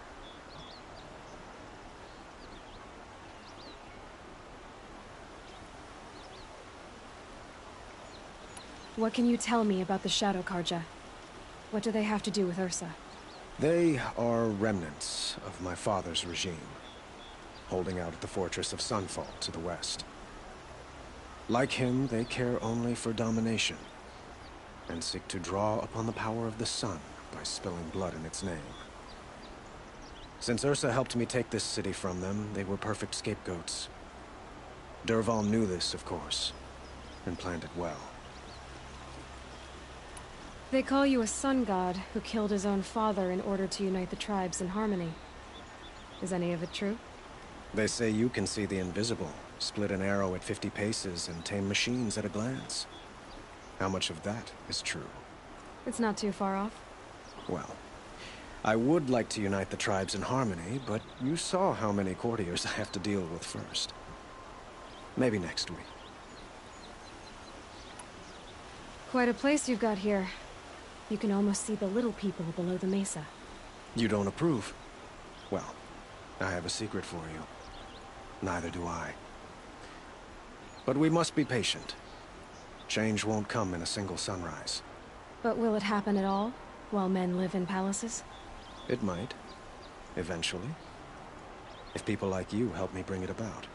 What can you tell me about the Shadow Karja? What do they have to do with Ursa? They are remnants of my father's regime, holding out at the fortress of Sunfall to the west. Like him, they care only for domination, and seek to draw upon the power of the sun by spilling blood in its name. Since Ursa helped me take this city from them, they were perfect scapegoats. Dervahl knew this, of course, and planned it well. They call you a sun god who killed his own father in order to unite the tribes in harmony. Is any of it true? They say you can see the invisible, split an arrow at 50 paces, and tame machines at a glance. How much of that is true? It's not too far off. Well, I would like to unite the tribes in harmony, but you saw how many courtiers I have to deal with first. Maybe next week. Quite a place you've got here. You can almost see the little people below the mesa. You don't approve? Well, I have a secret for you. Neither do I. But we must be patient. Change won't come in a single sunrise. But will it happen at all, while men live in palaces? It might. Eventually. If people like you help me bring it about.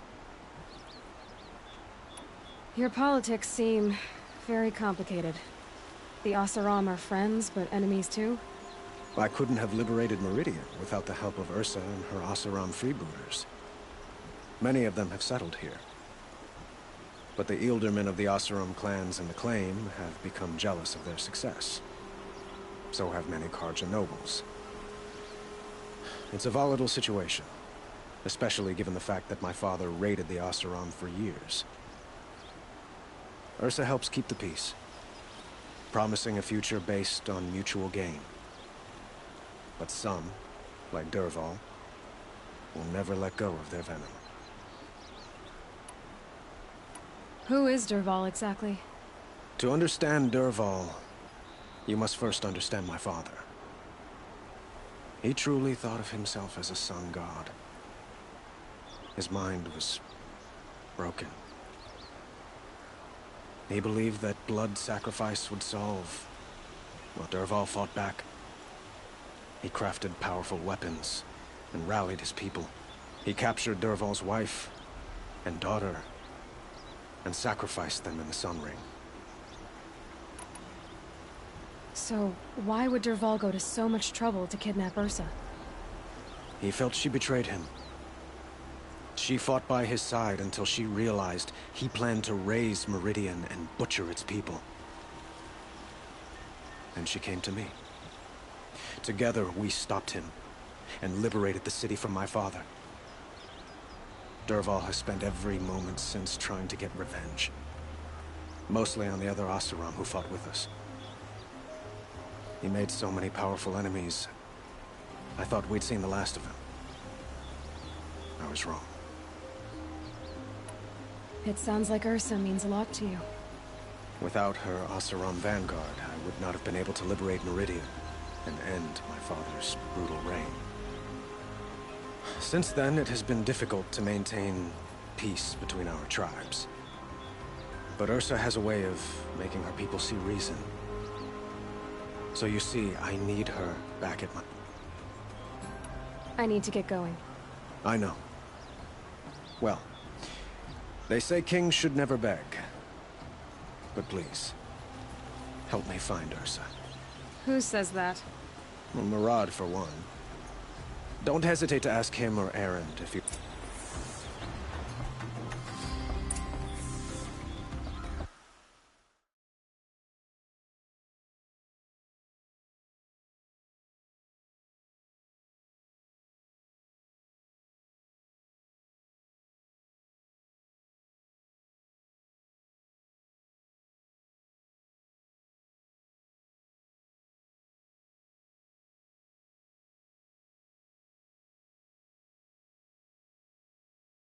Your politics seem very complicated. The Oseram are friends, but enemies too? I couldn't have liberated Meridian without the help of Ursa and her Oseram freebooters. Many of them have settled here. But the Ealdormen of the Oseram clans in the claim have become jealous of their success. So have many Karja nobles. It's a volatile situation, especially given the fact that my father raided the Oseram for years. Ursa helps keep the peace. promising a future based on mutual gain. But some, like Dervahl, will never let go of their venom. Who is Dervahl exactly? To understand Dervahl, you must first understand my father. He truly thought of himself as a sun god. His mind was broken. He believed that blood sacrifice would solve. Well, Dervahl fought back. He crafted powerful weapons and rallied his people. He captured Dervahl's wife and daughter and sacrificed them in the Sun Ring. So, why would Dervahl go to so much trouble to kidnap Ursa? He felt she betrayed him. She fought by his side until she realized he planned to raise Meridian and butcher its people. And she came to me. Together, we stopped him and liberated the city from my father. Dervahl has spent every moment since trying to get revenge. Mostly on the other Oseram who fought with us. He made so many powerful enemies, I thought we'd seen the last of him. I was wrong. It sounds like Ursa means a lot to you. Without her Oseram vanguard, I would not have been able to liberate Meridian and end my father's brutal reign. Since then, it has been difficult to maintain peace between our tribes. But Ursa has a way of making her people see reason. So you see, I need her back at my... I need to get going. I know. Well, they say kings should never beg. But please, help me find Ursa. Who says that? Well, Murad, for one. Don't hesitate to ask him or Erend if you...